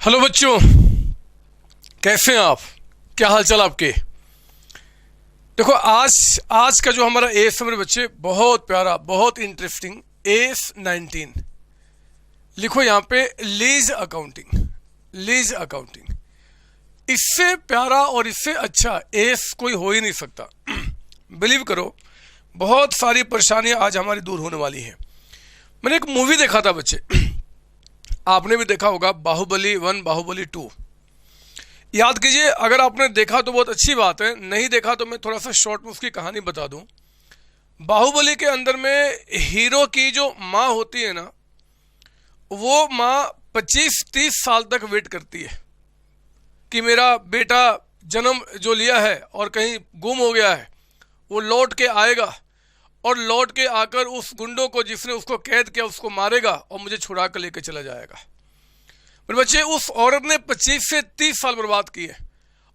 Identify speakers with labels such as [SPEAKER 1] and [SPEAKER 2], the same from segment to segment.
[SPEAKER 1] Hello बच्चों, कैसे हैं आप? क्या हालचाल आपके? देखो आज का जो हमारा एस है मेरे बच्चे, बहुत प्यारा, बहुत इंटरेस्टिंग एस 19। लिखो यहाँ पे लीज अकाउंटिंग। इससे प्यारा और इससे अच्छा एस कोई हो ही नहीं सकता। बिलीव करो, बहुत सारी परेशानियां आज हमारी दूर होने वाली हैं। मैंने एक मूवी देखा था बच्चे, आपने भी देखा होगा, बाहुबली 1 बाहुबली 2। याद कीजिए, अगर आपने देखा तो बहुत अच्छी बात है, नहीं देखा तो मैं थोड़ा सा शॉर्ट में उसकी कहानी बता दूं। बाहुबली के अंदर में हीरो की जो माँ होती है ना, वो माँ 25-30 साल तक वेट करती है कि मेरा बेटा जन्म जो लिया है और कहीं गुम हो गया है, वो लौट के आएगा और लौट के आकर उस गुंडों को जिसने उसको कैद किया उसको मारेगा और मुझे छुड़ा कर लेकर चला जाएगा। मेरे बच्चे, उस औरत ने 25 से 30 साल बर्बाद किए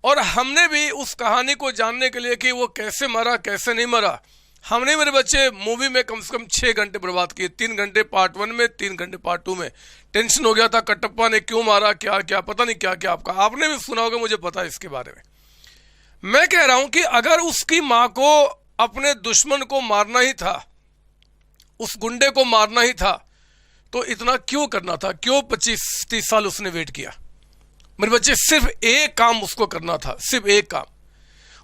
[SPEAKER 1] और हमने भी उस कहानी को जानने के लिए कि वो कैसे मरा कैसे नहीं मरा, हमने मेरे बच्चे मूवी में कम से कम 6 घंटे बर्बाद किए। 3 घंटे पार्ट 1 में, 3 घंटे पार्ट 2 में। टेंशन हो गया था, कटप्पा ने क्यों मारा, क्या क्या पता नहीं क्या क्या। आपने भी सुना होगा, मुझे पता है इसके बारे में। मैं कह रहा हूं कि अगर उसकी मां को अपने दुश्मन को मारना ही था, उस गुंडे को मारना ही था, तो इतना क्यों करना था? क्यों 25-30 साल उसने वेट किया? मेरे बच्चे, सिर्फ एक काम उसको करना था, सिर्फ एक काम।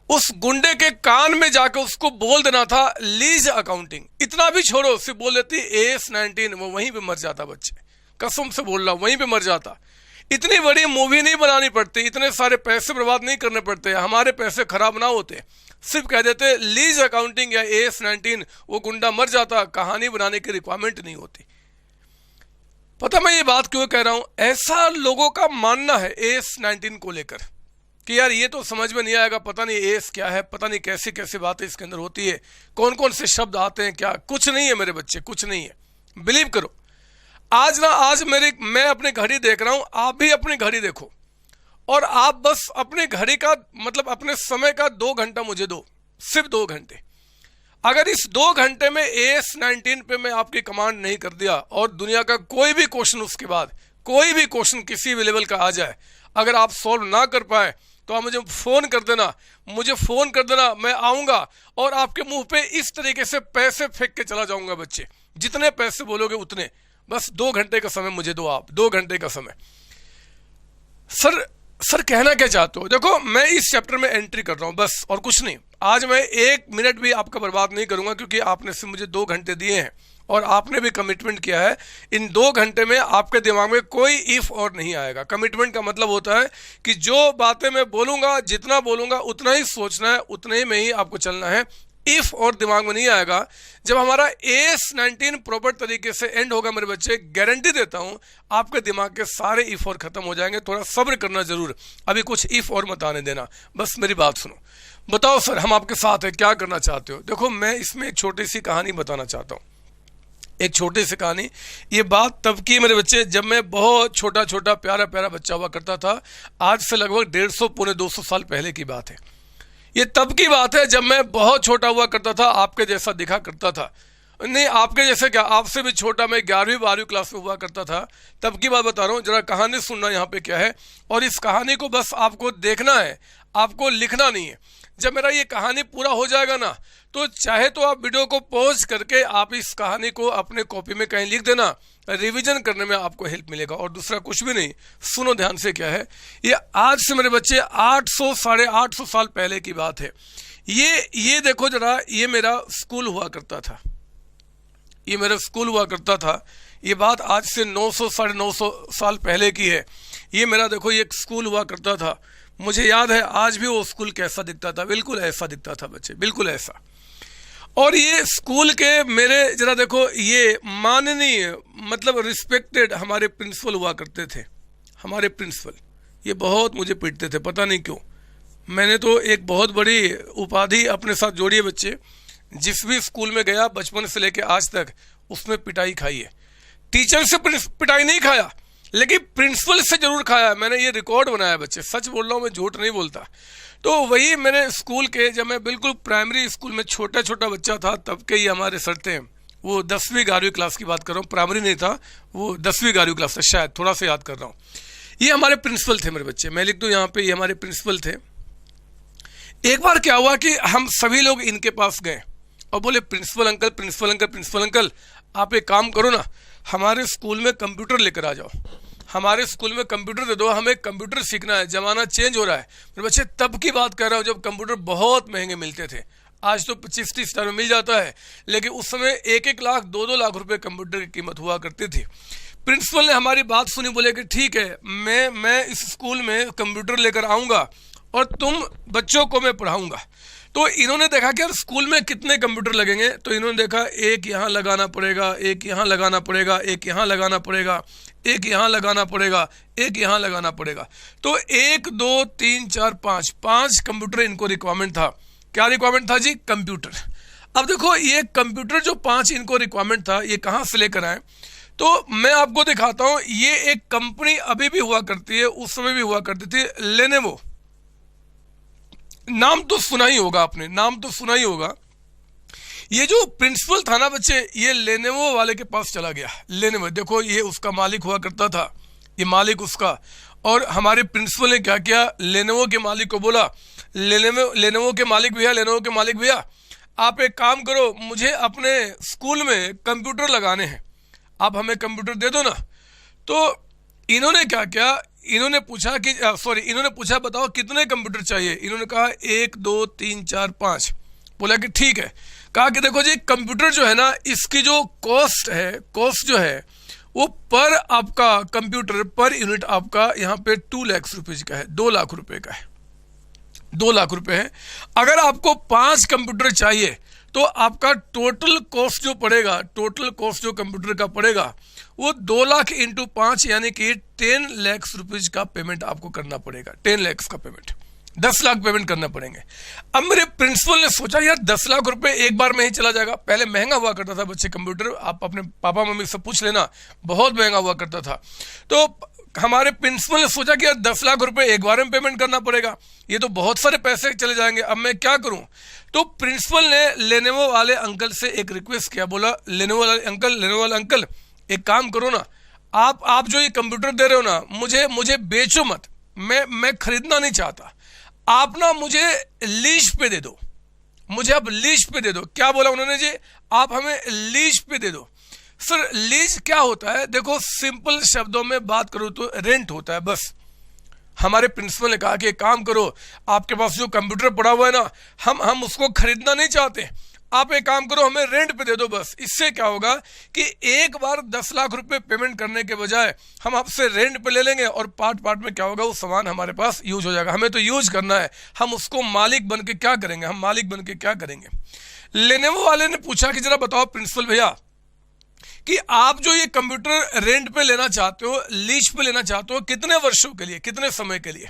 [SPEAKER 1] उस गुंडे के कान में जाकर उसको बोल देना था लीज अकाउंटिंग। इतना भी छोड़ो, सिर्फ बोल देती एस 19, वो वहीं पे मर जाता बच्चे, कसम से बोल रहा, वहीं पे मर जाता। इतनी बड़ी मूवी नहीं बनानी पड़ती, इतने सारे पैसे बर्बाद नहीं करने पड़ते, हमारे पैसे खराब ना होते। सिर्फ कह देते लीज अकाउंटिंग या एस 19, वो गुंडा मर जाता, कहानी बनाने की रिक्वायरमेंट नहीं होती। पता मैं ये बात क्यों कह रहा हूं? ऐसा लोगों का मानना है एस 19 को लेकर कि यार ये तो समझ में नहीं आएगा, पता नहीं एस क्या है, पता नहीं कैसी कैसी बातें इसके अंदर होती है, कौन कौन से शब्द आते हैं, क्या। कुछ नहीं है मेरे बच्चे, कुछ नहीं है। बिलीव करो, आज मैं अपनी घड़ी देख रहा हूं, आप भी अपनी घड़ी देखो और आप बस अपनी घड़ी का मतलब अपने समय का 2 घंटा मुझे दो, सिर्फ 2 घंटे। अगर इस 2 घंटे में एस 19 पे मैं आपकी कमांड नहीं कर दिया और दुनिया का कोई भी क्वेश्चन, उसके बाद कोई भी क्वेश्चन किसी भी लेवल का आ जाए, अगर आप सॉल्व ना कर पाए तो आप मुझे फोन कर देना, मैं आऊंगा और आपके मुंह पे इस तरीके से पैसे फेंक के चला जाऊंगा बच्चे। जितने पैसे बोलोगे उतने, बस 2 घंटे का समय मुझे दो आप, 2 घंटे का समय। सर कहना क्या चाहते हो? देखो, मैं इस चैप्टर में एंट्री कर रहा हूं बस, और कुछ नहीं। आज मैं 1 मिनट भी आपका बर्बाद नहीं करूंगा, क्योंकि आपने सिर्फ मुझे 2 घंटे दिए हैं और आपने भी कमिटमेंट किया है। इन 2 घंटे में आपके दिमाग में कोई इफ और नहीं आएगा। कमिटमेंट का मतलब होता है कि जो बातें मैं बोलूंगा, जितना बोलूंगा उतना ही सोचना है, उतने ही में ही आपको चलना है। इफ और दिमाग में नहीं आएगा। जब हमारा एस 19 प्रॉपर तरीके से एंड होगा मेरे बच्चे, गारंटी देता हूं आपके दिमाग के सारे इफ और खत्म हो जाएंगे। थोड़ा सब्र करना जरूर, अभी कुछ इफ और मत आने देना। बस मेरी बात सुनो। बताओ सर, हम आपके साथ हैं, क्या करना चाहते हो? देखो, मैं इसमें एक छोटी सी कहानी बताना चाहता हूं, एक छोटी सी कहानी। ये बात तब की मेरे बच्चे, जब मैं बहुत छोटा प्यारा बच्चा हुआ करता था। आज से लगभग 150 पौने 200 साल पहले की बात है। ये तब की बात है जब मैं बहुत छोटा हुआ करता था, आपके जैसा दिखा करता था। नहीं, आपके जैसे क्या, आपसे भी छोटा, मैं 11वीं-12वीं क्लास में हुआ करता था। तब की बात बता रहा हूँ, जरा कहानी सुनना यहाँ पे क्या है, और इस कहानी को बस आपको देखना है, आपको लिखना नहीं है। जब मेरा ये कहानी पूरा हो जाएगा ना, तो चाहे तो आप वीडियो को पॉज करके आप इस कहानी को अपने कॉपी में कहीं लिख देना, रिवीजन करने में आपको हेल्प मिलेगा। और दूसरा कुछ भी नहीं, सुनो ध्यान से क्या है। ये आज से मेरे बच्चे 800 साढ़े 800 साल पहले की बात है। ये देखो जरा, ये मेरा स्कूल हुआ करता था, ये मेरा स्कूल हुआ करता था। ये बात आज से 900 साढ़े 900 साल पहले की है। ये मेरा देखो, ये स्कूल हुआ करता था। मुझे याद है आज भी वो स्कूल कैसा दिखता था, बिल्कुल ऐसा दिखता था बच्चे, बिल्कुल ऐसा। और ये स्कूल के मेरे जरा देखो, ये माननीय मतलब रिस्पेक्टेड हमारे प्रिंसिपल हुआ करते थे। हमारे प्रिंसिपल ये बहुत मुझे पीटते थे, पता नहीं क्यों। मैंने तो एक बहुत बड़ी उपाधि अपने साथ जोड़ी है बच्चे। जिस भी स्कूल में गया बचपन से लेके आज तक, उसमें पिटाई खाई है। टीचर से पिटाई नहीं खाया, लेकिन प्रिंसिपल से जरूर खाया। मैंने ये रिकॉर्ड बनाया बच्चे, सच बोल रहा हूँ, मैं झूठ नहीं बोलता। तो वही मैंने स्कूल के, जब मैं बिल्कुल प्राइमरी स्कूल में छोटा बच्चा था, तब के ही हमारे सर थे। वो 10वीं 11वीं क्लास की बात कर रहा हूँ, प्राइमरी नहीं था, वो 10वीं 11वीं क्लास था शायद, थोड़ा सा याद कर रहा हूँ। ये हमारे प्रिंसिपल थे मेरे बच्चे, मैं लिख दूं यहाँ पे, ये हमारे प्रिंसिपल थे। एक बार क्या हुआ कि हम सभी लोग इनके पास गए और बोले principal uncle, principal uncle, principal uncle, आप एक काम करो ना, हमारे स्कूल में कंप्यूटर लेकर आ जाओ, हमारे स्कूल में कंप्यूटर दे दो, हमें कंप्यूटर सीखना है, जमाना चेंज हो रहा है। मेरे बच्चे तब की बात कर रहा हूँ जब कंप्यूटर बहुत महंगे मिलते थे। आज तो 25-30 हज़ार में मिल जाता है, लेकिन उस समय 1-1 लाख 2-2 लाख रुपए कंप्यूटर की कीमत हुआ करती थी। प्रिंसिपल ने हमारी बात सुनी, बोले कि ठीक है, मैं इस स्कूल में कंप्यूटर लेकर आऊँगा और तुम बच्चों को मैं पढ़ाऊँगा। तो इन्होंने देखा कि यार स्कूल में कितने कंप्यूटर लगेंगे, तो इन्होंने देखा एक यहाँ लगाना पड़ेगा, एक यहाँ लगाना पड़ेगा, एक यहाँ लगाना पड़ेगा, एक यहाँ लगाना पड़ेगा, एक यहाँ लगाना पड़ेगा। तो 1 2 3 4 5 कंप्यूटर इनको रिक्वायरमेंट था। क्या रिक्वायरमेंट था जी? कंप्यूटर। अब देखो ये कंप्यूटर जो 5 इनको रिक्वायरमेंट था, ये कहाँ से लेकर आए? तो मैं आपको दिखाता हूँ। ये एक कंपनी अभी भी हुआ करती है, उस समय भी हुआ करती थी, लेनोवो। नाम तो सुना ही होगा आपने, नाम तो सुना ही होगा। ये जो प्रिंसिपल था ना बच्चे, ये लेनोवो वाले के पास चला गया। लेनोवो, देखो ये उसका मालिक हुआ करता था, ये मालिक उसका। और हमारे प्रिंसिपल ने क्या किया, लेनोवो के मालिक को बोला, लेनोवो के मालिक भैया, लेनोवो के मालिक भैया, आप एक काम करो, मुझे अपने स्कूल में कंप्यूटर लगाने हैं, आप हमें कंप्यूटर दे दो ना। तो इन्होंने क्या किया, इन्होंने पूछा बताओ कितने कंप्यूटर चाहिए। इन्होंने कहा 1 2 3 4 5। बोला कि ठीक है। कहा कि देखो जी कंप्यूटर जो है ना, इसकी जो कॉस्ट जो है वो पर आपका कंप्यूटर पर यूनिट आपका यहाँ पे 2 लाख रुपए का है, 2 लाख रुपए का है, 2 लाख रुपए है। अगर आपको 5 कंप्यूटर चाहिए तो आपका टोटल कॉस्ट जो पड़ेगा, टोटल कॉस्ट जो कंप्यूटर का पड़ेगा वो 2 लाख इंटू 5 यानी कि 10 लाख रुपीज का पेमेंट आपको करना पड़ेगा। 10 लाख का पेमेंट, 10 लाख पेमेंट करना पड़ेंगे। अब मेरे प्रिंसिपल ने सोचा यार 10 लाख रुपए एक बार में ही चला जाएगा। पहले महंगा हुआ करता था बच्चे कंप्यूटर, आप अपने पापा मम्मी से पूछ लेना, बहुत महंगा हुआ करता था। तो हमारे प्रिंसिपल ने सोचा कि यार 10 लाख रुपए एक बार में पेमेंट करना पड़ेगा, ये तो बहुत सारे पैसे चले जाएंगे, अब मैं क्या करूं? तो प्रिंसिपल ने लेनोवो वाले अंकल से एक रिक्वेस्ट किया, बोला लेनोवो वाले अंकल एक काम करो ना, आप जो ये कंप्यूटर दे रहे हो ना, मुझे बेचो मत, मैं खरीदना नहीं चाहता, आप ना मुझे लीज पे दे दो, मुझे आप लीज पे दे दो। क्या बोला उन्होंने जी? आप हमें लीज पे दे दो। सर लीज क्या होता है? देखो सिंपल शब्दों में बात करूं तो रेंट होता है बस। हमारे प्रिंसिपल ने कहा कि एक काम करो, आपके पास जो कंप्यूटर पड़ा हुआ है ना, हम उसको खरीदना नहीं चाहते, आप एक काम करो हमें रेंट पे दे दो बस। इससे क्या होगा कि एक बार 10 लाख रुपए पेमेंट करने के बजाय हम आपसे रेंट पे ले लेंगे और पार्ट में क्या होगा, वो सामान हमारे पास यूज हो जाएगा। हमें तो यूज करना है, हम उसको मालिक बन के क्या करेंगे, हम मालिक बन के क्या करेंगे। लेनोवो वाले ने पूछा कि जरा बताओ प्रिंसिपल भैया कि आप जो ये कंप्यूटर रेंट पे लेना चाहते हो, लीज पे लेना चाहते हो, कितने वर्षों के लिए, कितने समय के लिए?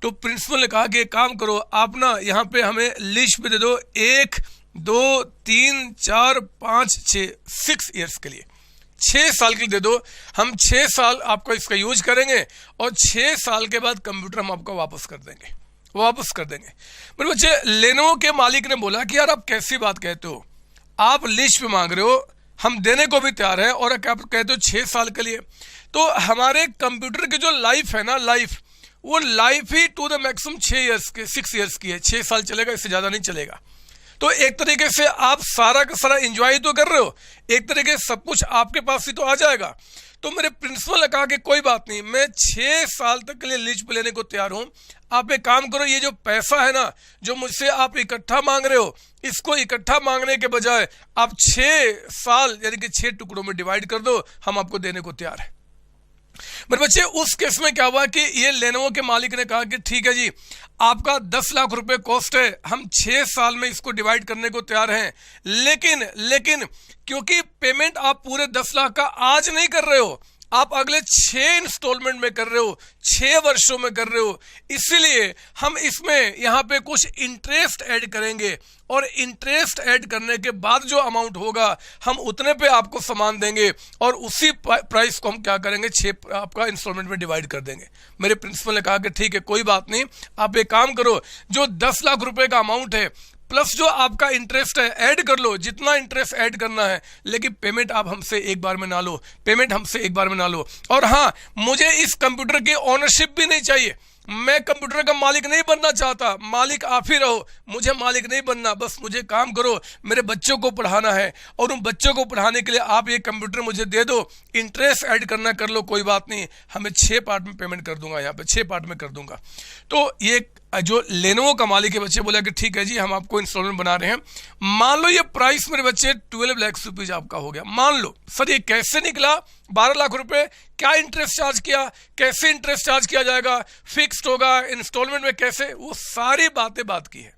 [SPEAKER 1] तो प्रिंसिपल ने कहा कि एक काम करो, आप ना यहाँ पे हमें लीज पे दे दो 1 2 3 4 5 6 ईयर्स के लिए, 6 साल के लिए दे दो। हम 6 साल आपका इसका यूज करेंगे और 6 साल के बाद कंप्यूटर हम आपको वापस कर देंगे। मेरे बच्चे, लेनोवो के मालिक ने बोला कि यार आप कैसी बात कहते हो, आप लीज पे मांग रहे हो, हम देने को भी तैयार है, और क्या कहते हो 6 साल के लिए। तो हमारे कंप्यूटर की जो लाइफ है ना, वो लाइफ ही टू द मैक्सिमम 6 ईयर्स की है, 6 साल चलेगा, इससे ज्यादा नहीं चलेगा। तो एक तरीके से आप सारा का सारा एंजॉय तो कर रहे हो, एक तरीके से सब कुछ आपके पास ही तो आ जाएगा। तो मेरे प्रिंसिपल ने कहा कि कोई बात नहीं, मैं 6 साल तक के लिए लीज पे लेने को तैयार हूं। आप एक काम करो, ये जो पैसा है ना, जो मुझसे आप इकट्ठा मांग रहे हो, इसको इकट्ठा मांगने के बजाय आप 6 साल यानी कि 6 टुकड़ों में डिवाइड कर दो, हम आपको देने को तैयार है। मेरे बच्चे, उस केस में क्या हुआ कि ये लेनोवो के मालिक ने कहा कि ठीक है जी, आपका 10 लाख रुपए कॉस्ट है, हम 6 साल में इसको डिवाइड करने को तैयार हैं, लेकिन क्योंकि पेमेंट आप पूरे 10 लाख का आज नहीं कर रहे हो, आप अगले 6 इंस्टॉलमेंट में कर रहे हो, 6 वर्षों में कर रहे हो, इसीलिए हम इसमें यहाँ पे कुछ इंटरेस्ट ऐड करेंगे, और इंटरेस्ट ऐड करने के बाद जो अमाउंट होगा हम उतने पे आपको सामान देंगे, और उसी प्राइस को हम क्या करेंगे, 6 आपका इंस्टॉलमेंट में डिवाइड कर देंगे। मेरे प्रिंसिपल ने कहा कि ठीक है कोई बात नहीं, आप एक काम करो, जो 10 लाख रुपए का अमाउंट है प्लस जो आपका इंटरेस्ट है ऐड कर लो, जितना इंटरेस्ट ऐड करना है, लेकिन पेमेंट आप हमसे एक बार में ना लो, पेमेंट हमसे एक बार में ना लो। और हाँ, मुझे इस कंप्यूटर की ओनरशिप भी नहीं चाहिए, मैं कंप्यूटर का मालिक नहीं बनना चाहता, मालिक आप ही रहो, मुझे मालिक नहीं बनना, बस मुझे काम करो, मेरे बच्चों को पढ़ाना है और उन बच्चों को पढ़ाने के लिए आप ये कंप्यूटर मुझे दे दो, इंटरेस्ट ऐड करना कर लो, कोई बात नहीं, हमें 6 पार्ट में पेमेंट कर दूंगा, यहाँ पे 6 पार्ट में कर दूंगा। तो ये जो लेनोवो का मालिक है बच्चे बोला कि ठीक है जी, हम आपको इंस्टॉलमेंट बना रहे हैं। मान लो ये प्राइस मेरे बच्चे 12 लाख रुपीज आपका हो गया, मान लो। सर ये कैसे निकला 12 लाख रुपए, क्या इंटरेस्ट चार्ज किया, कैसे इंटरेस्ट चार्ज किया जाएगा, फिक्स्ड होगा, इंस्टॉलमेंट में कैसे, वो सारी बातें बात की है,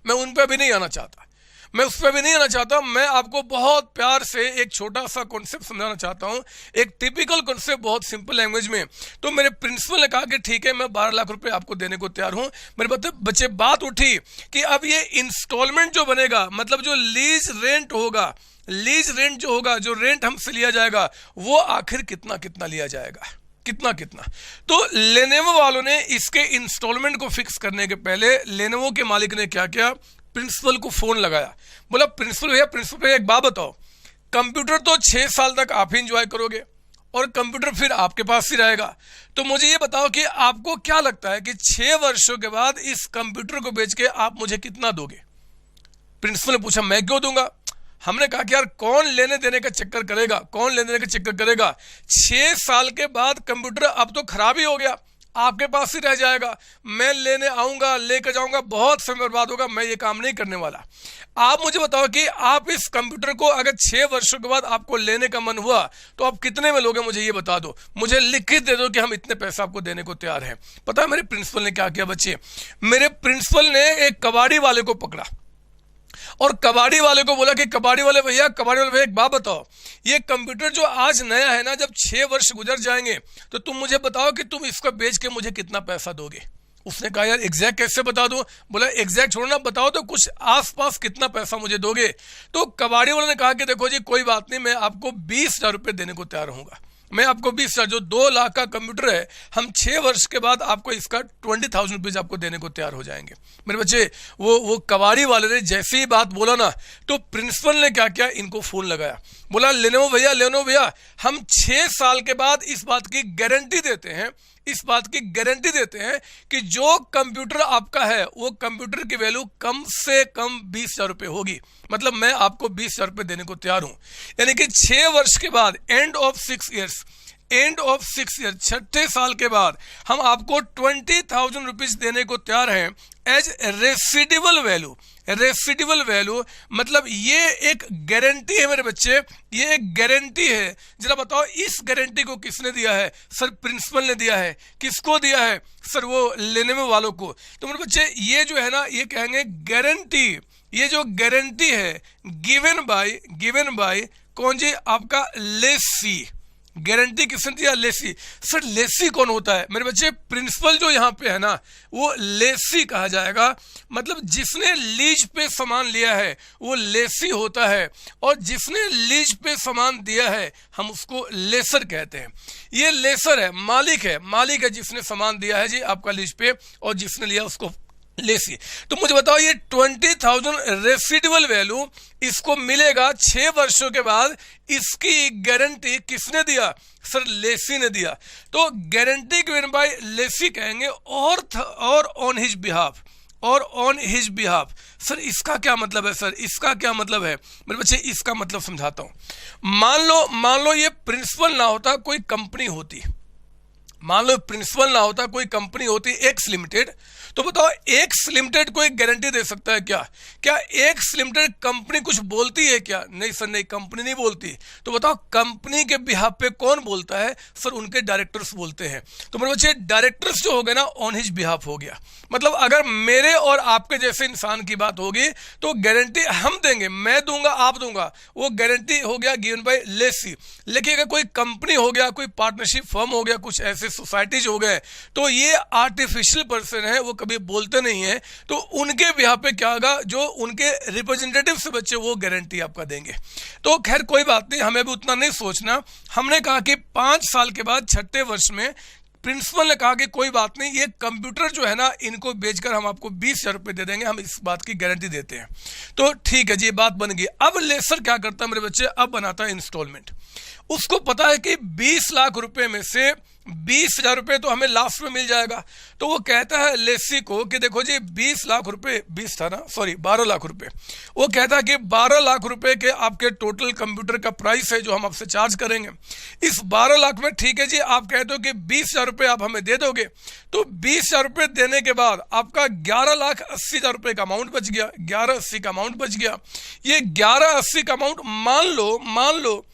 [SPEAKER 1] मैं उन पर भी नहीं आना चाहता, मैं उस पर भी नहीं आना चाहता। मैं आपको बहुत प्यार से एक छोटा सा कॉन्सेप्ट समझाना चाहता हूँ, एक टिपिकल कॉन्सेप्ट, बहुत सिंपल लैंग्वेज में। तो मेरे प्रिंसिपल ने कहा कि ठीक है, मैं 12 लाख रुपए आपको देने को तैयार हूँ। मेरे बच्चे बात उठी कि अब ये इंस्टॉलमेंट जो बनेगा, मतलब जो लीज रेंट होगा, लीज रेंट जो होगा, जो रेंट हमसे लिया जाएगा, वो आखिर कितना कितना लिया जाएगा, कितना कितना। तो लेनोवो वालों ने इसके इंस्टॉलमेंट को फिक्स करने के पहले लेनोवो के मालिक ने क्या किया, प्रिंसिपल को फोन लगाया, बोला प्रिंसिपल भैया एक बात बताओ, कंप्यूटर तो 6 साल तक आप ही एंजॉय करोगे और कंप्यूटर फिर आपके पास ही रहेगा, तो मुझे ये बताओ कि आपको क्या लगता है कि 6 वर्षों के बाद इस कंप्यूटर को बेच के आप मुझे कितना दोगे। प्रिंसिपल ने पूछा मैं क्यों दूंगा। हमने कहा कि यार कौन लेने देने का चक्कर करेगा, कौन लेने देने का चक्कर करेगा, 6 साल के बाद कंप्यूटर अब तो खराब ही हो गया, आपके पास ही रह जाएगा, मैं लेने आऊंगा, लेकर जाऊंगा, बहुत समय बर्बाद होगा, मैं ये काम नहीं करने वाला। आप मुझे बताओ कि आप इस कंप्यूटर को अगर 6 वर्षों के बाद आपको लेने का मन हुआ तो आप कितने में लोगे, मुझे ये बता दो, मुझे लिखित दे दो कि हम इतने पैसा आपको देने को तैयार हैं। पता है मेरे प्रिंसिपल ने क्या किया बच्चे, मेरे प्रिंसिपल ने एक कबाड़ी वाले को पकड़ा और कबाड़ी वाले को बोला कि कबाड़ी वाले भैया एक बात बताओ, ये कंप्यूटर जो आज नया है ना, जब 6 वर्ष गुजर जाएंगे तो तुम मुझे बताओ कि तुम इसको बेच के मुझे कितना पैसा दोगे। उसने कहा यार एग्जैक्ट कैसे बता दूं। बोला एग्जैक्ट छोड़ना, बताओ तो कुछ आसपास कितना पैसा मुझे दोगे। तो कबाड़ी वाले ने कहा कि देखो जी कोई बात नहीं, मैं आपको 20,000 रुपये देने को तैयार हूँ, मैं आपको 20,000, जो 2 लाख का कंप्यूटर है, हम 6 वर्ष के बाद आपको इसका 20,000 रुपीज आपको देने को तैयार हो जाएंगे। मेरे बच्चे वो कबाड़ी वाले ने जैसे ही बात बोला ना, तो प्रिंसिपल ने क्या किया, इनको फोन लगाया, बोला लेनोवो भैया हम 6 साल के बाद इस बात की गारंटी देते हैं, इस बात की गारंटी देते हैं कि जो कंप्यूटर आपका है वो कंप्यूटर की वैल्यू कम से कम 20,000 रुपये होगी, मतलब मैं आपको 20,000 रुपये देने को तैयार हूं। यानी कि 6 वर्ष के बाद, एंड ऑफ 6 ईयर्स, 6ठे साल के बाद हम आपको 20,000 रुपीज देने को तैयार हैं एज रेसिडिबल वैल्यू। रेसिडिबल वैल्यू मतलब ये एक गारंटी है मेरे बच्चे, ये एक गारंटी है। जरा बताओ इस गारंटी को किसने दिया है। सर प्रिंसिपल ने दिया है। किसको दिया है सर? वो लेनोवो वालों को। तो मेरे बच्चे ये जो है ना, ये कहेंगे गारंटी, ये जो गारंटी है गिवन बाय कौन जी? आपका लेसी। गारंटी किसने दिया? लेसी। सर लेसी कौन होता है मेरे बच्चे? प्रिंसिपल जो यहाँ पे है ना, वो लेसी कहा जाएगा। मतलब जिसने लीज पे सामान लिया है वो लेसी होता है, और जिसने लीज पे सामान दिया है हम उसको लेसर कहते हैं। ये लेसर है, मालिक है जिसने सामान दिया है जी आपका लीज पे, और जिसने लिया उसको लेसी। तो मुझे बताओ ये 20,000 रेसिडुअल वैल्यू इसको मिलेगा 6 वर्षों के बाद। इसकी गारंटी किसने दिया? सर लेसी ने दिया। तो गारंटी गिवन बाय लेसी कहेंगे और ऑन हिज बिहाफ, और ऑन हिज बिहाफ। सर इसका क्या मतलब है? सर इसका क्या मतलब है मेरे बच्चे? इसका मतलब समझाता हूं। मान लो ये प्रिंसिपल ना होता, कोई कंपनी होती। मान लो प्रिंसिपल ना होता, कोई कंपनी होती एक्स लिमिटेड। तो बताओ एक्स लिमिटेड को एक गारंटी दे सकता है क्या? क्या एक्स लिमिटेड कंपनी कुछ बोलती है क्या? नहीं सर, नहीं, कंपनी नहीं बोलती। तो बताओ कंपनी के बिहाफ पे कौन बोलता है? सर उनके डायरेक्टर्स बोलते हैं। तो मेरे बच्चे डायरेक्टर्स जो हो गए ना, ऑन हिज बिहाफ हो गया। मतलब अगर मेरे और आपके जैसे इंसान की बात होगी तो गारंटी हम देंगे, मैं दूंगा, आप दूंगा, वो गारंटी हो गया गिवन बाय लेसी। लेकिन अगर कोई कंपनी हो गया, कोई पार्टनरशिप फर्म हो गया, कुछ ऐसे सोसाइटीज हो गए, तो ये आर्टिफिशियल पर्सन है, वो कभी बोलते नहीं है। तो उनके बिहाफ पे क्या होगा? जो उनके रिप्रेजेंटेटिव से बच्चे वो गारंटी आपका देंगे। तो खैर कोई बात नहीं, हमें भी उतना नहीं सोचना। हमने कहा कि 5 साल के बाद 6ठे वर्ष में प्रिंसिपल ने कहा कि कोई बात नहीं, ये कंप्यूटर जो है ना, इनको बेचकर हम आपको 20,000 रुपये दे देंगे, हम इस बात की गारंटी देते हैं। तो ठीक है जी, ये बात बन गई। अब लेसर क्या करता है मेरे बच्चे, अब बनाता है इंस्टॉलमेंट। उसको पता है कि 20 लाख रुपए में से 20,000 रुपये तो हमें लास्ट में मिल जाएगा। तो वो कहता है लेसी को कि देखो जी 20 लाख रुपए, 20 था ना, सॉरी 12 लाख रुपए। वो कहता है कि 12 लाख रुपए के आपके टोटल कंप्यूटर का प्राइस है जो हम आपसे चार्ज करेंगे। इस 12 लाख में ठीक है जी, आप कहते हो कि 20,000 रुपये आप हमें दे दोगे, तो 20,000 रुपये देने के बाद आपका 11,80,000 रुपये का अमाउंट बच गया, 11,80 का अमाउंट बच गया। ये 11,80 का अमाउंट मान लो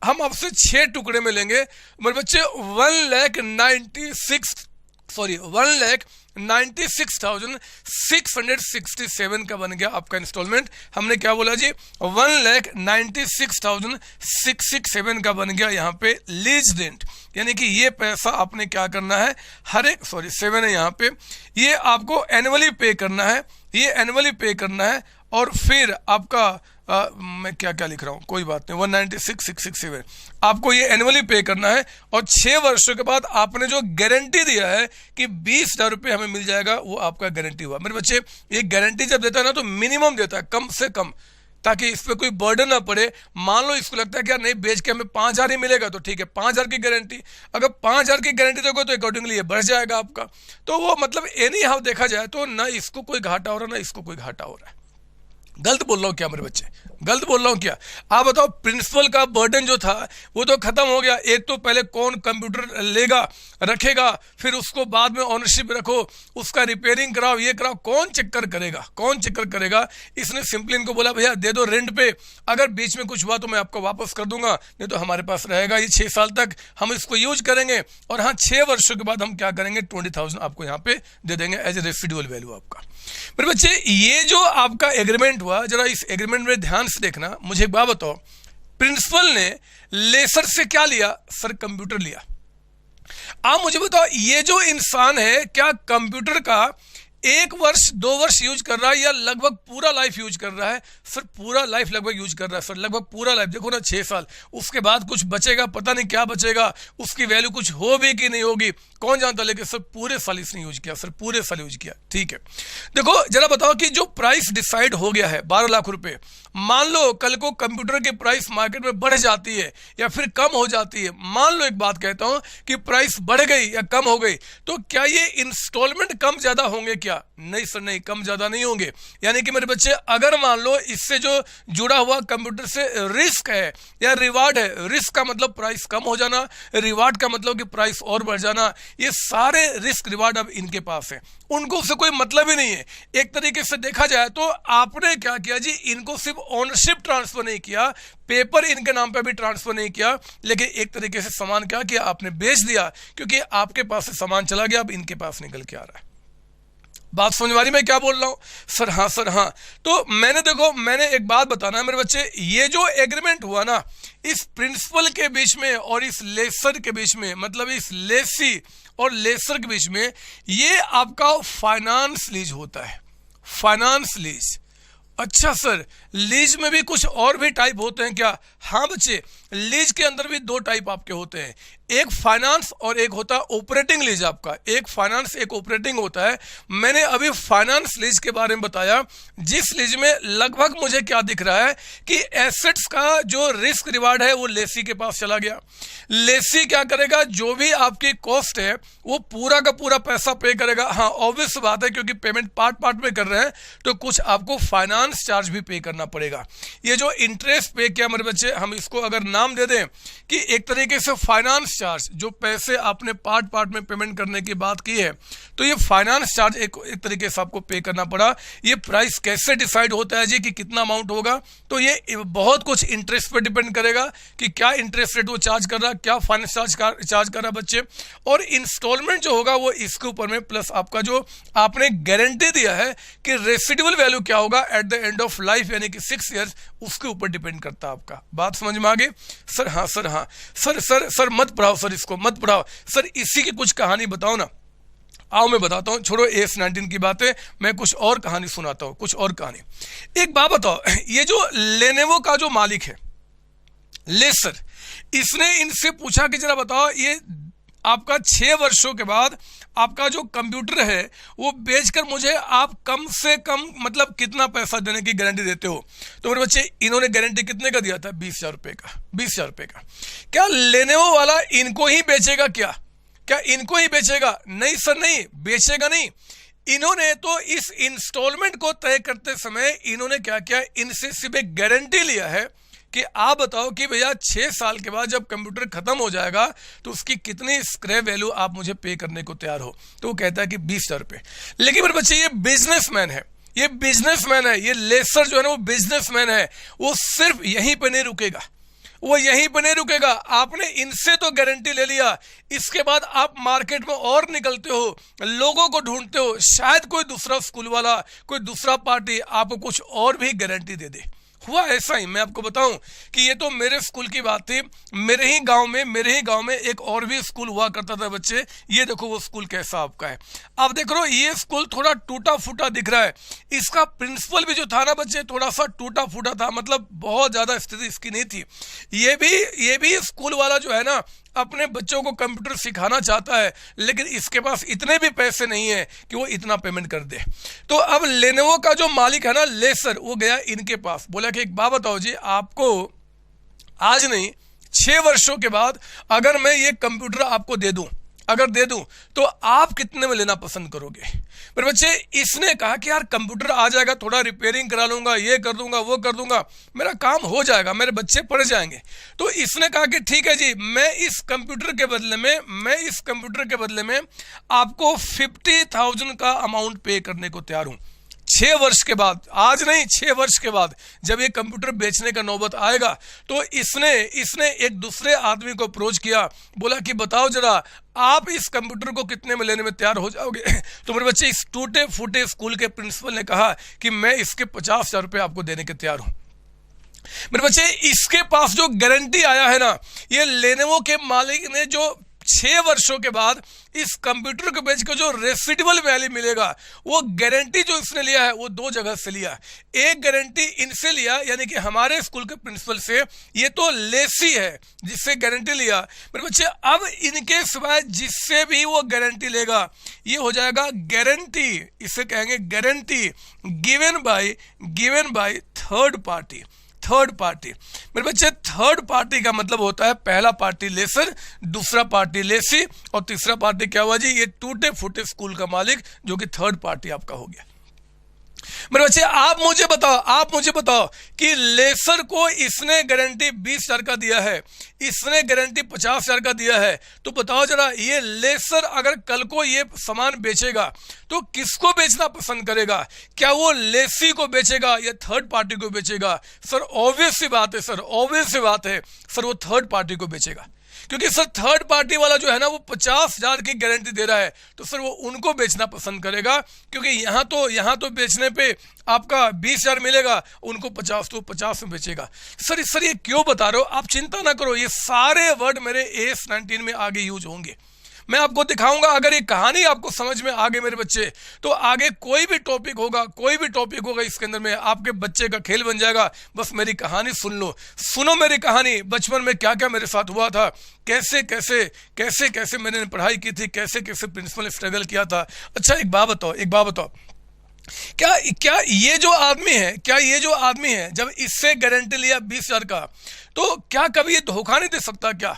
[SPEAKER 1] हम आपसे 6 टुकड़े में लेंगे मेरे बच्चे, 1,96,667 का बन गया आपका इंस्टॉलमेंट। हमने क्या बोला जी, 1,96,667 का बन गया यहाँ पे लीज रेंट। यानी कि ये पैसा आपने क्या करना है, हर एक 7 है यहाँ पे, ये आपको एनुअली पे करना है, ये एनुअली पे करना है। और फिर आपका मैं क्या क्या लिख रहा हूँ, कोई बात नहीं, 196,667 आपको ये एनुअली पे करना है। और 6 वर्षों के बाद आपने जो गारंटी दिया है कि 20,000 रुपये हमें मिल जाएगा, वो आपका गारंटी हुआ। मेरे बच्चे ये गारंटी जब देता है ना, तो मिनिमम देता है, कम से कम, ताकि इस पर कोई बर्डन ना पड़े। मान लो इसको लगता है कि यार नहीं, बेच के हमें 5,000 ही मिलेगा, तो ठीक है 5,000 की गारंटी। अगर 5,000 की गारंटी दोगे तो अकॉर्डिंगली ये बढ़ जाएगा आपका। तो वो मतलब एनी हाउ देखा जाए तो ना इसको कोई घाटा हो रहा, ना इसको कोई घाटा हो रहा है। गलत बोल रहा हूँ क्या मेरे बच्चे, गलत बोल रहा हूँ क्या? आप बताओ, प्रिंसिपल का बर्डन जो था वो तो खत्म हो गया। एक तो पहले कौन कंप्यूटर लेगा, रखेगा, फिर उसको बाद में ऑनरशिप रखो, उसका रिपेयरिंग कराओ, ये कराओ, कौन चक्कर करेगा, कौन चक्कर करेगा? इसने सिंपली इनको बोला भैया दे दो रेंट पे, अगर बीच में कुछ हुआ तो मैं आपको वापस कर दूंगा, नहीं तो हमारे पास रहेगा ये 6 साल तक, हम इसको यूज करेंगे। और हाँ, 6 वर्षों के बाद हम क्या करेंगे, 20,000 आपको यहाँ पे दे देंगे एज ए रेसिडुअल वैल्यू आपका। मेरे बच्चे, ये जो आपका एग्रीमेंट हुआ, जरा इस एग्रीमेंट में ध्यान से देखना। मुझे एक बात बताओ, प्रिंसिपल ने लेसर से क्या लिया? सर कंप्यूटर लिया। आप मुझे बताओ, ये जो इंसान है क्या कंप्यूटर का 1 वर्ष 2 वर्ष यूज कर रहा है या लगभग पूरा लाइफ यूज कर रहा है? सर पूरा लाइफ लगभग यूज कर रहा है सर, लगभग पूरा लाइफ। देखो ना, 6 साल, उसके बाद कुछ बचेगा, पता नहीं क्या बचेगा, उसकी वैल्यू कुछ हो भी कि नहीं होगी, कौन जानता। लेकिन सर पूरे साल इसने यूज किया, सर पूरे साल यूज किया। ठीक है, देखो जरा बताओ कि जो प्राइस डिसाइड हो गया है 12 लाख रुपए, मान लो कल को कंप्यूटर की प्राइस मार्केट में बढ़ जाती है या फिर कम हो जाती है, मान लो एक बात कहता हूं कि प्राइस बढ़ गई या कम हो गई, तो क्या ये इंस्टॉलमेंट कम ज्यादा होंगे क्या? नहीं सर, नहीं, कम ज्यादा नहीं होंगे। यानी कि मेरे बच्चे, अगर मान लो इससे जो जुड़ा हुआ कंप्यूटर से रिस्क है या रिवार्ड है, रिस्क का मतलब प्राइस कम हो जाना, रिवार्ड का मतलब कि प्राइस और बढ़ जाना, ये सारे रिस्क रिवार्ड अब इनके पास है, उनको उससे कोई मतलब ही नहीं है। एक तरीके से देखा जाए तो आपने क्या किया जी, इनको सिर्फ ओनरशिप ट्रांसफर नहीं किया, पेपर इनके नाम पे भी ट्रांसफर नहीं किया, लेकिन एक तरीके से सामान क्या किया, आपने बेच दिया, क्योंकि आपके पास से सामान चला गया, अब इनके पास निकल के आ रहा है। बात समझ में आ रही मैं क्या बोल रहा हूं? सर हाँ, सर हाँ। तो मैंने एक बात बताना है मेरे बच्चे, ये जो एग्रीमेंट हुआ ना, इस प्रिंसिपल के बीच में और इस लेसर के बीच में, मतलब इस लेसी और लेसर के बीच में, ये आपका फाइनेंस लीज होता है, फाइनेंस लीज। अच्छा सर, लीज में भी कुछ और भी टाइप होते हैं क्या? हाँ बच्चे, लीज के अंदर भी 2 टाइप आपके होते हैं, एक फाइनेंस और एक होता है ऑपरेटिंग लीज आपका। एक फाइनेंस, एक ऑपरेटिंग होता है। मैंने अभी फाइनेंस लीज के बारे में बताया, जिस लीज में लगभग मुझे क्या दिख रहा है कि एसेट्स का जो रिस्क रिवार्ड है वो लेसी के पास चला गया। लेसी क्या करेगा, जो भी आपकी कॉस्ट है वो पूरा का पूरा पैसा पे करेगा। हाँ, ऑब्वियस बात है, क्योंकि पेमेंट पार्ट पार्ट में कर रहे हैं तो कुछ आपको फाइनेंस चार्ज भी पे करना पड़ेगा। ये जो इंटरेस्ट पे किया मेरे बच्चे, हम इसको अगर नाम दे दें कि एक तरीके से फाइनेंस चार्ज, जो पैसे आपने पार्ट पार्ट में पेमेंट करने की बात की है, तो ये फाइनेंस चार्ज एक तरीके से आपको पे करना पड़ा। ये प्राइस कैसे डिसाइड होता है जी कि कितना अमाउंट होगा, तो ये बहुत कुछ इंटरेस्ट पे डिपेंड करेगा कि क्या इंटरेस्ट रेट वो चार्ज कर रहा है, क्या फाइनेंस चार्ज कर रहा है बच्चे। और इंस्टॉलमेंट जो होगा वो इसके ऊपर में, प्लस आपका जो आपने गारंटी दिया है कि रेसिडुअल वैल्यू क्या होगा eight the end of life, यानी कि 6 ईयर्स, उसके ऊपर डिपेंड करता है आपका। बात समझ में आ गई? सर हाँ, सर हाँ। सर मत पढ़ाओ सर, इसको मत पढ़ाओ सर, इसी की कुछ कहानी बताओ ना। आओ मैं बताता हूं, छोड़ो AS19 की बातें, मैं कुछ और कहानी सुनाता हूं, कुछ और कहानी। एक बात बताओ, ये जो लेनेवो का जो मालिक है लेसर, इसने इनसे पूछा कि जरा बताओ, ये आपका 6 वर्षों के बाद आपका जो कंप्यूटर है वो बेचकर मुझे आप कम से कम मतलब कितना पैसा देने की गारंटी देते हो? तो मेरे बच्चे इन्होंने गारंटी कितने का दिया था? 20,000 रुपये का। 20,000 रुपये का। क्या लेनोवो वाला इनको ही बेचेगा? क्या इनको ही बेचेगा? नहीं सर, नहीं बेचेगा। नहीं, इन्होंने तो इस इंस्टॉलमेंट को तय करते समय इन्होंने क्या किया, इनसे सिर्फ एक गारंटी लिया है कि आप बताओ कि भैया 6 साल के बाद जब कंप्यूटर खत्म हो जाएगा तो उसकी कितनी स्क्रैप वैल्यू आप मुझे पे करने को तैयार हो? तो वो कहता है कि 20,000 रुपये। लेकिन मेरे बच्चे ये बिजनेसमैन है, ये लेसर जो है ना वो बिजनेसमैन है। वो सिर्फ यहीं पर नहीं रुकेगा, आपने इनसे तो गारंटी ले लिया, इसके बाद आप मार्केट में और निकलते हो, लोगों को ढूंढते हो, शायद कोई दूसरा स्कूल वाला, कोई दूसरा पार्टी आपको कुछ और भी गारंटी दे दे। हुआ ऐसा ही। मैं आपको बताऊं कि ये तो मेरे स्कूल की बात थी। मेरे ही गांव में एक और भी स्कूल हुआ करता था बच्चे। ये देखो वो स्कूल कैसा आपका है। अब देख रहे हो ये स्कूल थोड़ा टूटा फूटा दिख रहा है। इसका प्रिंसिपल भी जो था ना बच्चे थोड़ा सा टूटा फूटा था, मतलब बहुत ज्यादा स्थिति इसकी नहीं थी। ये भी स्कूल वाला जो है ना अपने बच्चों को कंप्यूटर सिखाना चाहता है, लेकिन इसके पास इतने भी पैसे नहीं है कि वो इतना पेमेंट कर दे। तो अब लेनोवो का जो मालिक है ना लेसर, वो गया इनके पास, बोला कि एक बात बताओ जी, आपको आज नहीं 6 वर्षों के बाद अगर मैं ये कंप्यूटर आपको दे दूं तो आप कितने में लेना पसंद करोगे? मेरे बच्चे इसने कहा कि यार कंप्यूटर आ जाएगा, थोड़ा रिपेयरिंग करा लूंगा, ये कर दूंगा, वो कर दूंगा, मेरा काम हो जाएगा, मेरे बच्चे पढ़ जाएंगे। तो इसने कहा कि ठीक है जी, मैं इस कंप्यूटर के बदले में आपको 50,000 का अमाउंट पे करने को तैयार हूं। 6 वर्ष के बाद, आज नहीं 6 वर्ष के बाद जब ये कंप्यूटर बेचने का नौबत आएगा तो इसने एक दूसरे आदमी को अप्रोच किया, बोला कि बताओ जरा आप इस कंप्यूटर को कितने में लेने में तैयार हो जाओगे? तो मेरे बच्चे इस टूटे फूटे स्कूल के प्रिंसिपल ने कहा कि मैं इसके 50,000 रुपये आपको देने के तैयार हूं। मेरे बच्चे इसके पास जो गारंटी आया है ना, ये लेनोवो के मालिक ने जो 6 वर्षों के बाद इस कंप्यूटर को बेचकर जो रेसिडुअल वैल्यू मिलेगा, वो गारंटी जो इसने लिया है वो 2 जगह से लिया। एक गारंटी इनसे लिया, यानी कि हमारे स्कूल के प्रिंसिपल से, ये तो लेसी है जिससे गारंटी लिया। मेरे बच्चे अब इनके सिवाय जिससे भी वो गारंटी लेगा ये हो जाएगा गारंटी, इसे कहेंगे guarantee given by third party. मेरे बच्चे थर्ड पार्टी का मतलब होता है पहला पार्टी लेसर, दूसरा पार्टी लेसी, और तीसरा पार्टी क्या हुआ जी? ये टूटे फूटे स्कूल का मालिक, जो कि थर्ड पार्टी आपका हो गया। मेरे बच्चे आप मुझे बताओ कि लेसर को इसने गारंटी 20,000 का दिया है, इसने गारंटी 50,000 का दिया है, तो बताओ जरा ये लेसर अगर कल को ये सामान बेचेगा तो किसको बेचना पसंद करेगा? क्या वो लेसी को बेचेगा या थर्ड पार्टी को बेचेगा? सर ऑब्वियस सी बात है सर वो थर्ड पार्टी को बेचेगा, क्योंकि सर थर्ड पार्टी वाला जो है ना वो 50,000 की गारंटी दे रहा है, तो सर वो उनको बेचना पसंद करेगा, क्योंकि यहाँ तो बेचने पे आपका 20,000 मिलेगा, उनको 50 तो 50 में बेचेगा। सर ये क्यों बता रहे हो? आप चिंता ना करो, ये सारे वर्ड मेरे AS 19 में आगे यूज होंगे। मैं आपको दिखाऊंगा। अगर ये कहानी आपको समझ में आ गई मेरे बच्चे, तो आगे कोई भी टॉपिक होगा इसके अंदर में आपके बच्चे का खेल बन जाएगा। बस मेरी कहानी सुनो मेरी कहानी, बचपन में क्या क्या मेरे साथ हुआ था, कैसे कैसे मैंने पढ़ाई की थी, कैसे प्रिंसिपल ने स्ट्रगल किया था। अच्छा एक बात बताओ, क्या ये जो आदमी है जब इससे गारंटी लिया 20,000 का, तो क्या कभी ये धोखा नहीं दे सकता? क्या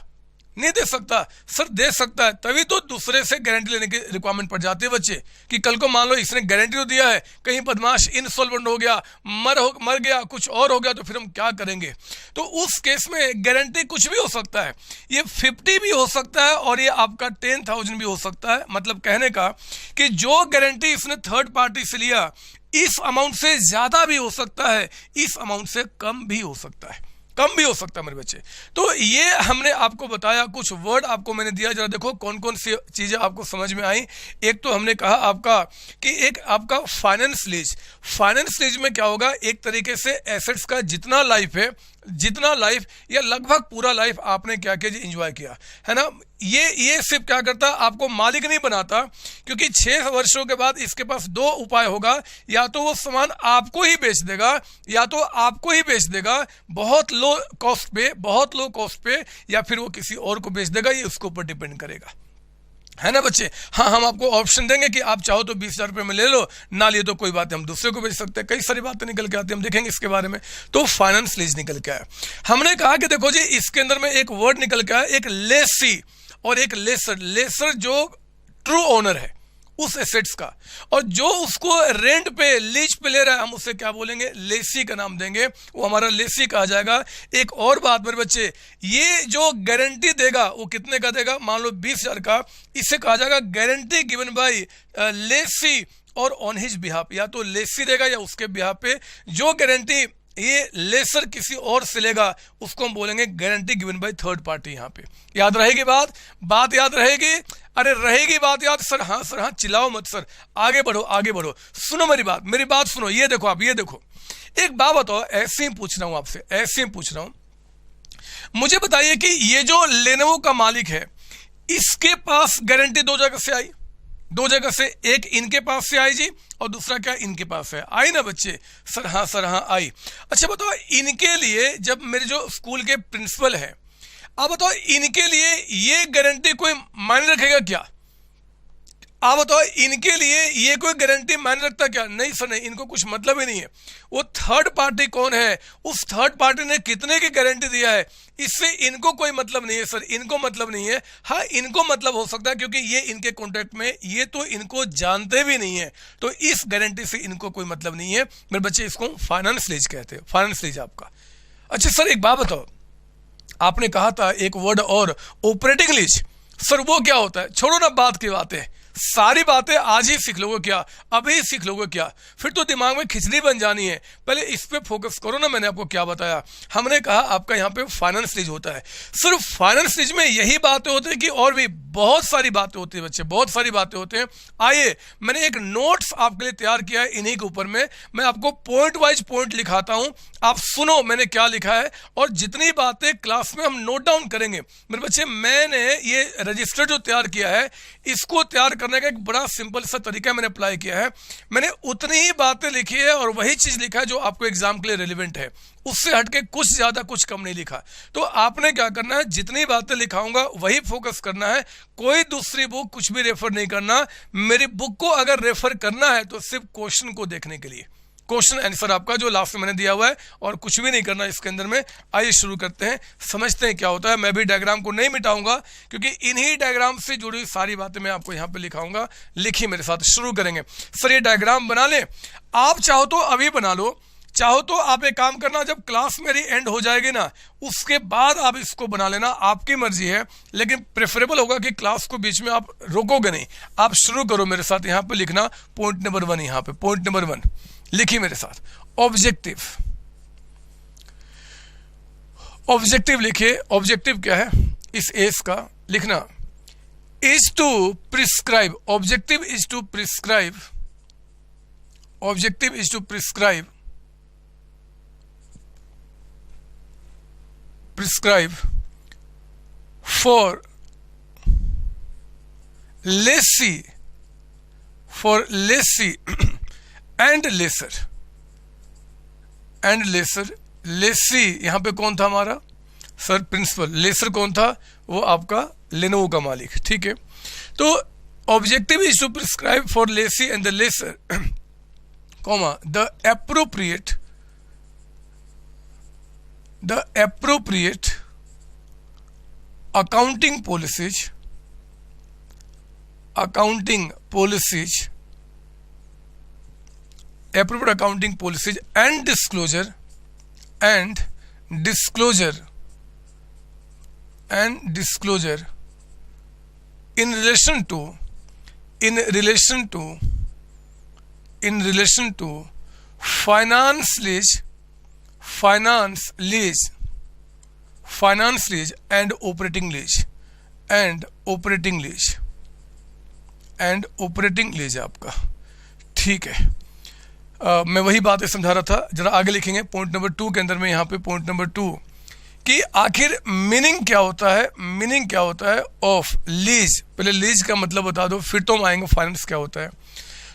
[SPEAKER 1] नहीं दे सकता? सर दे सकता है, तभी तो दूसरे से गारंटी लेने की रिक्वायरमेंट पड़ जाती है बच्चे, कि कल को मान लो इसने गारंटी तो दिया है, कहीं बदमाश इनसॉल्वेंट हो गया, मर गया, कुछ और हो गया, तो फिर हम क्या करेंगे? तो उस केस में गारंटी कुछ भी हो सकता है, ये 50 भी हो सकता है और ये आपका 10,000 भी हो सकता है। मतलब कहने का कि जो गारंटी इसने थर्ड पार्टी से लिया, इस अमाउंट से ज्यादा भी हो सकता है, इस अमाउंट से कम भी हो सकता है मेरे बच्चे। तो ये हमने आपको बताया, कुछ वर्ड आपको मैंने दिया, जरा देखो कौन कौन सी चीजें आपको समझ में आई। एक तो हमने कहा आपका कि एक आपका फाइनेंस लीज में क्या होगा, एक तरीके से एसेट्स का जितना लाइफ या लगभग पूरा लाइफ आपने क्या किया, एंजॉय किया है ना। ये सिर्फ क्या करता, आपको मालिक नहीं बनाता, क्योंकि 6 वर्षों के बाद इसके पास 2 उपाय होगा, या तो वो सामान आपको ही बेच देगा बहुत लो कॉस्ट पे, या फिर वो किसी और को बेच देगा, ये उसके ऊपर डिपेंड करेगा। है ना बच्चे। हाँ, हम आपको ऑप्शन देंगे कि आप चाहो तो 20,000 रुपये में ले लो, ना लिए तो कोई बात है, हम दूसरे को बेच सकते हैं। कई सारी बातें निकल के आती हैं, हम देखेंगे इसके बारे में। तो फाइनेंस लीज निकल के आया। हमने कहा कि देखो जी, इसके अंदर में एक वर्ड निकल के आया, एक लेसी और एक लेसर। लेसर जो ट्रू ओनर है उस एसेट्स का, और जो उसको रेंट पे, लीज पे ले रहा है, हम उसे क्या बोलेंगे, लेसी का नाम देंगे, वो हमारा लेसी कहा जाएगा। एक और बात मेरे बच्चे, ये जो गारंटी देगा वो कितने का देगा, मान लो 20,000 का, इसे कहा जाएगा गारंटी गिवन बाय लेसी और ऑन हिज बिहाफ। या तो लेसी देगा या उसके बिहाफ पे जो गारंटी ये लेसर किसी और से लेगा, उसको हम बोलेंगे guarantee given by third party. यहाँ पे याद रहेगी बात याद रहेगी। अरे रहेगी बात याद सर? हाँ सर, हाँ, चिल्लाओ मत सर, आगे बढ़ो आगे बढ़ो। सुनो मेरी बात सुनो। ये देखो आप, ये देखो, एक बात बताओ, ऐसे ही पूछ रहा हूं आपसे, ऐसे ही पूछ रहा हूं, मुझे बताइए कि ये जो लेनोवो का मालिक है, इसके पास गारंटी दो जगह से आई, दो जगह से, एक इनके पास से आई जी, और दूसरा क्या, इनके पास है, आई ना बच्चे? सर हाँ आई। अच्छा बताओ, इनके लिए जब मेरे जो स्कूल के प्रिंसिपल है, आप बताओ इनके लिए ये गारंटी कोई मायने रखेगा क्या? आप बताओ इनके लिए ये कोई गारंटी मायने रखता क्या? नहीं सर नहीं, इनको कुछ मतलब ही नहीं है। वो थर्ड पार्टी कौन है, उस थर्ड पार्टी ने कितने की गारंटी दिया है, इससे इनको कोई मतलब नहीं है सर, इनको मतलब नहीं है। हाँ, इनको मतलब हो सकता है क्योंकि ये इनके कॉन्ट्रैक्ट में, ये तो इनको जानते भी नहीं है, तो इस गारंटी से इनको कोई मतलब नहीं है। मेरे बच्चे, इसको फाइनेंस लीज कहते हैं, फाइनेंस लीज आपका। अच्छा सर, एक बात बताओ, आपने कहा था एक वर्ड और, ऑपरेटिंग लीज। सर वो क्या होता है? छोड़ो ना बात की बातें, सारी बातें आज ही सीख लोगे क्या, अभी सीख लोगे क्या? फिर तो दिमाग में खिचड़ी बन जानी है। पहले इस पे फोकस करो ना। मैंने आपको क्या बताया? हमने कहा आपका यहाँ पे फाइनेंस लीज होता है। सिर्फ फाइनेंस लीज में यही बातें होती है कि और भी बहुत सारी बातें होती है बच्चे, बहुत सारी बातें होते हैं। आइए, मैंने एक नोट्स आपके लिए तैयार किया है, इन्हीं के ऊपर में मैं आपको पॉइंट वाइज पॉइंट लिखाता हूं, आप सुनो मैंने क्या लिखा है, और जितनी बातें क्लास में हम नोट डाउन करेंगे। मेरे बच्चे, मैंने ये रजिस्टर जो तैयार किया है, इसको तैयार करने का एक बड़ा सिंपल सा तरीका मैंने अप्लाई किया है। मैंने उतनी ही बातें लिखी है और वही चीज लिखा है जो आपको एग्जाम के लिए रिलेवेंट है, उससे हटके कुछ ज्यादा कुछ कम नहीं लिखा। तो आपने क्या करना है, जितनी बातें लिखाऊंगा वही फोकस करना है, कोई दूसरी बुक कुछ भी रेफर नहीं करना। मेरी बुक को अगर रेफर करना है तो सिर्फ क्वेश्चन को देखने के लिए, क्वेश्चन आंसर आपका जो लास्ट में मैंने दिया हुआ है, और कुछ भी नहीं करना इसके अंदर में। आइए शुरू करते हैं, समझते हैं क्या होता है। मैं भी डायग्राम को नहीं मिटाऊंगा क्योंकि इन्हीं डायग्राम से जुड़ी सारी बातें मैं आपको यहाँ पे लिखाऊंगा। लिखिए मेरे साथ, शुरू करेंगे। सर ये डायग्राम बना लें, आप चाहो तो अभी बना लो, चाहो तो आप एक काम करना, जब क्लास मेरी एंड हो जाएगी ना, उसके बाद आप इसको बना लेना, आपकी मर्जी है, लेकिन प्रेफरेबल होगा कि क्लास को बीच में आप रोकोगे नहीं। आप शुरू करो मेरे साथ, यहाँ पे लिखना पॉइंट नंबर 1, यहाँ पे पॉइंट नंबर 1 लिखिए मेरे साथ। ऑब्जेक्टिव, ऑब्जेक्टिव लिखिए। ऑब्जेक्टिव क्या है इस एस का? लिखना is to prescribe, objective is to prescribe, objective is to prescribe, prescribe for lessee, for lessee and lesser, and lesser। lessee यहां पे कौन था हमारा? Sir principal. लेसर कौन था? वो आपका लेनोवो का मालिक, ठीक है। तो objective is to prescribe for lessee and the lessor, comma, the appropriate accounting policies, appropriate accounting policies and disclosure in relation to finance lease and operating lease आपका, ठीक है। मैं वही बातें समझा रहा था, जरा आगे लिखेंगे पॉइंट नंबर 2 के अंदर में, यहाँ पे पॉइंट नंबर 2 कि आखिर मीनिंग क्या होता है, मीनिंग क्या होता है ऑफ लीज। पहले लीज का मतलब बता दो, फिर तो हम आएंगे फाइनेंस क्या होता है।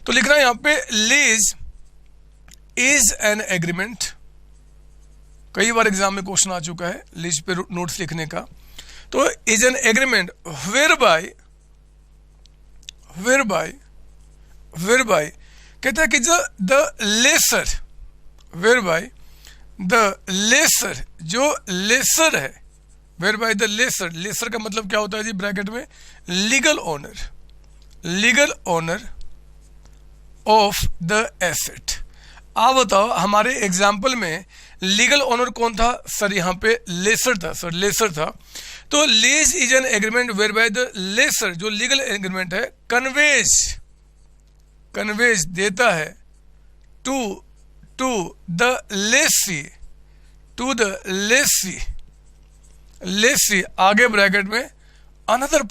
[SPEAKER 1] तो लिखना यहाँ पे लीज इज एन एग्रीमेंट, कई बार एग्जाम में क्वेश्चन आ चुका है लीज पे नोट्स लिखने का। तो is an agreement whereby whereby कहता है कि the lessor, whereby the lessor, जो लेसर है, whereby the lessor, lessor का मतलब क्या होता है जी ब्रैकेट में, legal owner of the asset. आप बताओ हमारे एग्जाम्पल में लीगल ओनर कौन था सर, यहाँ पे लेसर था सर, लेसर था। तो lease is an agreement whereby the lessor, जो लीगल एग्रीमेंट है, कन्वेज देता है टू द लेसी, लेसी आगे ब्रैकेट में अनदर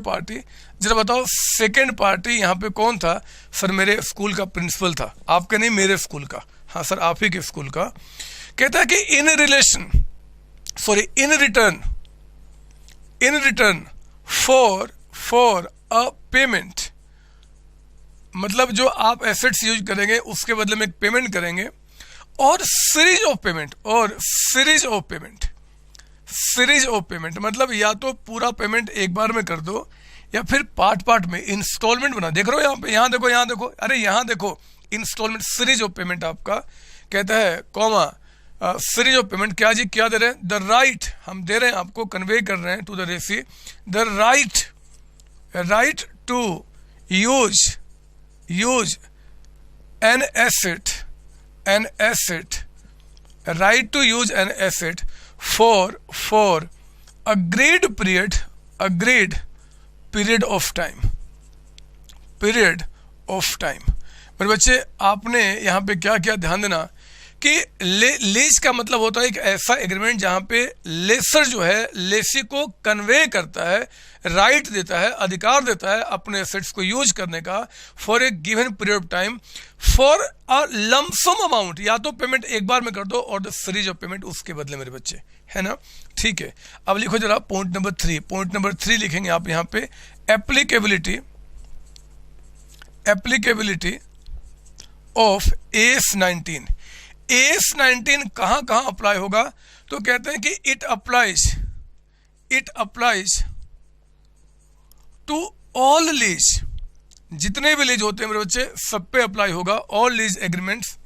[SPEAKER 1] पार्टी। जरा बताओ सेकेंड पार्टी यहाँ पे कौन था सर, मेरे स्कूल का प्रिंसिपल था, आपके नहीं, मेरे स्कूल का, हाँ सर आप ही के स्कूल का। कहता है कि in return for a payment, मतलब जो आप एसेट्स यूज करेंगे उसके बदले में एक पेमेंट करेंगे, और सीरीज ऑफ पेमेंट मतलब या तो पूरा पेमेंट एक बार में कर दो या फिर पार्ट में इंस्टॉलमेंट बना। देख रहे हो यहाँ पे, यहाँ देखो, अरे यहाँ देखो, इंस्टॉलमेंट सीरीज ऑफ पेमेंट आपका कहता है, कॉमा सीरीज ऑफ पेमेंट, क्या जी क्या दे रहे हैं, द राइट, हम दे रहे हैं आपको, कन्वे कर रहे हैं to the lessee, the right to use an asset, right to use an asset for agreed period of time। मेरे बच्चे आपने यहाँ पे क्या क्या ध्यान देना कि लीज का मतलब होता है एक ऐसा एग्रीमेंट जहाँ पे लेसर जो है लेसी को कन्वे करता है, राइट देता है, अधिकार देता है अपने एसेट्स को यूज करने का, for a given period of time, for a lump sum amount, या तो पेमेंट एक बार में कर दो और द सीरीज ऑफ पेमेंट उसके बदले, मेरे बच्चे, है ना, ठीक है। अब लिखो जरा पॉइंट नंबर 3 लिखेंगे आप यहाँ पे, एप्लीकेबिलिटी ऑफ AS19। AS19 कहाँ अप्लाई होगा, तो कहते हैं कि it applies to all lease, जितने भी लीज होते हैं मेरे बच्चे सब पे अप्लाई होगा, ऑल लीज एग्रीमेंट्स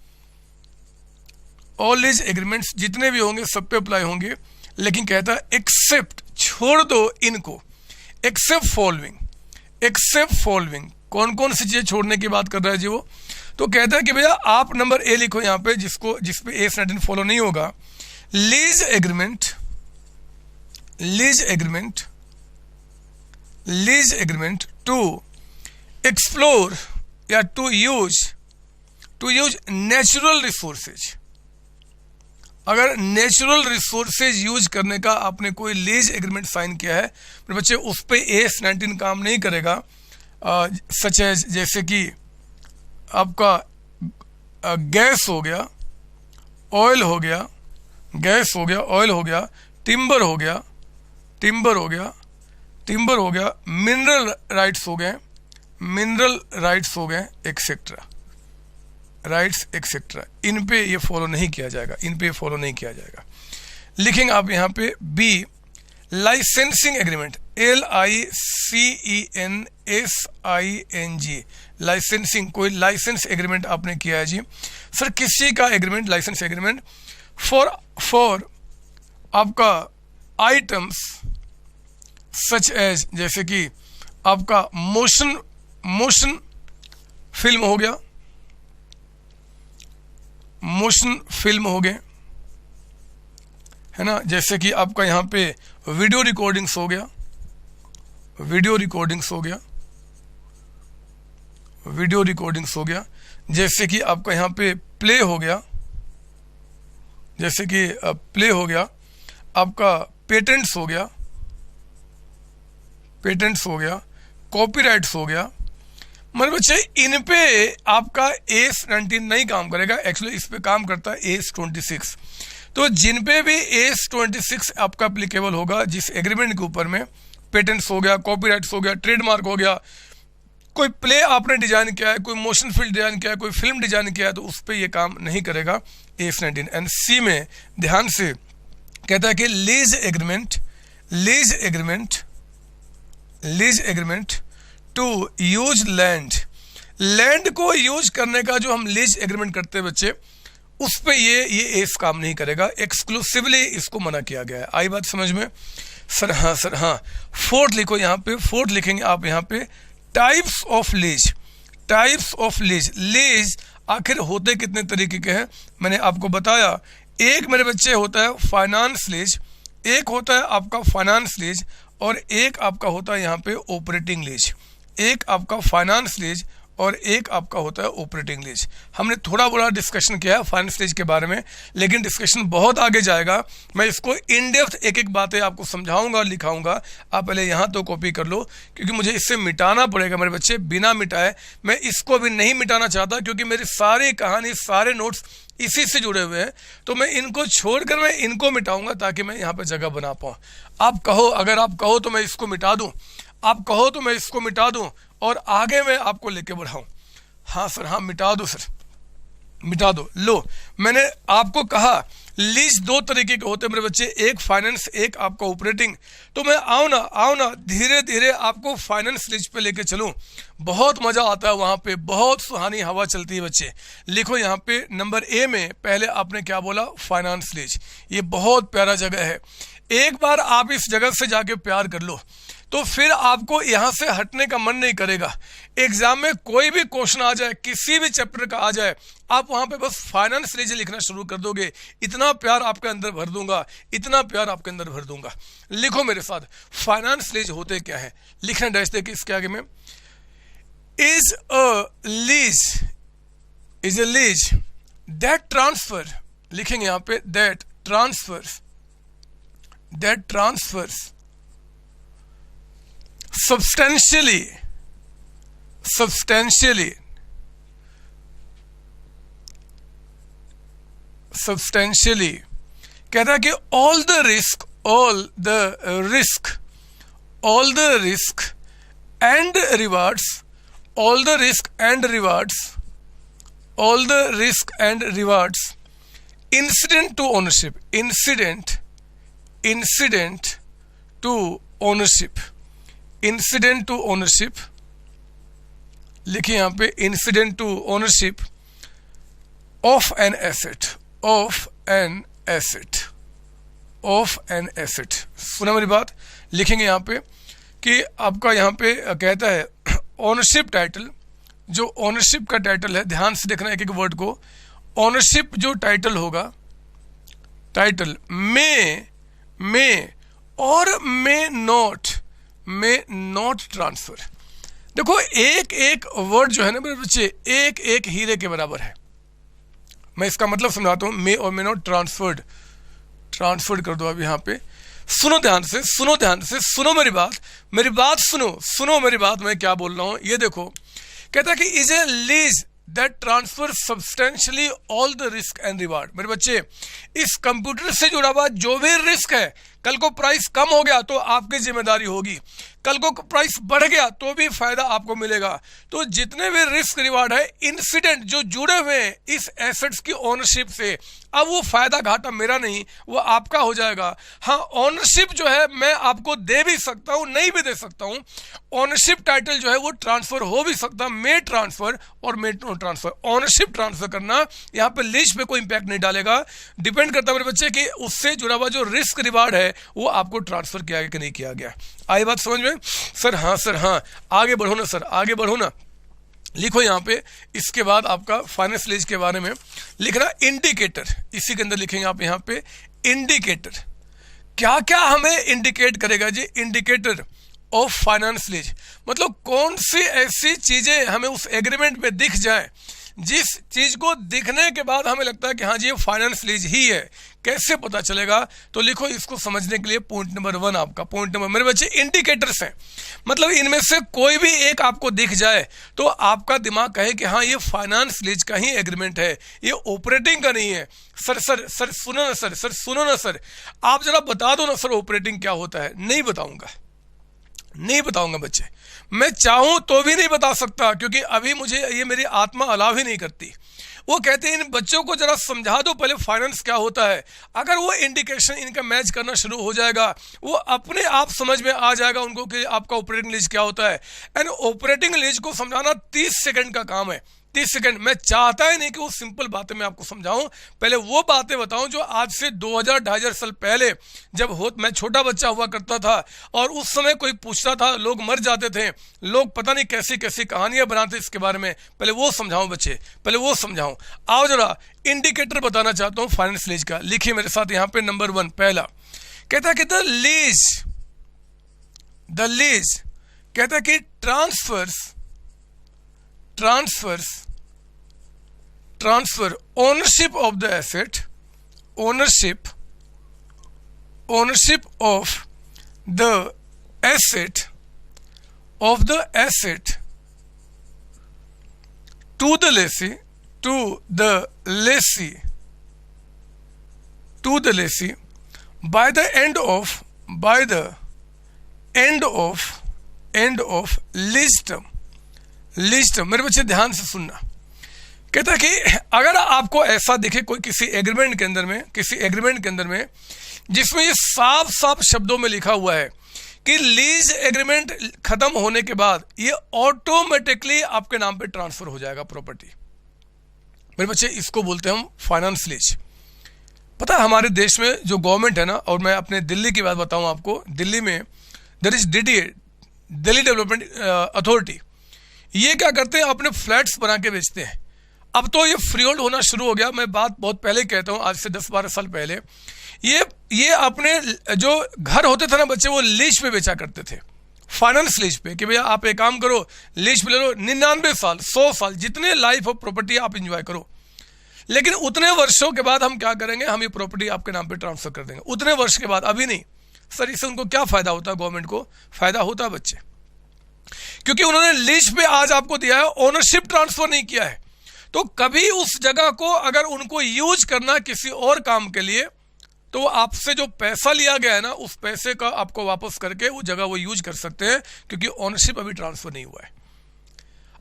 [SPEAKER 1] जितने भी होंगे सब पे अप्लाई होंगे। लेकिन कहता है एक्सेप्ट, छोड़ दो इनको, एक्सेप्ट फॉलोइंग, कौन कौन सी चीजें छोड़ने की बात कर रहा है जी वो, तो कहता है कि भैया आप नंबर ए लिखो यहाँ पे, जिसपे AS19 फॉलो नहीं होगा, लीज एग्रीमेंट टू एक्सप्लोर या टू यूज नेचुरल रिसोर्सेज। अगर नेचुरल रिसोर्सेज यूज करने का आपने कोई लीज एग्रीमेंट साइन किया है मेरे बच्चे, उस पर AS19 काम नहीं करेगा। सच है जैसे कि आपका गैस हो गया, ऑयल हो गया, टिम्बर हो गया, मिनरल राइट्स हो गए एक्सेट्रा, इन पे ये फॉलो नहीं किया जाएगा, लिखेंगे आप यहाँ पे B, licensing agreement, LICENSING, licensing, कोई लाइसेंस एग्रीमेंट आपने किया है जी सर, किसी का एग्रीमेंट, लाइसेंस एग्रीमेंट फॉर आपका आइटम्स सच एज, जैसे कि आपका मोशन फिल्म हो गया, है ना, जैसे कि आपका यहाँ पे वीडियो रिकॉर्डिंग्स हो गया, जैसे कि आपका यहाँ पे प्ले हो गया, आपका पेटेंट्स हो गया, कॉपीराइट्स हो गया। मतलब बच्चे इन पे आपका AS19 नहीं काम करेगा, एक्चुअली इस पे काम करता है AS26। तो जिन पे भी AS26 आपका एप्लीकेबल होगा, जिस एग्रीमेंट के ऊपर में पेटेंट्स हो गया, कॉपीराइट्स हो गया, ट्रेडमार्क हो गया, कोई प्ले आपने डिजाइन किया है, कोई मोशन फिल्म डिजाइन किया है, कोई फिल्म डिजाइन किया है, तो उस पर ये काम नहीं करेगा AS19। एंड सी में ध्यान से कहता है कि lease agreement to use land, land को यूज करने का जो हम लीज एग्रीमेंट करते हैं बच्चे, उस पे ये एस काम नहीं करेगा, एक्सक्लूसिवली इसको मना किया गया है। आई बात समझ में? सर हाँ। फोर्थ लिखो यहाँ पे, फोर्थ लिखेंगे आप यहाँ पे types of lease. Types of lease, lease आखिर होते कितने तरीके के हैं मैंने आपको बताया। एक मेरे बच्चे होता है फाइनेंस लीज, एक होता है आपका फाइनेंस लीज, और एक आपका होता है यहाँ पे ऑपरेटिंग लीज। एक आपका फाइनेंस लीज और एक आपका होता है ऑपरेटिंग लीज। हमने थोड़ा बड़ा डिस्कशन किया है फाइनेंस लीज के बारे में, लेकिन डिस्कशन बहुत आगे जाएगा। मैं इसको इन डेप्थ एक एक बातें आपको समझाऊंगा और लिखाऊंगा। आप पहले यहाँ तो कॉपी कर लो, क्योंकि मुझे इससे मिटाना पड़ेगा मेरे बच्चे। बिना मिटाए मैं इसको भी नहीं मिटाना चाहता, क्योंकि मेरी सारी कहानी, सारे नोट्स इसी से जुड़े हुए हैं। तो मैं इनको छोड़कर मैं इनको मिटाऊंगा, ताकि मैं यहाँ पर जगह बना पाऊँ। आप कहो, अगर आप कहो तो मैं इसको मिटा दूँ, आप कहो तो मैं इसको मिटा दूं और आगे मैं आपको लेके बढ़ाऊं। हाँ सर, हाँ मिटा दो सर, मिटा दो। लो, मैंने आपको कहा लीज दो तरीके के होते हैं मेरे बच्चे, एक फाइनेंस, एक आपका ऑपरेटिंग। तो मैं आओ ना धीरे धीरे आपको फाइनेंस लीज पे लेके चलूं। बहुत मजा आता है वहां पे, बहुत सुहानी हवा चलती है बच्चे। लिखो यहाँ पे नंबर ए में पहले आपने क्या बोला, फाइनेंस लीज। ये बहुत प्यारा जगह है। एक बार आप इस जगह से जाके प्यार कर लो तो फिर आपको यहाँ से हटने का मन नहीं करेगा। एग्जाम में कोई भी क्वेश्चन आ जाए, किसी भी चैप्टर का आ जाए, आप वहाँ पे बस फाइनेंस लीज लिखना शुरू कर दोगे। इतना प्यार आपके अंदर भर दूंगा, इतना प्यार आपके अंदर भर दूंगा। लिखो मेरे साथ, फाइनेंस लीज होते क्या है। लिखना डैश देखिए इसके आगे में, is a lease that transfer, लिखेंगे यहाँ पे दैट ट्रांसफर्स substantially कहता है कि all the risk and rewards incident to ownership, लिखिए यहाँ पे incident to ownership of an asset. सुना मेरी बात? लिखेंगे यहाँ पे कि आपका यहाँ पे कहता है ओनरशिप टाइटल, जो ओनरशिप का टाइटल है, ध्यान से देखना एक एक वर्ड को। ओनरशिप जो टाइटल होगा, टाइटल मे और मे नॉट ट्रांसफर। देखो एक एक वर्ड जो है ना मेरे बच्चे, एक एक हीरे के बराबर है। मैं इसका मतलब समझाता हूँ। मे और मे नॉट ट्रांसफर्ड कर दो। अब यहाँ पे सुनो ध्यान से, सुनो मेरी बात सुनो मेरी बात, मैं क्या बोल रहा हूँ ये देखो। कहता है कि is a lease that transfer substantially all the risk and reward. मेरे बच्चे, इस कंप्यूटर से जुड़ा हुआ जो भी रिस्क है, कल को प्राइस कम हो गया तो आपकी जिम्मेदारी होगी, कल को प्राइस बढ़ गया तो भी फायदा आपको मिलेगा। तो जितने भी रिस्क रिवार्ड है, इंसिडेंट जो जुड़े हुए हैं इस एसेट्स की ओनरशिप से, अब वो फायदा घाटा मेरा नहीं, वो आपका हो जाएगा। हाँ, ओनरशिप जो है मैं आपको दे भी सकता हूँ, नहीं भी दे सकता हूँ। ओनरशिप टाइटल जो है वो ट्रांसफर हो भी सकता है, मे ट्रांसफर और मे नो ट्रांसफर। ओनरशिप ट्रांसफर करना यहाँ पे लीज पे कोई इंपैक्ट नहीं डालेगा। डिपेंड करता है मेरे बच्चे कि उससे जुड़ा हुआ जो रिस्क रिवार्ड है वो आपको ट्रांसफर किया गया कि नहीं किया गया। आई बात समझ में? सर हाँ, आगे बढ़ो ना सर, आगे बढ़ो ना। लिखो यहाँ पे, इसके बाद आपका फाइनेंस लीज के बारे में लिखना इंडिकेटर। इसी के अंदर लिखेंगे आप यहाँ पे इंडिकेटर। क्या क्या हमें इंडिकेट करेगा जी? इंडिकेटर ऑफ फाइनेंस लीज, मतलब कौन सी ऐसी चीजें हमें उस एग्रीमेंट में दिख जाए जिस चीज को दिखने के बाद हमें लगता है कि हाँ जी ये फाइनेंस लीज ही है। कैसे पता चलेगा? तो लिखो, इसको समझने के लिए पॉइंट नंबर 1 आपका, पॉइंट नंबर, मेरे बच्चे इंडिकेटर्स हैं, मतलब इनमें से कोई भी एक आपको दिख जाए तो आपका दिमाग कहे कि हाँ ये फाइनेंस लीज का ही एग्रीमेंट है, ये ऑपरेटिंग का नहीं है। सर सुनो ना सर, आप जरा बता दो ना सर ऑपरेटिंग क्या होता है। नहीं बताऊंगा बच्चे, मैं चाहूं तो भी नहीं बता सकता, क्योंकि अभी मुझे ये मेरी आत्मा अलाव ही नहीं करती। वो कहते हैं इन बच्चों को जरा समझा दो पहले फाइनेंस क्या होता है। अगर वो इंडिकेशन इनका मैच करना शुरू हो जाएगा, वो अपने आप समझ में आ जाएगा उनको कि आपका ऑपरेटिंग लीज क्या होता है। एंड ऑपरेटिंग लीज को समझाना 30 सेकंड का काम है। 30 सेकंड। मैं चाहता ही नहीं कि वो सिंपल बातें मैं आपको समझाऊं, पहले वो बातें बताऊं जो आज से 2000-2500 साल पहले जब मैं छोटा बच्चा हुआ करता था और उस समय कोई पूछता था, लोग मर जाते थे, लोग पता नहीं कैसी कैसी कहानियां बनाते इसके बारे में। पहले वो समझाऊं बच्चे, पहले वो समझाऊं। आओ जरा इंडिकेटर बताना चाहता हूं फाइनेंस लीज का। लिखिए मेरे साथ यहां पे नंबर 1 पहला कहता है कि द लीज कहता है कि transfer ownership of the asset, ownership of the asset to the lessee by the end of lease term। मेरे बच्चे ध्यान से सुनना। कहता है कि अगर आपको ऐसा दिखे कोई किसी एग्रीमेंट के अंदर में जिसमें ये साफ शब्दों में लिखा हुआ है कि लीज एग्रीमेंट खत्म होने के बाद ये ऑटोमेटिकली आपके नाम पे ट्रांसफर हो जाएगा प्रॉपर्टी। मेरे बच्चे इसको बोलते हैं हम फाइनेंस लीज। पता है हमारे देश में जो गवर्नमेंट है ना, और मैं अपने दिल्ली की बात बताऊं आपको, दिल्ली में there is DDA, Delhi Development Authority. ये क्या करते हैं, अपने फ्लैट्स बना के बेचते हैं। अब तो ये फ्री होल्ड होना शुरू हो गया। मैं बात बहुत पहले कहता हूँ, आज से 10-12 साल पहले ये अपने जो घर होते थे ना बच्चे, वो लीज पे बेचा करते थे, फाइनेंस लीज पे, कि भैया आप एक काम करो, लीज पे ले लो, 99 साल 100 साल जितने लाइफ ऑफ प्रॉपर्टी आप इंजॉय करो, लेकिन उतने वर्षों के बाद हम क्या करेंगे, हम ये प्रॉपर्टी आपके नाम पे ट्रांसफर कर देंगे। उतने वर्ष के बाद, अभी नहीं। सर इससे उनको क्या फायदा होता है? गवर्नमेंट को फायदा होता है बच्चे, क्योंकि उन्होंने लीज पे आज आपको दिया है, ओनरशिप ट्रांसफर नहीं किया है। तो कभी उस जगह को अगर उनको यूज करना किसी और काम के लिए, तो आपसे जो पैसा लिया गया है ना, उस पैसे का आपको वापस करके वो जगह वो यूज कर सकते हैं, क्योंकि ओनरशिप अभी ट्रांसफर नहीं हुआ है।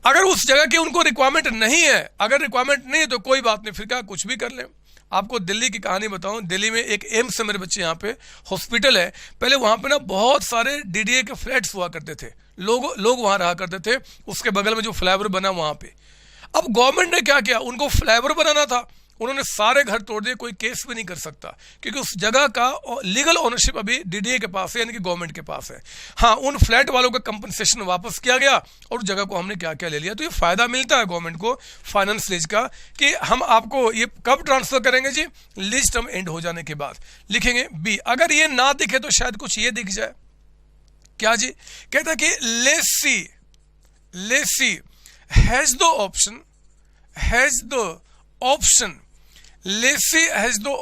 [SPEAKER 1] अगर उस जगह की उनको रिक्वायरमेंट नहीं है, अगर रिक्वायरमेंट नहीं है तो कोई बात नहीं, फिर क्या कुछ भी कर लें। आपको दिल्ली की कहानी बताऊं, दिल्ली में एक एम्स है मेरे बच्चे, यहाँ पे हॉस्पिटल है। पहले वहाँ पे ना बहुत सारे DDA के फ्लैट्स हुआ करते थे, लोग वहाँ रहा करते थे, उसके बगल में जो फ्लाईओवर बना वहाँ पे। अब गवर्नमेंट ने क्या किया, उनको फ्लाईओवर बनाना था, उन्होंने सारे घर तोड़ दिए, कोई केस भी नहीं कर सकता, क्योंकि उस जगह का लीगल ओनरशिप अभी DDA के पास है, यानी कि गवर्नमेंट के पास है। हाँ, उन फ्लैट वालों का कंपनसेशन वापस किया गया और उस जगह को हमने क्या क्या ले लिया। तो ये फायदा मिलता है गवर्नमेंट को फाइनेंस लीज का, कि हम आपको ये कब ट्रांसफर करेंगे जी, लीज टर्म एंड हो जाने के बाद। लिखेंगे B। अगर ये ना दिखे तो शायद कुछ ये दिख जाए। क्या जी? कहता है कि Lesi has the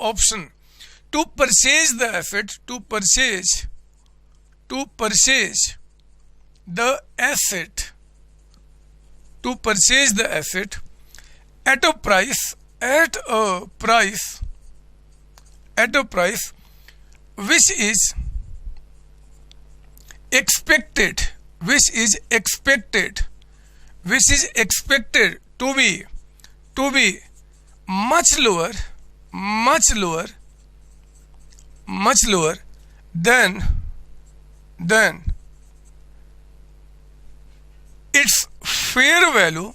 [SPEAKER 1] option to purchase the asset, to purchase the asset at a price which is expected to be much lower than its fair value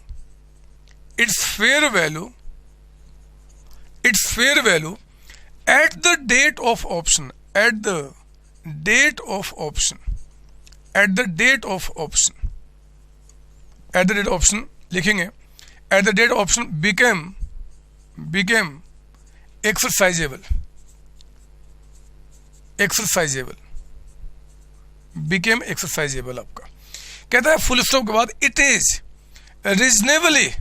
[SPEAKER 1] at the date of option, लिखेंगे at the date of option became exercisable, आपका। कहता है full stop के बाद it is reasonably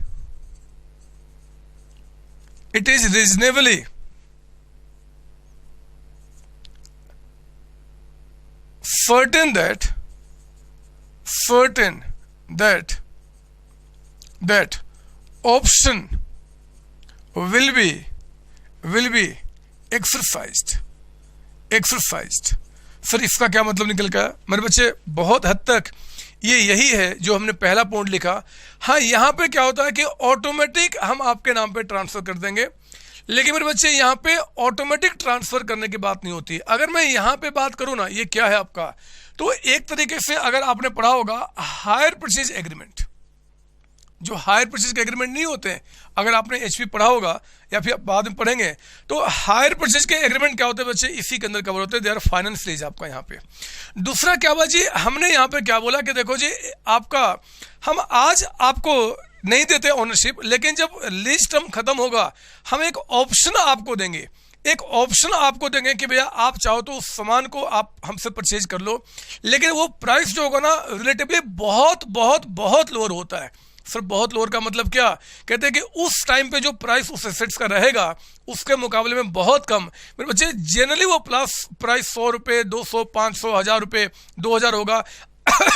[SPEAKER 1] certain that option will be exercised। Sir इसका क्या मतलब निकल गया मेरे बच्चे? बहुत हद तक ये यही है जो हमने पहला पॉइंट लिखा। हाँ, यहाँ पे क्या होता है कि ऑटोमेटिक हम आपके नाम पे ट्रांसफर कर देंगे, लेकिन मेरे बच्चे यहाँ पे ऑटोमेटिक ट्रांसफर करने की बात नहीं होती। अगर मैं यहाँ पे बात करूँ ना, ये क्या है आपका, तो एक तरीके से अगर आपने पढ़ा होगा हायर परचेज एग्रीमेंट, जो हायर परचेज के एग्रीमेंट नहीं होते हैं, अगर आपने एचपी पढ़ा होगा या फिर बाद में पढ़ेंगे, तो हायर परचेज के एग्रीमेंट क्या होते हैं बच्चे, इसी के अंदर कवर होते हैं। दे आर फाइनेंस लीज आपका यहाँ पे। दूसरा क्या हुआ जी, हमने यहाँ पे क्या बोला कि देखो जी आपका, हम आज आपको नहीं देते ओनरशिप, लेकिन जब लीज टर्म खत्म होगा हम एक ऑप्शन आपको देंगे, एक ऑप्शन आपको देंगे कि भैया आप चाहो तो उस सामान को आप हमसे परचेज कर लो, लेकिन वो प्राइस जो होगा ना रिलेटिवली बहुत बहुत बहुत लोअर होता है। सर बहुत लोअर का मतलब क्या, कहते हैं कि उस टाइम पे जो प्राइस उस एसेट्स का रहेगा उसके मुकाबले में बहुत कम। मेरे बच्चे जनरली वो प्राइस 100 रुपये, 200, 500, 1000 रुपये, 2000 होगा।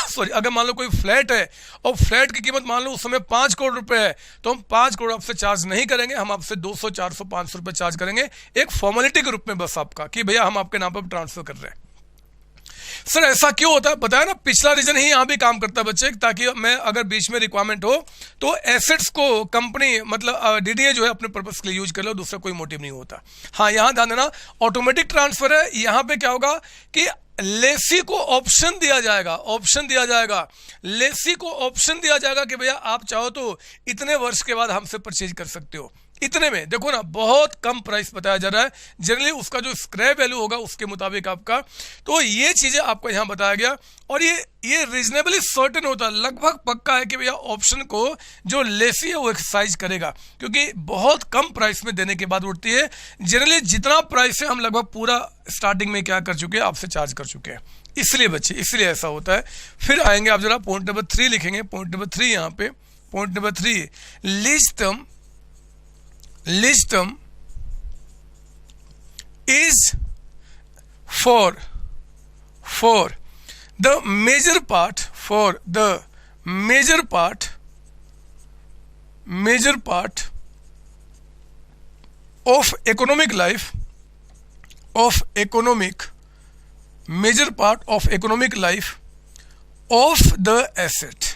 [SPEAKER 1] सॉरी, अगर मान लो कोई फ्लैट है और फ्लैट की कीमत मान लो उस समय 5 करोड़ रुपए है, तो हम 5 करोड़ आपसे चार्ज नहीं करेंगे, हम आपसे 200, 400, 500 रुपये चार्ज करेंगे, एक फॉर्मेलिटी के रूप में बस आपका, कि भैया हम आपके नाम पर ट्रांसफर कर रहे हैं। सर ऐसा क्यों होता है, बताया ना, पिछला रीजन ही यहाँ भी काम करता है बच्चे, ताकि मैं अगर बीच में रिक्वायरमेंट हो तो एसेट्स को कंपनी मतलब डीडीए जो है अपने पर्पस के लिए यूज कर लो, दूसरा कोई मोटिव नहीं होता। हाँ, यहाँ ध्यान देना, ऑटोमेटिक ट्रांसफर है। यहाँ पे क्या होगा कि लेसी को ऑप्शन दिया जाएगा, ऑप्शन दिया जाएगा, लेसी को ऑप्शन दिया जाएगा कि भैया आप चाहो तो इतने वर्ष के बाद हमसे परचेज कर सकते हो। इतने में देखो ना, बहुत कम प्राइस बताया जा रहा है, जनरली उसका जो स्क्रैप वैल्यू होगा उसके मुताबिक आपका। तो ये चीजें आपको यहाँ बताया गया, और ये रीजनेबली सर्टेन होता है, लगभग पक्का है कि भैया ऑप्शन को जो लेसी है वो एक्सरसाइज करेगा, क्योंकि बहुत कम प्राइस में देने के बाद उठती है। जनरली जितना प्राइस है हम लगभग पूरा स्टार्टिंग में क्या कर चुके हैं, आपसे चार्ज कर चुके हैं, इसलिए बच्चे, इसलिए ऐसा होता है। फिर आएंगे आप जरा पॉइंट नंबर 3 लिखेंगे, पॉइंट नंबर 3 यहाँ पे, point number 3, lease term is for the major part of economic life, major part of economic life of the asset।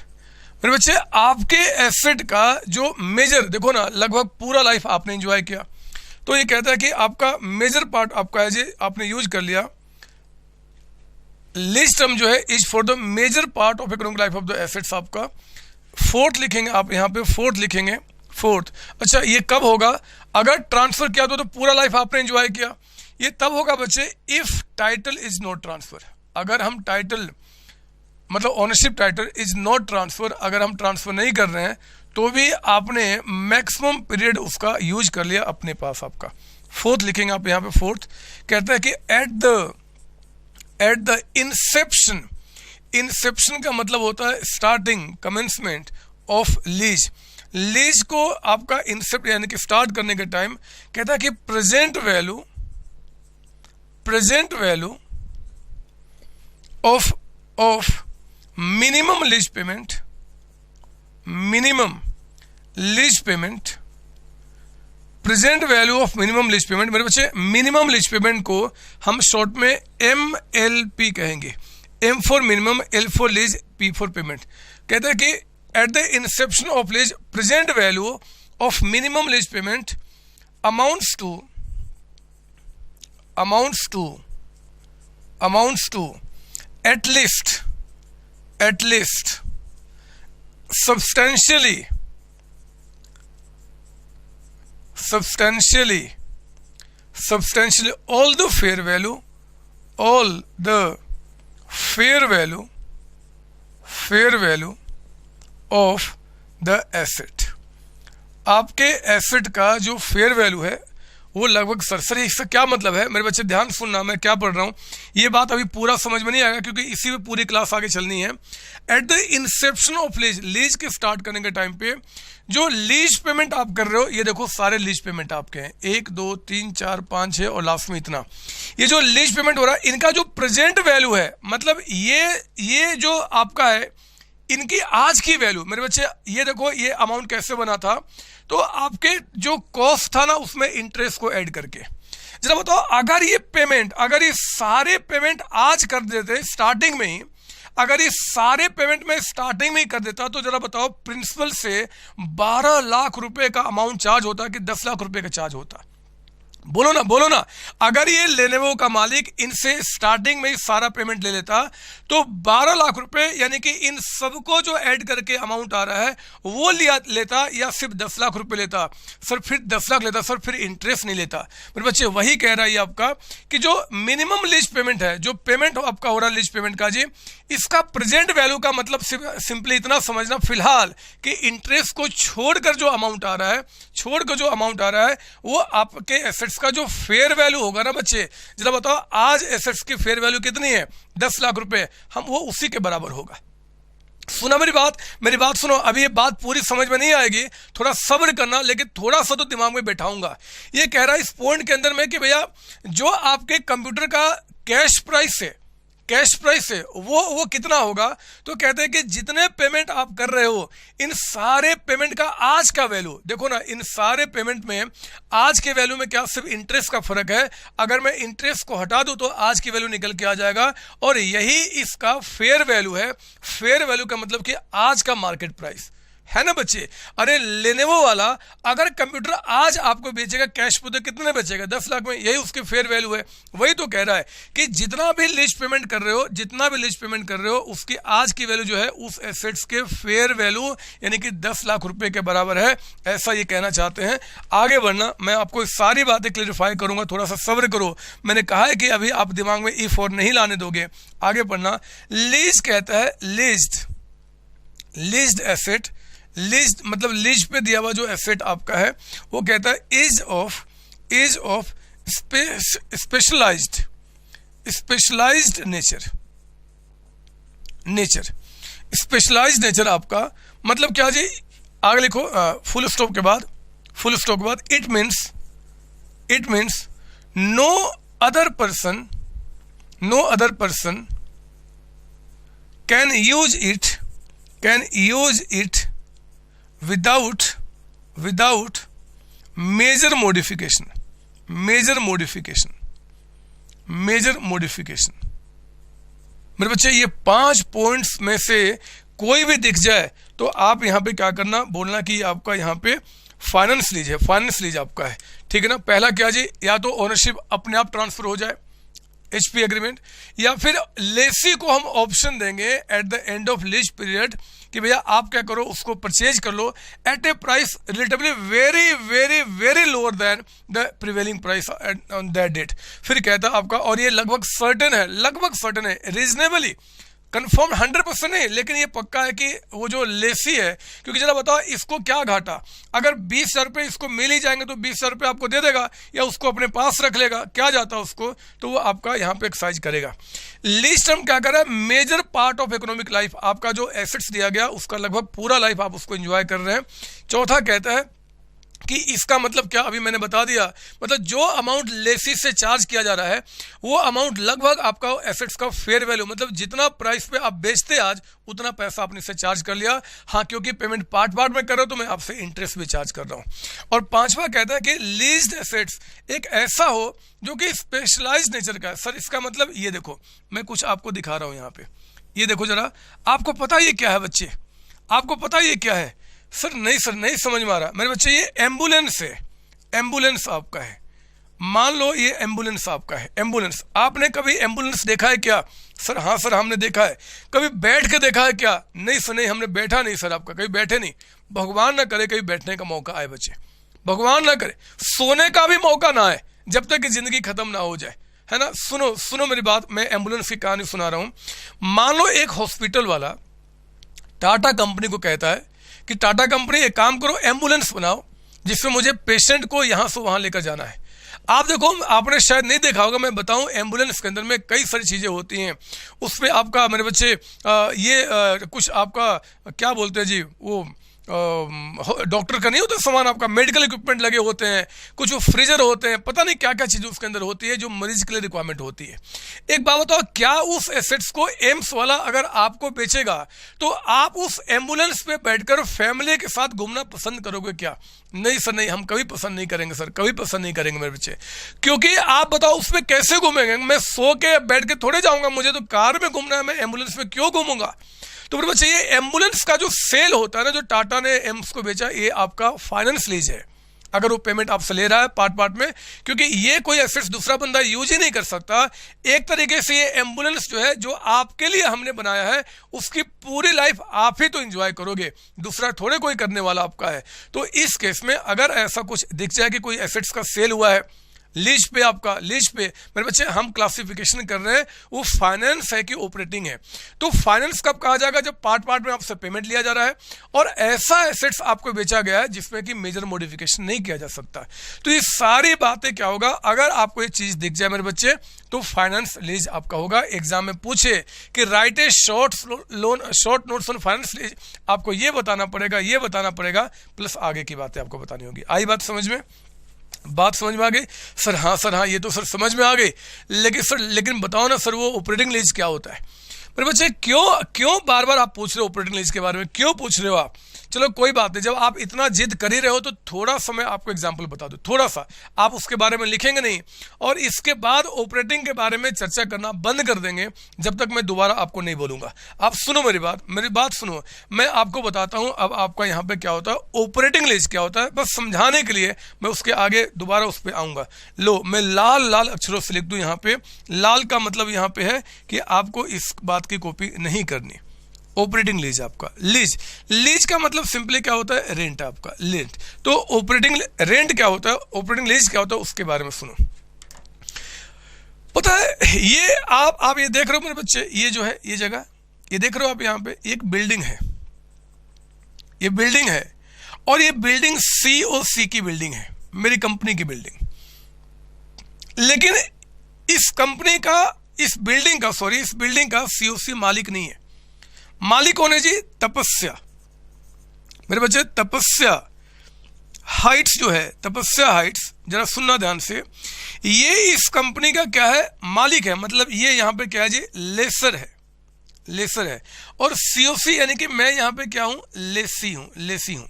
[SPEAKER 1] मेरे बच्चे आपके एसेट का जो मेजर, देखो ना, लगभग पूरा लाइफ आपने एंजॉय किया, तो ये कहता है कि आपका मेजर पार्ट आपका है जी, आपने यूज कर लिया। लीज टर्म जो है is for the major part of economic life of the assets. आपका 4th लिखेंगे आप यहाँ पे, 4th लिखेंगे, 4th। अच्छा, ये कब होगा, अगर ट्रांसफर किया तो पूरा लाइफ आपने एंजॉय किया। ये तब होगा बच्चे if title is not transfer. अगर हम टाइटल मतलब ownership title is not transfer, अगर हम ट्रांसफर नहीं कर रहे हैं तो भी आपने मैक्सिमम पीरियड उसका यूज कर लिया अपने पास आपका। 4th लिखेंगे आप यहाँ पे, 4th कहता है कि एट द इंसेप्शन, इंसेप्शन का मतलब होता है starting, commencement of lease. Lease को आपका इंसेप्ट यानी कि स्टार्ट करने के टाइम कहता है कि present value of minimum lease payment, present value of minimum lease payment. मेरे बच्चे मिनिमम लीज पेमेंट को हम शॉर्ट में MLP कहेंगे, M for minimum, L for lease, P for payment. कहते हैं कि at the inception of lease present value of minimum lease payment amounts to at least substantially all the fair value of the asset। आपके asset का जो fair value है वो लगभग सरसरी। इससे क्या मतलब है मेरे बच्चे, ध्यान सुनना, मैं क्या पढ़ रहा हूँ, ये बात अभी पूरा समझ में नहीं आएगा क्योंकि इसी में पूरी क्लास आगे चलनी है। Eight the inception of lease, lease के स्टार्ट करने के टाइम पे जो लीज पेमेंट आप कर रहे हो, ये देखो सारे लीज पेमेंट आपके हैं, 1 2 3 4 5 6 और लास्ट में इतना। ये जो लीज पेमेंट हो रहा है इनका जो प्रेजेंट वैल्यू है, मतलब ये जो आपका है इनकी आज की वैल्यू। मेरे बच्चे ये देखो ये अमाउंट कैसे बना था, तो आपके जो कॉस्ट था ना उसमें इंटरेस्ट को ऐड करके। जरा बताओ, अगर ये सारे पेमेंट आज कर देते स्टार्टिंग में ही, अगर ये सारे पेमेंट मैं स्टार्टिंग में ही कर देता तो जरा बताओ प्रिंसिपल से 12 लाख रुपए का अमाउंट चार्ज होता कि 10 लाख रुपए का चार्ज होता? बोलो ना। अगर ये लेनेवो का मालिक इनसे स्टार्टिंग में ही सारा पेमेंट ले लेता तो 12 लाख रुपए यानी कि इन सबको जो ऐड करके अमाउंट आ रहा है वो लेता, या सिर्फ 10 लाख रुपए लेता? सर फिर 10 लाख लेता सर, फिर इंटरेस्ट नहीं लेता। मेरे बच्चे वही कह रहा है आपका कि जो मिनिमम लीज पेमेंट है, जो पेमेंट आपका हो रहा है लीज पेमेंट का जी, इसका प्रेजेंट वैल्यू का मतलब सिंपली इतना समझना फिलहाल कि इंटरेस्ट को छोड़कर जो अमाउंट आ रहा है वो आपके एसेट्स का जो फेयर वैल्यू होगा ना बच्चे, जरा बताओ आज एसेट्स की फेयर वैल्यू कितनी है? 10 लाख रुपए, हम वो उसी के बराबर होगा। सुना मेरी बात सुनो। अभी ये बात पूरी समझ में नहीं आएगी, थोड़ा सब्र करना, लेकिन थोड़ा सा तो दिमाग में बैठाऊंगा। ये कह रहा है इस पॉइंट के अंदर में कि भैया जो आपके कंप्यूटर का कैश प्राइस है वो कितना होगा? तो कहते हैं कि जितने पेमेंट आप कर रहे हो इन सारे पेमेंट का आज का वैल्यू, देखो ना, इन सारे पेमेंट में आज के वैल्यू में क्या सिर्फ इंटरेस्ट का फर्क है? अगर मैं इंटरेस्ट को हटा दूं तो आज की वैल्यू निकल के आ जाएगा, और यही इसका फेयर वैल्यू है। फेयर वैल्यू का मतलब कि आज का मार्केट प्राइस है ना बच्चे। अरे लेनेवो वाला अगर कंप्यूटर आज आपको बेचेगा कैश पे तो कितने बेचेगा? 10 लाख में, यही उसकी फेयर वैल्यू है। वही तो कह रहा है कि जितना भी लीज पेमेंट कर रहे हो उसकी आज की वैल्यू जो है उस एसेट्स के फेयर वैल्यू यानी कि 10 लाख रुपए के बराबर है, ऐसा ये कहना चाहते हैं। आगे बढ़ना, मैं आपको सारी बातें क्लियरिफाई करूंगा, थोड़ा सा सब्र करो। मैंने कहा है कि अभी आप दिमाग में इफ और नहीं लाने दोगे। आगे बढ़ना, लीज कहता है लीज्ड एसेट, लीज मतलब लीज पे दिया हुआ जो एसेट आपका है वो कहता है इज ऑफ स्पेशलाइज्ड नेचर आपका मतलब क्या जी? आगे लिखो फुल स्टॉप के बाद it means no other person can use it without major modification। मेरे बच्चे ये 5 पॉइंट्स में से कोई भी दिख जाए तो आप यहाँ पे क्या करना, बोलना कि आपका यहाँ पे फाइनेंस लीज आपका है, ठीक है ना। पहला क्या जी, या तो ओनरशिप अपने आप ट्रांसफर हो जाए HP एग्रीमेंट, या फिर लेसी को हम ऑप्शन देंगे at the end of lease period कि भैया आप क्या करो, उसको परचेज कर लो at a price relatively very very very lower than the prevailing price on that date. फिर कहता है आपका, और ये लगभग सर्टेन है, रीजनेबली कंफर्म 100% नहीं, लेकिन ये पक्का है कि वो जो लेसी है, क्योंकि जरा बताओ इसको क्या घाटा, अगर 20,000 रुपये इसको मिल ही जाएंगे तो 20,000 रुपये आपको दे देगा या उसको अपने पास रख लेगा, क्या जाता है उसको, तो वो आपका यहाँ पे एक्साइज करेगा। लीज टर्म क्या कर रहा है, major part of economic life, आपका जो एसेट्स दिया गया उसका लगभग पूरा लाइफ आप उसको एंजॉय कर रहे हैं। चौथा कहता है कि इसका मतलब क्या, अभी मैंने बता दिया, मतलब जो अमाउंट लेसी से चार्ज किया जा रहा है वो अमाउंट लगभग आपका एसेट्स का फेयर वैल्यू, मतलब जितना प्राइस पे आप बेचते आज उतना पैसा आपने से चार्ज कर लिया। हाँ, क्योंकि पेमेंट पार्ट में कर रहा हूं तो मैं आपसे इंटरेस्ट भी चार्ज कर रहा हूं। और पांचवा कहता है कि लीज्ड एसेट्स एक ऐसा हो जो कि स्पेशलाइज्ड नेचर का है। सर इसका मतलब ये देखो, मैं कुछ आपको दिखा रहा हूं यहाँ पे, ये देखो जरा, आपको पता ये क्या है बच्चे, आपको पता ये क्या है? सर नहीं समझ में आ रहा मेरे बच्चे, ये एम्बुलेंस है, एम्बुलेंस आपका है। मान लो ये एम्बुलेंस आपका है, एम्बुलेंस, आपने कभी एम्बुलेंस देखा है क्या? सर हाँ सर हमने देखा है। कभी बैठ के देखा है क्या? नहीं सर नहीं, हमने बैठा नहीं सर, आपका कभी बैठे नहीं। भगवान ना करे कभी बैठने का मौका आए बच्चे, भगवान ना करे सोने का भी मौका ना आए जब तक कि जिंदगी खत्म ना हो जाए, है ना। सुनो मेरी बात, मैं एम्बुलेंस की कहानी सुना रहा हूं। मान लो एक हॉस्पिटल वाला टाटा कंपनी को कहता है कि टाटा कंपनी एक काम करो, एम्बुलेंस बनाओ जिसमें मुझे पेशेंट को यहां से वहां लेकर जाना है। आप देखो, आपने शायद नहीं देखा होगा, मैं बताऊं, एम्बुलेंस के अंदर में कई सारी चीजें होती हैं। उसमें आपका मेरे बच्चे कुछ आपका क्या बोलते हैं जी, वो डॉक्टर का नहीं होता सामान, आपका मेडिकल इक्विपमेंट लगे होते हैं, कुछ वो फ्रीजर होते हैं, पता नहीं क्या क्या चीज़ उसके अंदर होती है जो मरीज के लिए रिक्वायरमेंट होती है। एक बात बताओ, क्या उस एसेट्स को एम्स वाला अगर आपको बेचेगा तो आप उस एम्बुलेंस पे बैठकर फैमिली के साथ घूमना पसंद करोगे क्या? नहीं सर, नहीं, हम कभी पसंद नहीं करेंगे सर, कभी पसंद नहीं करेंगे मेरे बच्चे। क्योंकि आप बताओ उसमें कैसे घूमेंगे? मैं सो के बैठ के थोड़े जाऊंगा, मुझे तो कार में घूमना है, मैं एम्बुलेंस में क्यों घूमूंगा? तो मेरे बच्चे, ये एम्बुलेंस का जो सेल होता है ना, जो टाटा ने एम्स को बेचा, ये आपका फाइनेंस लीज है। अगर वो पेमेंट आपसे ले रहा है पार्ट पार्ट में, क्योंकि ये कोई एसेट्स दूसरा बंदा यूज ही नहीं कर सकता। एक तरीके से ये एम्बुलेंस जो है, जो आपके लिए हमने बनाया है, उसकी पूरी लाइफ आप ही तो एंजॉय करोगे, दूसरा थोड़े कोई करने वाला आपका है। तो इस केस में अगर ऐसा कुछ दिख जाए कि कोई एसेट्स का सेल हुआ है लीज पे, आपका लीज पे, मेरे बच्चे हम क्लासिफिकेशन कर रहे हैं वो फाइनेंस है कि ऑपरेटिंग है। तो फाइनेंस कब कहा जाएगा? जब पार्ट पार्ट में आपसे पेमेंट लिया जा रहा है और ऐसा एसेट्स आपको बेचा गया है जिसमें कि मेजर मॉडिफिकेशन नहीं किया जा सकता। तो ये सारी बातें क्या होगा, अगर आपको ये चीज दिख जाए मेरे बच्चे, तो फाइनेंस लीज आपका होगा। एग्जाम में पूछे कि right A short notes on finance lease, आपको ये बताना पड़ेगा, प्लस आगे की बातें आपको बतानी होगी। आई बात समझ में? बात समझ में आ गई? सर हाँ, ये तो सर समझ में आ गई, लेकिन बताओ ना सर, वो ऑपरेटिंग लीज क्या होता है? मेरे बच्चे, क्यों बार बार आप पूछ रहे हो ऑपरेटिंग लीज के बारे में? क्यों पूछ रहे हो आप? चलो कोई बात नहीं, जब आप इतना जिद कर ही रहे हो तो थोड़ा सा मैं आपको एग्जाम्पल बता दूं, थोड़ा सा। आप उसके बारे में लिखेंगे नहीं और इसके बाद ऑपरेटिंग के बारे में चर्चा करना बंद कर देंगे जब तक मैं दोबारा आपको नहीं बोलूंगा। आप सुनो मेरी बात सुनो, मैं आपको बताता हूं अब आपका यहाँ पे क्या होता है, ऑपरेटिंग लीज क्या होता है, बस समझाने के लिए मैं उसके आगे दोबारा उस पर आऊंगा। लो, मैं लाल अक्षरों से लिख दूं यहाँ पे। लाल का मतलब यहाँ पे है कि आपको इस बात की कॉपी नहीं करनी। ऑपरेटिंग लीज आपका, लीज का मतलब सिंपली क्या होता है? रेंट आपका, रेंट। तो ऑपरेटिंग रेंट क्या होता है, ऑपरेटिंग लीज क्या होता है, उसके बारे में सुनो। पता है, ये आप ये देख रहे हो मेरे बच्चे, ये जो है ये जगह, ये देख रहे हो आप, यहाँ पे एक बिल्डिंग है, ये बिल्डिंग है और ये बिल्डिंग COC की बिल्डिंग है, मेरी कंपनी की बिल्डिंग। लेकिन इस कंपनी का, इस बिल्डिंग का COC मालिक नहीं है। मालिक कौन है जी? तपस्या। मेरे बच्चे, तपस्या हाइट्स जो है, तपस्या हाइट्स, जरा सुनना ध्यान से, ये इस कंपनी का क्या है? मालिक है। मतलब ये यहाँ पे क्या है जी? लेसर है। और COC यानी कि मैं यहाँ पे क्या हूँ? लेसी हूँ।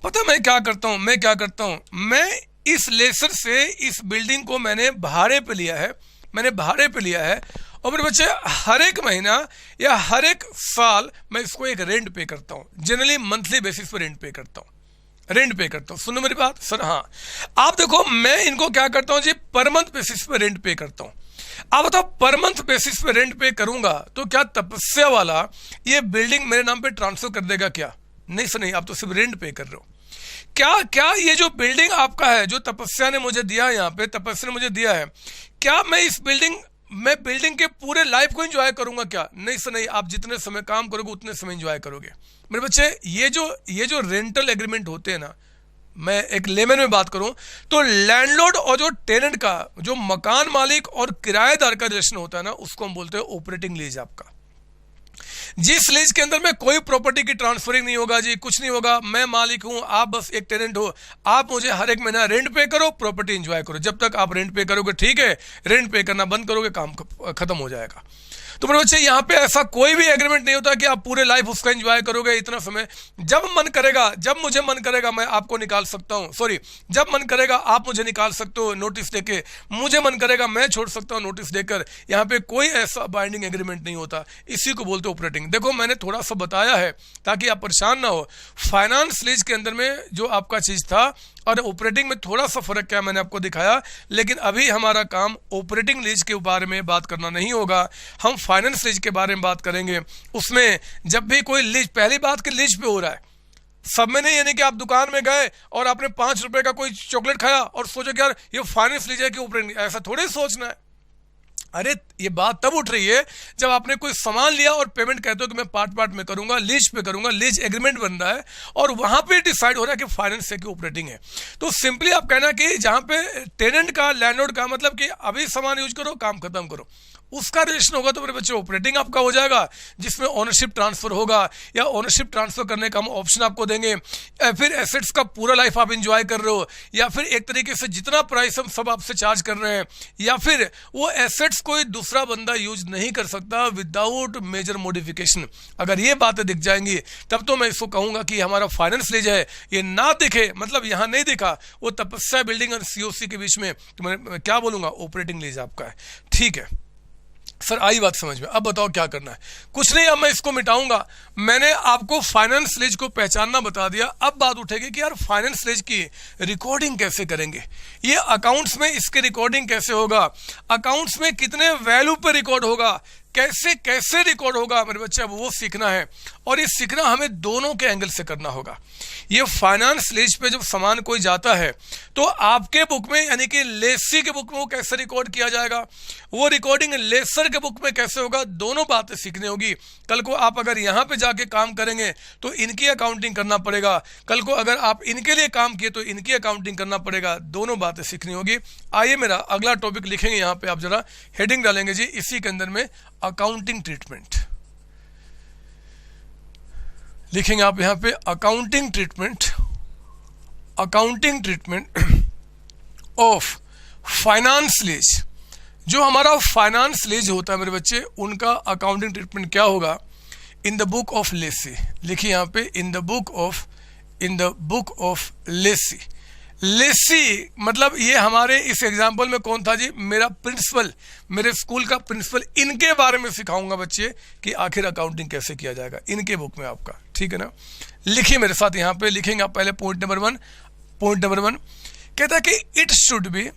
[SPEAKER 1] पता मैं क्या करता हूँ? मैं इस लेसर से इस बिल्डिंग को मैंने भाड़े पे लिया है और मेरे बच्चे, हर एक महीना या हर एक साल मैं इसको एक रेंट पे करता हूँ। जनरली मंथली बेसिस पर रेंट पे करता हूँ। सुनो मेरी बात सर। हाँ, आप देखो, मैं इनको क्या करता हूँ जी? पर मंथ बेसिस पे रेंट पे करता हूँ। आप बताओ, पर मंथ बेसिस पे रेंट पे करूंगा तो क्या तपस्या वाला ये बिल्डिंग मेरे नाम पे ट्रांसफर कर देगा क्या? नहीं सर, नहीं, आप तो सिर्फ रेंट पे कर रहे हो। क्या ये जो बिल्डिंग आपका है, जो तपस्या ने मुझे दिया है, यहाँ पे तपस्या ने मुझे दिया है, क्या मैं इस बिल्डिंग के पूरे लाइफ को एंजॉय करूंगा क्या? नहीं सर, नहीं, आप जितने समय काम करोगे उतने समय एंजॉय करोगे। मेरे बच्चे, ये जो रेंटल एग्रीमेंट होते हैं ना, मैं एक लेमन में बात करूं तो लैंडलॉर्ड और जो टेनेंट का, जो मकान मालिक और किराएदार का रिलेशन होता है ना, उसको हम बोलते हैं ऑपरेटिंग लीज आपका। जिस लीज के अंदर में कोई प्रॉपर्टी की ट्रांसफरिंग नहीं होगा जी, कुछ नहीं होगा। मैं मालिक हूं, आप बस एक टेनेंट हो, आप मुझे हर एक महीना रेंट पे करो, प्रॉपर्टी एंजॉय करो। जब तक आप रेंट पे करोगे ठीक है, रेंट पे करना बंद करोगे काम खत्म हो जाएगा। तो मेरे बच्चे, यहाँ पे ऐसा कोई भी एग्रीमेंट नहीं होता कि आप पूरे लाइफ उसका एंजॉय करोगे इतना समय। जब मुझे मन करेगा मैं आपको निकाल सकता हूँ, जब मन करेगा आप मुझे निकाल सकते हो नोटिस देके, मुझे मन करेगा मैं छोड़ सकता हूँ नोटिस देकर। यहाँ पे कोई ऐसा बाइंडिंग एग्रीमेंट नहीं होता, इसी को बोलते ऑपरेटिंग। देखो, मैंने थोड़ा सा बताया है ताकि आप परेशान ना हो। फाइनेंस लीज के अंदर में जो आपका चीज था और ऑपरेटिंग में थोड़ा सा फर्क क्या मैंने आपको दिखाया, लेकिन अभी हमारा काम ऑपरेटिंग लीज के बारे में बात करना नहीं होगा, हम फाइनेंस लीज के बारे में बात करेंगे। उसमें जब भी कोई लीज, पहली बात कि लीज पे हो रहा है, सब में नहीं, यानी कि आप दुकान में गए और आपने 5 रुपए का कोई चॉकलेट खाया और सोचो कि यार ये फाइनेंस लीज है कि ऑपरेटिंग, ऐसा थोड़े सोचना है। अरे ये बात तब उठ रही है जब आपने कोई सामान लिया और पेमेंट कहते हो कि मैं पार्ट में करूंगा, लीज पे करूंगा, लीज एग्रीमेंट बन रहा है और वहां पे डिसाइड हो रहा है कि फाइनेंस है कि ऑपरेटिंग है। तो सिंपली आप कहना कि जहां पे टेनेंट का, लैंडलॉर्ड का मतलब कि अभी सामान यूज करो, काम खत्म करो, उसका रिलेशन होगा तो मेरे बच्चे ऑपरेटिंग आपका हो जाएगा, जिसमें ओनरशिप ट्रांसफर होगा या ओनरशिप ट्रांसफर करने का हम ऑप्शन आपको देंगे, या फिर एसेट्स का पूरा लाइफ आप इंजॉय कर रहे हो, या फिर एक तरीके से जितना प्राइस हम सब आपसे चार्ज कर रहे हैं, या फिर वो एसेट्स कोई दूसरा बंदा यूज नहीं कर सकता विदाउट मेजर मॉडिफिकेशन। अगर ये बातें दिख जाएंगी तब तो मैं इसको कहूंगा कि हमारा फाइनेंस लीज है। ये ना दिखे मतलब यहां नहीं दिखा, वो तपस्या बिल्डिंग और सीओसी के बीच में, तो मैं क्या बोलूंगा, ऑपरेटिंग लीज आपका है। ठीक है सर, आई बात समझ में। अब बताओ क्या करना है। कुछ नहीं, अब मैं इसको मिटाऊंगा। मैंने आपको फाइनेंस लीज को पहचानना बता दिया। अब बात उठेगी कि यार फाइनेंस लीज की रिकॉर्डिंग कैसे करेंगे, ये अकाउंट्स में इसके रिकॉर्डिंग कैसे होगा, अकाउंट्स में कितने वैल्यू पर रिकॉर्ड होगा, कैसे कैसे रिकॉर्ड होगा मेरे बच्चे, अब वो सीखना है। और ये सीखना हमें दोनों के एंगल से करना होगा। ये फाइनेंस लीज पे जब सामान कोई जाता है तो आपके बुक में यानी कि लेसी के बुक में वो कैसे रिकॉर्ड किया जाएगा, वो रिकॉर्डिंग लेसर के बुक में कैसे होगा, दोनों बातें सीखनी होगी। कल को आप अगर यहाँ पे जाके काम करेंगे तो इनकी अकाउंटिंग करना पड़ेगा, कल को अगर आप इनके लिए काम किए तो इनकी अकाउंटिंग करना पड़ेगा, दोनों बातें सीखनी होगी। आइए मेरा अगला टॉपिक लिखेंगे, यहाँ पे आप जरा हेडिंग डालेंगे जी, इसी के अंदर में अकाउंटिंग ट्रीटमेंट लिखेंगे आप यहाँ पे, accounting treatment, accounting treatment of finance lease. जो हमारा फाइनेंस लीज होता है मेरे बच्चे, उनका अकाउंटिंग ट्रीटमेंट क्या होगा in the book of lessee. लिखिए यहाँ पे in the book of lessee. Lessee मतलब ये हमारे इस एग्जाम्पल में कौन था जी, मेरा प्रिंसिपल, मेरे स्कूल का प्रिंसिपल। इनके बारे में सिखाऊंगा बच्चे कि आखिर अकाउंटिंग कैसे किया जाएगा इनके बुक में आपका। ठीक है ना, लिखिए मेरे साथ यहाँ पे, लिखेंगे आप पहले point number one. Point number one कहता है कि it should be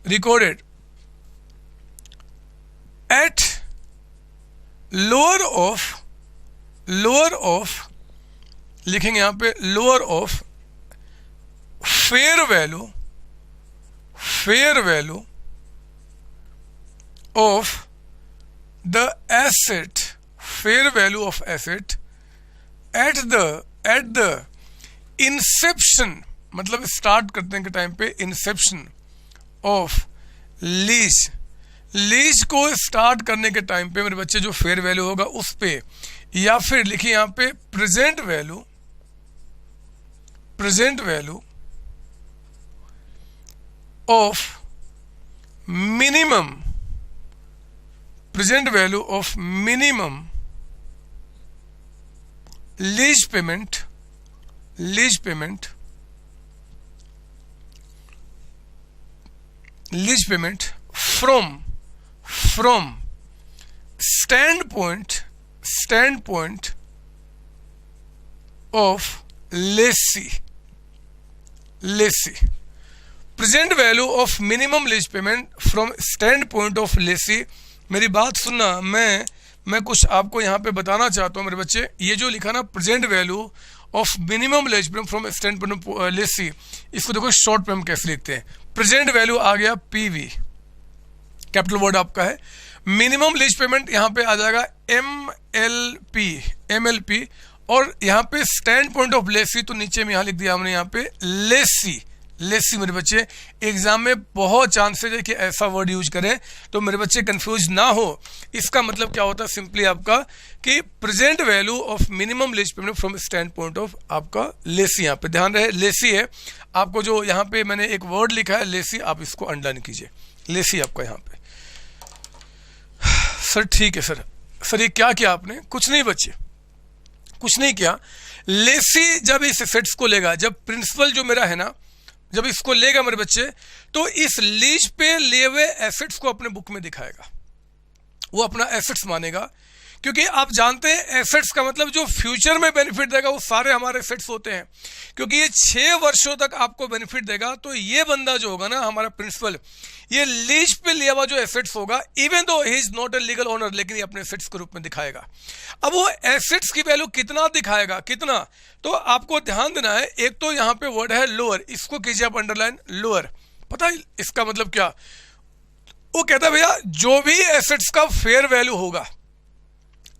[SPEAKER 1] recorded at lower of लिखेंगे यहाँ पे lower of fair value of the asset, fair value of asset at the inception, मतलब स्टार्ट करने के टाइम पे इंसेप्शन ऑफ लीज को स्टार्ट करने के टाइम पे मेरे बच्चे जो फेयर वैल्यू होगा उस पे, या फिर लिखिए यहाँ पे present value of minimum lease payment from standpoint of lessee. Present value of minimum lease payment from standpoint of lessee। मेरी बात सुनना, मैं कुछ आपको यहाँ पे बताना चाहता हूँ मेरे बच्चे। ये जो लिखा ना present value of minimum lease payment from standpoint of Lesi, इसको देखो शॉर्ट में हम कैसे लिखते हैं। प्रेजेंट वैल्यू आ गया पीवी, कैपिटल वर्ड आपका है। मिनिमम लीज पेमेंट यहाँ पे आ जाएगा एमएलपी, और यहाँ पे स्टैंड पॉइंट ऑफ लेसी, तो नीचे में यहाँ लिख दिया हमने यहाँ पे लेसी। मेरे बच्चे एग्जाम में बहुत चांसेस है कि ऐसा वर्ड यूज करें, तो मेरे बच्चे कंफ्यूज ना हो। इसका मतलब क्या होता है सिंपली आपका कि present value of minimum lease payment from standpoint of आपका लेसी। यहाँ पे ध्यान रहे लेसी है, आपको जो यहाँ पे मैंने एक वर्ड लिखा है लेसी, आप इसको अंडरलाइन कीजिए, लेसी आपका यहाँ पे। सर ठीक है सर ये क्या किया आपने? कुछ नहीं बच्चे, कुछ नहीं किया। लेसी जब इस एसेट्स को लेगा, जब प्रिंसिपल जो मेरा है ना, जब इसको लेगा मेरे बच्चे, तो इस लीज पे लिए हुए एसेट्स को अपने बुक में दिखाएगा, वो अपना एसेट्स मानेगा। क्योंकि आप जानते हैं एसेट्स का मतलब जो फ्यूचर में बेनिफिट देगा वो सारे हमारे एसेट्स होते हैं, क्योंकि ये 6 वर्षों तक आपको बेनिफिट देगा। तो ये बंदा जो होगा ना हमारा प्रिंसिपल, ये लीज पे लिया हुआ जो एसेट्स होगा, even though he is not a legal owner, लेकिन ये अपने एसेट्स के रूप में दिखाएगा। अब वो एसेट्स की वैल्यू कितना दिखाएगा, कितना, तो आपको ध्यान देना है। एक तो यहाँ पे वर्ड है लोअर, इसको कीजिए आप अंडरलाइन, लोअर। पता है इसका मतलब क्या? वो कहता है भैया जो भी एसेट्स का फेयर वैल्यू होगा,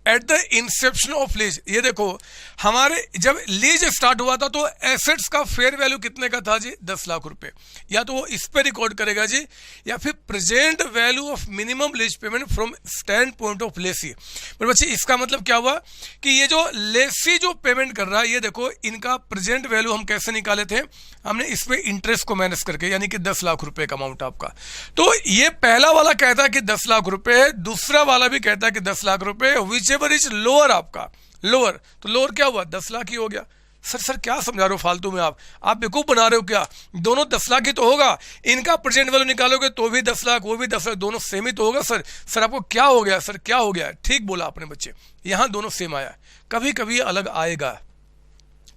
[SPEAKER 1] eight the inception of lease, ये देखो हमारे जब लीज स्टार्ट हुआ था तो एसेट्स का फेयर वैल्यू कितने का था जी, 10 लाख रुपए। या तो वो इस पे रिकॉर्ड करेगा जी, या फिर present value of minimum lease payment from standpoint of Lesi. पर बच्चे इसका मतलब क्या हुआ कि ये जो लेसी जो पेमेंट कर रहा है, ये देखो इनका प्रेजेंट वैल्यू हम कैसे निकाले थे, हमने इसमें इंटरेस्ट को माइनस करके, यानी कि 10 लाख रुपए का अमाउंट आपका। तो ये पहला वाला कहता है कि 10 लाख रुपए, दूसरा वाला भी कहता है कि 10 लाख रुपए, विच एवर इज लोअर आपका, लोअर, तो लोअर क्या हुआ, 10 लाख ही हो गया। सर क्या समझा रहे हो फालतू में, आप बेवकूफ बना रहे हो क्या, दोनों 10 लाख ही तो होगा, इनका प्रेजेंट वैल्यू निकालोगे तो भी 10 लाख, वो भी 10 लाख, दोनों सेम ही तो होगा। सर आपको क्या हो गया, सर क्या हो गया, ठीक बोला आपने बच्चे, यहाँ दोनों सेम आया। कभी कभी अलग आएगा,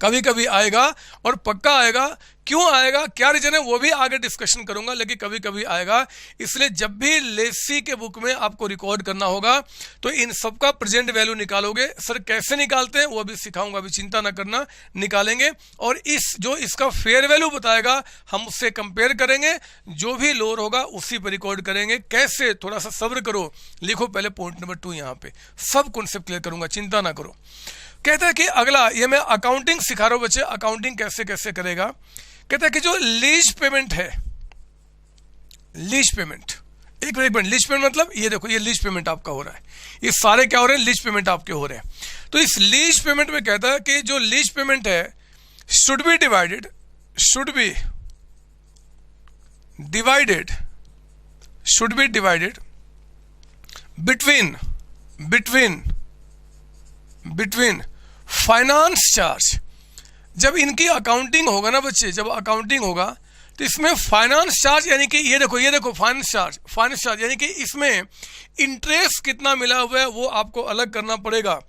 [SPEAKER 1] कभी कभी आएगा और पक्का आएगा। क्यों आएगा, क्या रीजन है, वो भी आगे डिस्कशन करूंगा, लेकिन कभी कभी आएगा। इसलिए जब भी लेसी के बुक में आपको रिकॉर्ड करना होगा तो इन सबका प्रेजेंट वैल्यू निकालोगे। सर कैसे निकालते हैं वो भी सिखाऊंगा, अभी चिंता ना करना, निकालेंगे। और इस जो इसका फेयर वैल्यू बताएगा हम उससे कंपेयर करेंगे, जो भी लोअर होगा उसी पर रिकॉर्ड करेंगे। कैसे, थोड़ा सा सब्र करो, लिखो पहले पॉइंट नंबर 2, यहाँ पे सब कॉन्सेप्ट क्लियर करूंगा, चिंता ना करो। कहता है कि अगला, ये मैं अकाउंटिंग सिखा रहा हूं बच्चे, अकाउंटिंग कैसे कैसे करेगा। कहता है कि जो लीज पेमेंट है, लीज पेमेंट, एक मिनट, लीज पेमेंट मतलब ये देखो, ये लीज पेमेंट आपका हो रहा है, ये सारे क्या हो रहे हैं, लीज पेमेंट आपके हो रहे हैं। तो इस लीज पेमेंट में कहता है कि जो लीज पेमेंट है should be divided between finance charge. जब इनकी अकाउंटिंग होगा ना बच्चे, जब अकाउंटिंग होगा तो इसमें फाइनेंस चार्ज, यानी कि ये देखो फाइनेंस चार्ज यानी कि इसमें इंटरेस्ट कितना मिला हुआ है वो आपको अलग करना पड़ेगा।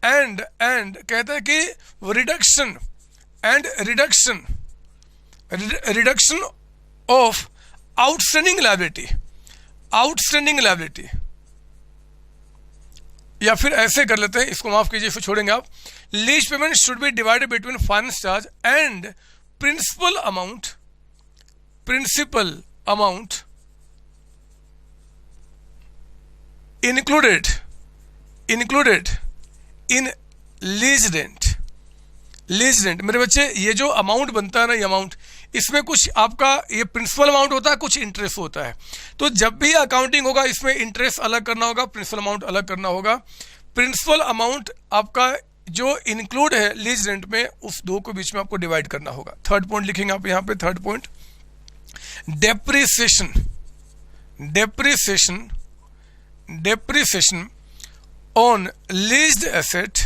[SPEAKER 1] एंड कहता है कि रिडक्शन ऑफ आउटस्टैंडिंग लायबिलिटी, या फिर ऐसे कर लेते हैं, इसको माफ कीजिए, फिर छोड़ेंगे आप। Lease payment should be divided between finance charge and principal amount included in lease rent. मेरे बच्चे, ये जो अमाउंट बनता है ना, ये अमाउंट, इसमें कुछ आपका ये प्रिंसिपल अमाउंट होता है, कुछ इंटरेस्ट होता है। तो जब भी अकाउंटिंग होगा इसमें इंटरेस्ट अलग करना होगा, प्रिंसिपल अमाउंट अलग करना होगा। प्रिंसिपल अमाउंट आपका जो इंक्लूड है लीज रेंट में, उस दो को बीच में आपको डिवाइड करना होगा। थर्ड पॉइंट लिखेंगे आप यहाँ पे, third point, depreciation on leased asset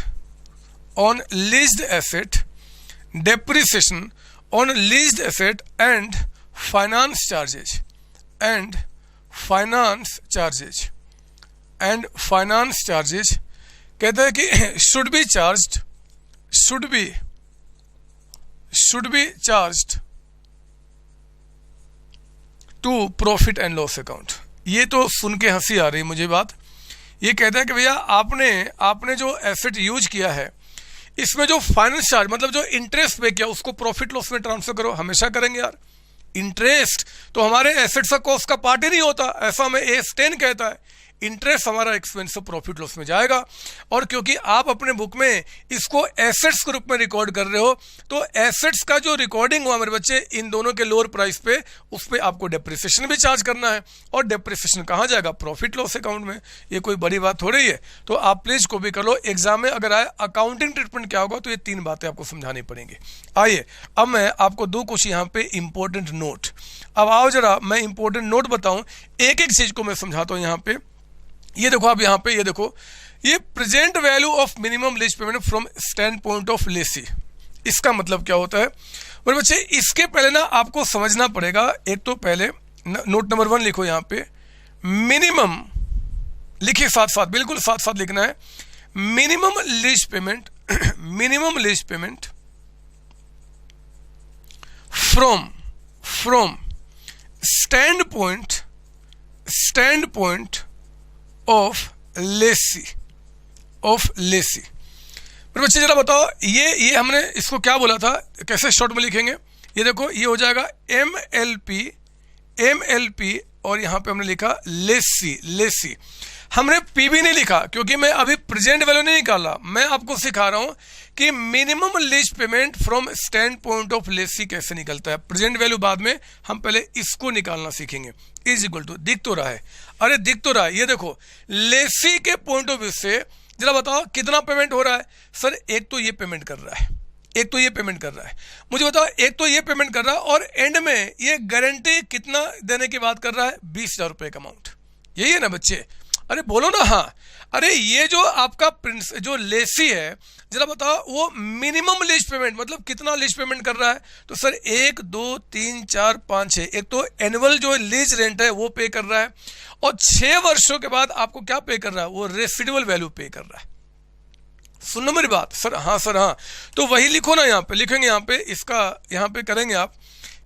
[SPEAKER 1] and finance charges कहता है कि should be charged to profit and loss account. ये तो सुन के हंसी आ रही मुझे बात। ये कहता है कि भैया आपने जो एसेट यूज किया है, इसमें जो फाइनेंस चार्ज मतलब जो इंटरेस्ट पे किया उसको प्रॉफिट लॉस में ट्रांसफर करो। हमेशा करेंगे यार, इंटरेस्ट तो हमारे एसेट्स का कॉस्ट का पार्ट ही नहीं होता, ऐसा हमें AS10 कहता है। इंटरेस्ट हमारा एक्सपेंस प्रॉफिट लॉस में जाएगा। और क्योंकि आप अपने बुक में इसको एसेट्स के रूप में रिकॉर्ड कर रहे हो, तो एसेट्स का जो रिकॉर्डिंग हुआ मेरे बच्चे इन दोनों के लोअर प्राइस पे, उस पर आपको डेप्रिसिएशन भी चार्ज करना है। और डेप्रिसिएशन कहाँ जाएगा, प्रॉफिट लॉस अकाउंट में। ये कोई बड़ी बात हो रही है, तो आप प्लीज कॉपी कर लो। एग्जाम में अगर आए अकाउंटिंग ट्रीटमेंट क्या होगा, तो ये 3 बातें आपको समझानी पड़ेंगी। आइए अब मैं आपको 2 कुछ यहाँ पे इंपॉर्टेंट नोट, अब आओ जरा मैं इंपॉर्टेंट नोट बताऊं, एक एक चीज को मैं समझाता हूं यहाँ पे। ये देखो आप यहाँ पे, ये देखो, ये present value of minimum lease payment from standpoint of Lesi, इसका मतलब क्या होता है मेरे बच्चे। इसके पहले ना आपको समझना पड़ेगा, एक तो पहले नोट नंबर 1 लिखो यहाँ पे, मिनिमम लिखिए साथ साथ, बिल्कुल साथ साथ लिखना है। Minimum lease payment from standpoint of Lesi. मेरे बच्चे जरा बताओ, ये हमने इसको क्या बोला था, कैसे शॉर्ट में लिखेंगे। ये देखो, ये हो जाएगा MLP और यहाँ पे हमने लिखा लेसी, लेसी। हमने पीवी नहीं लिखा क्योंकि मैं अभी प्रेजेंट वैल्यू नहीं निकाला, मैं आपको सिखा रहा हूं कि minimum lease payment from standpoint of Lesi कैसे निकलता है। प्रेजेंट वैल्यू बाद में, हम पहले इसको निकालना सीखेंगे। इज इक्वल टू, दिख तो रहा है, अरे दिख तो रहा है, ये देखो लेसी के पॉइंट ऑफ व्यू से जरा बताओ कितना पेमेंट हो रहा है। सर एक तो ये पेमेंट कर रहा है, एक तो ये पेमेंट कर रहा है, मुझे बताओ एक तो ये पेमेंट कर रहा है और एंड में ये गारंटी कितना देने की बात कर रहा है, 20,000 रुपए का अमाउंट। यही है ना बच्चे, अरे बोलो ना हाँ। अरे ये जो आपका जो लेसी है, जरा बताओ वो मिनिमम लीज पेमेंट मतलब कितना लीज पेमेंट कर रहा है। तो सर 1 2 3 4 5 6, एक तो एनुअल जो लीज रेंट है वो पे कर रहा है और 6 वर्षों के बाद आपको क्या पे कर रहा है, वो रेसिडुअल वैल्यू पे कर रहा है। सुनो मेरी बात सर, हाँ सर हाँ। तो वही लिखो ना, यहाँ पे लिखेंगे, यहाँ पे इसका यहाँ पे करेंगे आप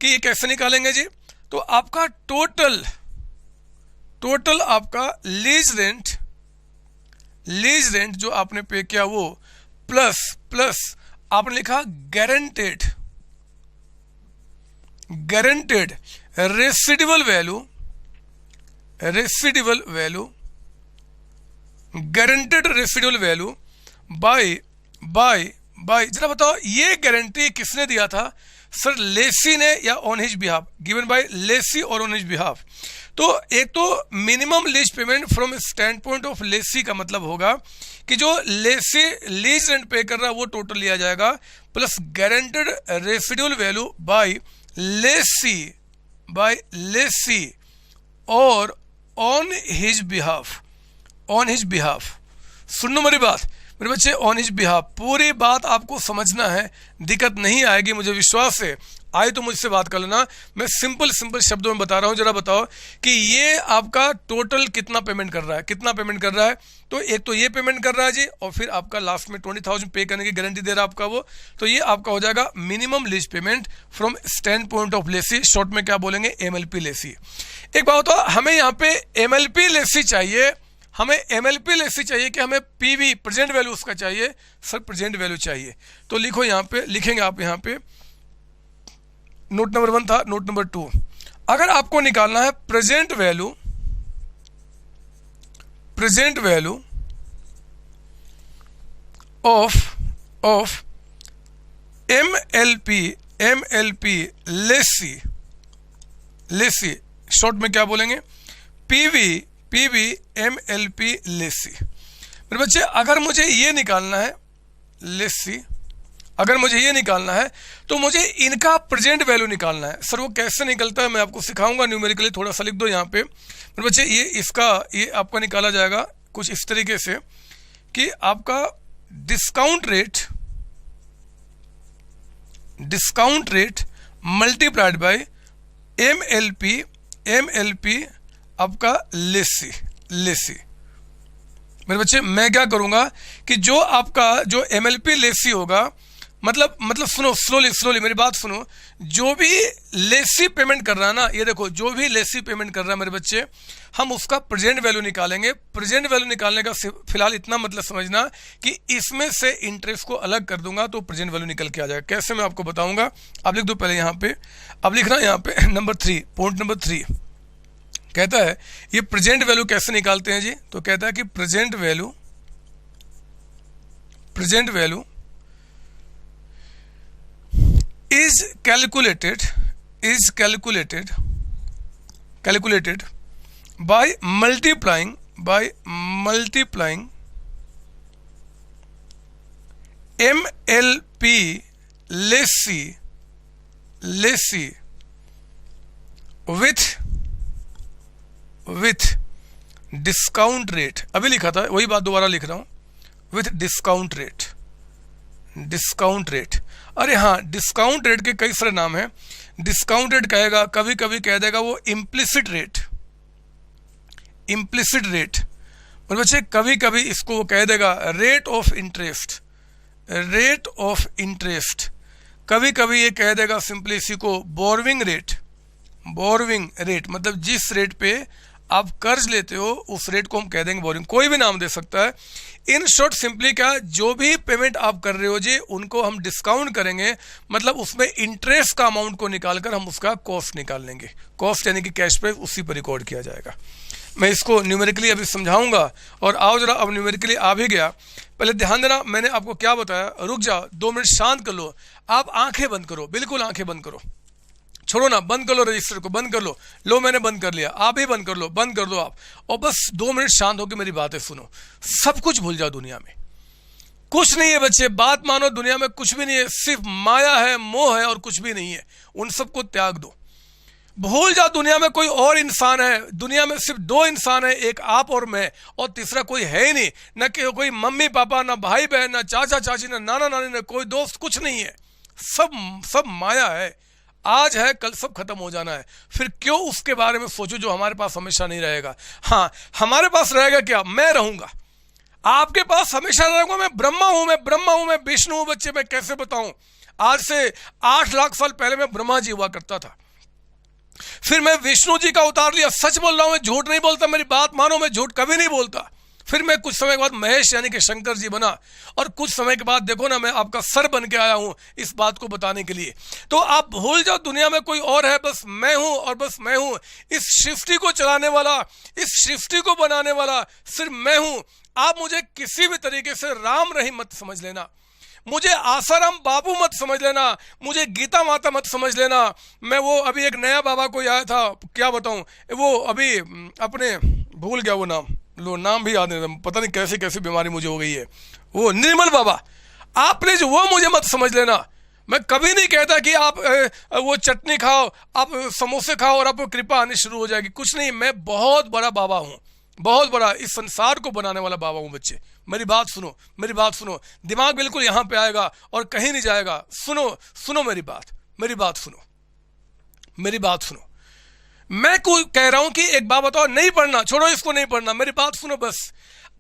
[SPEAKER 1] कि ये कैसे निकालेंगे जी। तो आपका टोटल आपका लीज रेंट जो आपने पे किया वो प्लस आपने लिखा guaranteed residual value, guaranteed residual value bye जरा बताओ ये गारंटी किसने दिया था। सर लेसी ने या on his behalf, given by lessee और ऑन हिज बिहाफ। तो एक तो minimum lease payment from standpoint of lessee का मतलब होगा कि जो लेसी लीज रेंट पे कर रहा है वो टोटल लिया जाएगा plus guaranteed residual value by lessee और ऑन हिज बिहाफ। सुनो मेरी बात मेरे बच्चे, ऑन हिज बिहाफ, पूरी बात आपको समझना है, दिक्कत नहीं आएगी, मुझे विश्वास है। आए तो मुझसे बात कर लेना, मैं सिंपल शब्दों में बता रहा हूं। जरा बताओ कि ये आपका टोटल कितना पेमेंट कर रहा है, तो एक तो ये पेमेंट कर रहा है जी, और फिर आपका लास्ट में 20,000 पे करने की गारंटी दे रहा है आपका वो। तो ये आपका हो जाएगा minimum lease payment from standpoint of Lesi, short में क्या बोलेंगे, MLP लेसी। एक बात बताओ, हमें यहाँ पे MLP लेसी चाहिए, हमें MLP लेसी चाहिए कि हमें PV प्रेजेंट वैल्यू उसका चाहिए। सर प्रेजेंट वैल्यू चाहिए, तो लिखो यहाँ पे, लिखेंगे आप यहाँ पे, नोट नंबर 1 था, नोट नंबर 2, अगर आपको निकालना है present value of MLP lessee, short में क्या बोलेंगे, PV MLP लेसी। मेरे बच्चे अगर मुझे ये निकालना है लेसी, अगर मुझे ये निकालना है तो मुझे इनका प्रेजेंट वैल्यू निकालना है। सर वो कैसे निकलता है मैं आपको सिखाऊंगा न्यूमेरिकली, थोड़ा सा लिख दो यहाँ पे मेरे बच्चे। ये आपका निकाला जाएगा कुछ इस तरीके से कि आपका discount rate multiplied by MLP आपका लेसी। मेरे बच्चे मैं क्या करूंगा कि जो आपका जो MLP लेसी होगा, मतलब सुनो स्लोली मेरी बात सुनो, जो भी लेसी पेमेंट कर रहा है ना, ये देखो जो भी लेसी पेमेंट कर रहा है मेरे बच्चे, हम उसका प्रेजेंट वैल्यू निकालेंगे। प्रेजेंट वैल्यू निकालने का फिलहाल इतना मतलब समझना कि इसमें से इंटरेस्ट को अलग कर दूंगा तो प्रेजेंट वैल्यू निकल के आ जाएगा। कैसे मैं आपको बताऊंगा, आप लिख दो पहले यहाँ पे, अब लिखना यहाँ पे नंबर 3, पॉइंट नंबर 3 कहता है ये प्रेजेंट वैल्यू कैसे निकालते हैं जी। तो कहता है कि present value is calculated by multiplying MLP lessee with discount rate. अभी लिखा था वही बात दोबारा लिख रहा हूं, विथ डिस्काउंट रेट। अरे हाँ, डिस्काउंट रेट के कई सारे नाम हैं। डिस्काउंट रेट कहेगा, कभी कभी कह देगा वो इम्प्लिसिट रेट। और बच्चे कभी कभी इसको वो कह देगा रेट ऑफ इंटरेस्ट। कभी कभी ये कह देगा सिंपली इसी को बोरविंग रेट, मतलब जिस रेट पे आप कर्ज लेते हो उस रेट को हम कह देंगे बोरिंग, कोई भी नाम दे सकता है। इन शॉर्ट सिंपली क्या, जो भी पेमेंट आप कर रहे हो जी उनको हम डिस्काउंट करेंगे, मतलब उसमें इंटरेस्ट का अमाउंट को निकालकर हम उसका कॉस्ट निकाल लेंगे। कॉस्ट यानी कि कैश प्राइस उसी पर रिकॉर्ड किया जाएगा। मैं इसको न्यूमेरिकली अभी समझाऊंगा। और आओ जरा, अब न्यूमेरिकली आ भी गया, पहले ध्यान देना मैंने आपको क्या बताया। रुक जाओ, 2 मिनट शांत कर लो, आप आंखें बंद करो, बिल्कुल आंखें बंद करो, छोड़ो ना, बंद कर लो, रजिस्टर को बंद कर लो। लो मैंने बंद कर लिया, आप भी बंद कर लो, बंद कर दो आप, और बस 2 मिनट शांत होकर मेरी बातें सुनो। सब कुछ भूल जाओ, दुनिया में कुछ नहीं है बच्चे, बात मानो, दुनिया में कुछ भी नहीं है, सिर्फ माया है, मोह है और कुछ भी नहीं है। उन सबको त्याग दो, भूल जाओ दुनिया में कोई और इंसान है। दुनिया में सिर्फ 2 इंसान है, एक आप और मैं, और तीसरा कोई है ही नहीं। न कि कोई मम्मी पापा, ना भाई बहन, ना चाचा चाची, ना नाना नानी, ना कोई दोस्त, कुछ नहीं है। सब माया है, आज है कल सब खत्म हो जाना है। फिर क्यों उसके बारे में सोचो जो हमारे पास हमेशा नहीं रहेगा। हाँ, हमारे पास रहेगा क्या, मैं रहूंगा, आपके पास हमेशा रहूंगा। मैं ब्रह्मा हूं, मैं ब्रह्मा हूं, मैं विष्णु हूं बच्चे, मैं कैसे बताऊं। आज से 8 लाख साल पहले मैं ब्रह्मा जी हुआ करता था, फिर मैं विष्णु जी का उतार लिया। सच बोल रहा हूं, मैं झूठ नहीं बोलता, मेरी बात मानो, मैं झूठ कभी नहीं बोलता। फिर मैं कुछ समय के बाद महेश यानी कि शंकर जी बना, और कुछ समय के बाद देखो ना, मैं आपका सर बन के आया हूं इस बात को बताने के लिए। तो आप भूल जाओ दुनिया में कोई और है, बस मैं हूं और बस मैं हूं। इस सृष्टि को चलाने वाला, इस सृष्टि को बनाने वाला सिर्फ मैं हूं। आप मुझे किसी भी तरीके से राम रहीम मत समझ लेना, मुझे आसाराम बाबू मत समझ लेना, मुझे गीता माता मत समझ लेना। मैं वो अभी एक नया बाबा कोई आया था, क्या बताऊं, वो अभी अपने भूल गया वो नाम, लो नाम भी याद नहीं, पता नहीं कैसी कैसी बीमारी मुझे हो गई है, वो निर्मल बाबा। आप प्लीज वो मुझे मत समझ लेना। मैं कभी नहीं कहता कि आप वो चटनी खाओ, आप समोसे खाओ और आपको कृपा आनी शुरू हो जाएगी, कुछ नहीं। मैं बहुत बड़ा बाबा हूं, बहुत बड़ा, इस संसार को बनाने वाला बाबा हूं बच्चे। मेरी बात सुनो, मेरी बात सुनो, दिमाग बिल्कुल यहां पे आएगा और कहीं नहीं जाएगा। सुनो मेरी बात सुनो, मेरी बात सुनो। मैं कोई कह रहा हूं कि एक बात बताओ, नहीं पढ़ना, छोड़ो इसको, नहीं पढ़ना, मेरी बात सुनो बस।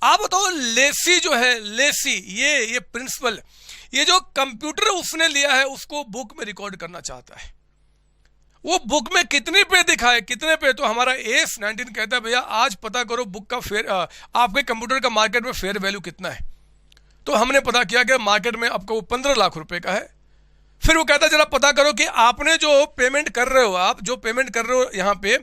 [SPEAKER 1] आप बताओ, लेसी जो है, लेसी ये प्रिंसिपल, ये जो कंप्यूटर उसने लिया है उसको बुक में रिकॉर्ड करना चाहता है, वो बुक में कितने पे दिखाए, कितने पे। तो हमारा AS19 कहता है भैया आज पता करो बुक का फेयर, आपके कंप्यूटर का मार्केट में फेयर वैल्यू कितना है। तो हमने पता किया कि मार्केट में आपका वो 15 लाख रुपए का है। फिर वो कहता है जरा पता करो कि आपने जो पेमेंट कर रहे हो, आप जो पेमेंट कर रहे हो यहाँ पे,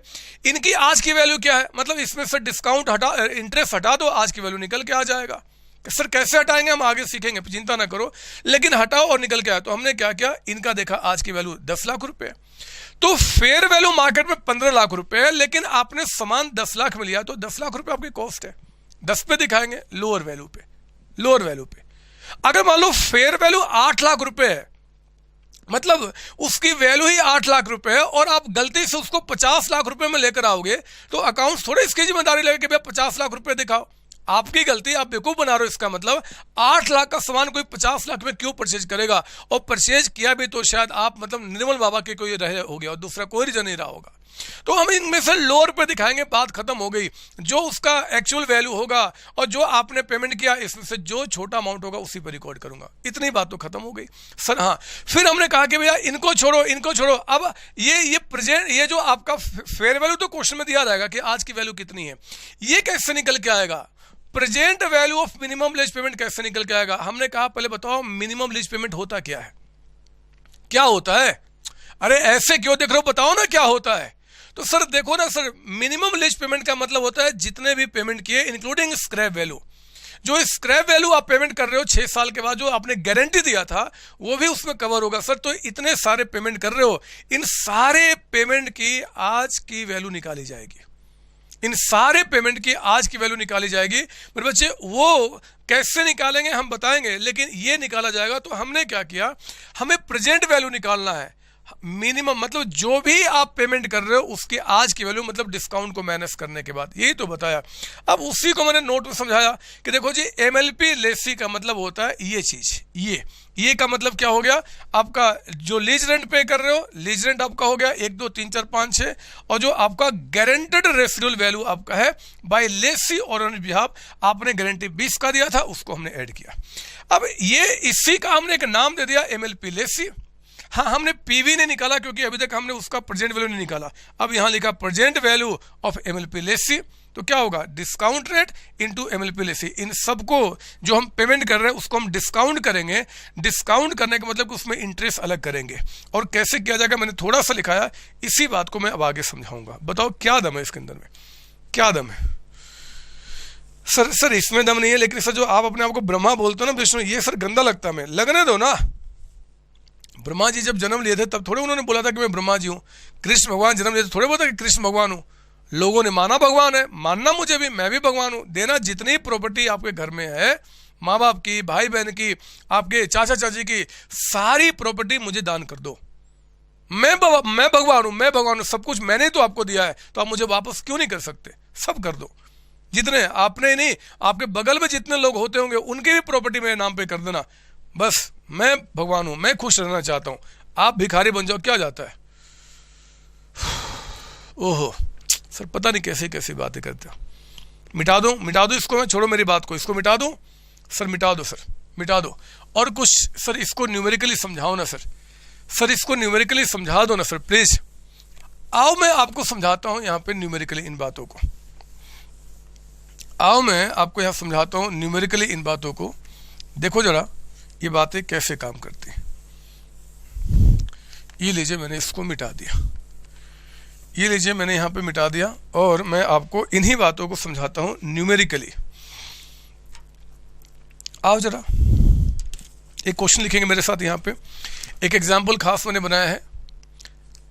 [SPEAKER 1] इनकी आज की वैल्यू क्या है। मतलब इसमें से डिस्काउंट हटा, इंटरेस्ट हटा दो, आज की वैल्यू निकल के आ जाएगा। सर कैसे हटाएंगे, हम आगे सीखेंगे, चिंता ना करो, लेकिन हटाओ और निकल के आए। तो हमने क्या किया, इनका देखा आज की वैल्यू 10 लाख रुपए, तो फेयर वैल्यू मार्केट में 15 लाख रुपए है, लेकिन आपने सामान 10 लाख में लिया, तो 10 लाख रुपए आपकी कॉस्ट है। 10 पे दिखाएंगे, लोअर वैल्यू पे, लोअर वैल्यू पे। अगर मान लो फेयर वैल्यू 8 लाख रुपए है, मतलब उसकी वैल्यू ही 8 लाख रुपए है, और आप गलती से उसको 50 लाख रुपए में लेकर आओगे, तो अकाउंट थोड़ी इसकी जिम्मेदारी लेगा कि भैया 50 लाख रुपए दिखाओ। आपकी गलती, आप बेवकूफ बना रहे हो। इसका मतलब 8 लाख का सामान कोई 50 लाख में क्यों परचेज करेगा, और परचेज किया भी तो शायद आप मतलब निर्मल बाबा के कोई रहे हो गया और दूसरा कोई रीजन नहीं रहा होगा। तो हम इनमें से लोअर पे दिखाएंगे, बात खत्म हो गई। जो उसका एक्चुअल वैल्यू होगा और जो आपने पेमेंट किया, इसमें से जो छोटा अमाउंट होगा उसी पर रिकॉर्ड करूंगा। इतनी बात तो खत्म हो गई सर। हाँ, फिर हमने कहा कि भैया इनको छोड़ो, इनको छोड़ो। अब ये प्रेजेंट, ये जो आपका फेयर वैल्यू तो क्वेश्चन में दिया रहेगा कि आज की वैल्यू कितनी है, ये कैसे निकल के आएगा। Present value of minimum lease payment कैसे निकल के आएगा। हमने कहा पहले बताओ मिनिमम लीज पेमेंट होता क्या है, क्या होता है। अरे ऐसे क्यों देख रहे हो, बताओ ना क्या होता है। तो सर देखो ना सर, मिनिमम लीज पेमेंट का मतलब होता है जितने भी पेमेंट किए इंक्लूडिंग स्क्रैप वैल्यू। जो स्क्रैप वैल्यू आप पेमेंट कर रहे हो 6 साल के बाद, जो आपने गारंटी दिया था वो भी उसमें कवर होगा सर। तो इतने सारे पेमेंट कर रहे हो, इन सारे पेमेंट की आज की वैल्यू निकाली जाएगी, इन सारे पेमेंट की आज की वैल्यू निकाली जाएगी। मेरे बच्चे वो कैसे निकालेंगे हम बताएंगे, लेकिन ये निकाला जाएगा। तो हमने क्या किया, हमें प्रेजेंट वैल्यू निकालना है। मिनिमम मतलब जो भी आप पेमेंट कर रहे हो उसकी आज की वैल्यू, मतलब डिस्काउंट को माइनस करने के बाद, यही तो बताया। अब उसी को मैंने नोट में समझाया कि देखो जी, MLP लेसी का मतलब होता है ये चीज, ये का मतलब क्या हो गया, आपका जो लीज रेंट पे कर रहे हो, लीज रेंट आपका हो गया 1 2 3 4 5 6, और जो आपका गारंटेड रेसिडुअल वैल्यू आपका है बाय लेसी और ऑन बिहाफ, आपने गारंटी 20 का दिया था, उसको हमने ऐड किया। अब ये इसी का हमने एक नाम दे दिया MLP लेसी। हाँ, हमने पीवी नहीं निकाला क्योंकि अभी तक हमने उसका प्रेजेंट वैल्यू नहीं निकाला। अब यहाँ लिखा present value of MLP lessee, तो क्या होगा, discount rate into MLP lessee. इन सबको जो हम पेमेंट कर रहे हैं उसको हम डिस्काउंट करेंगे। डिस्काउंट करने का मतलब कि उसमें इंटरेस्ट अलग करेंगे, और कैसे किया जाएगा मैंने थोड़ा सा लिखाया, इसी बात को मैं अब आगे समझाऊंगा। बताओ क्या दम है इसके अंदर में, क्या दम है? सर इसमें दम नहीं है, लेकिन सर जो आप अपने आप को ब्रह्मा बोलते हो ना विष्णु, ये सर गंदा लगता है। मैं लगने दो ना, ब्रह्मा जी जब जन्म लिए थे तब थोड़े उन्होंने बोला था कि मैं ब्रह्मा जी हूँ। कृष्ण भगवान जन्म लिए थे थोड़े बोला था कि कृष्ण भगवान हूँ। लोगों ने माना भगवान है, मानना मुझे भी, मैं भी भगवान हूँ। देना जितनी प्रॉपर्टी आपके घर में है, माँ बाप की, भाई बहन की, आपके चाचा चाची की, सारी प्रॉपर्टी मुझे दान कर दो। मैं भगवान हूँ, मैं भगवान हूँ, सब कुछ मैंने तो आपको दिया है, तो आप मुझे वापस क्यों नहीं कर सकते? सब कर दो। जितने आपने नहीं, आपके बगल में जितने लोग होते होंगे उनकी भी प्रॉपर्टी मेरे नाम पे कर देना। बस मैं भगवान हूं, मैं खुश रहना चाहता हूं, आप भिखारी बन जाओ, क्या जाता है? ओहो सर, पता नहीं कैसे कैसी बातें करते हो। मिटा दो इसको, मैं छोड़ो मेरी बात को, इसको मिटा दो सर, मिटा दो सर, मिटा दो। और कुछ सर इसको न्यूमेरिकली समझाओ ना सर इसको न्यूमेरिकली समझा दो ना सर प्लीज। आओ मैं आपको समझाता हूं यहाँ पे न्यूमेरिकली इन बातों को। आओ मैं आपको यहाँ समझाता हूँ न्यूमेरिकली इन बातों को। देखो जरा ये बातें कैसे काम करती हैं। ये लीजिए मैंने इसको मिटा दिया, ये लीजिए मैंने यहाँ पे मिटा दिया, और मैं आपको इन्हीं बातों को समझाता हूँ न्यूमेरिकली। आओ जरा एक क्वेश्चन लिखेंगे मेरे साथ। यहाँ पे एक एग्जाम्पल खास मैंने बनाया है,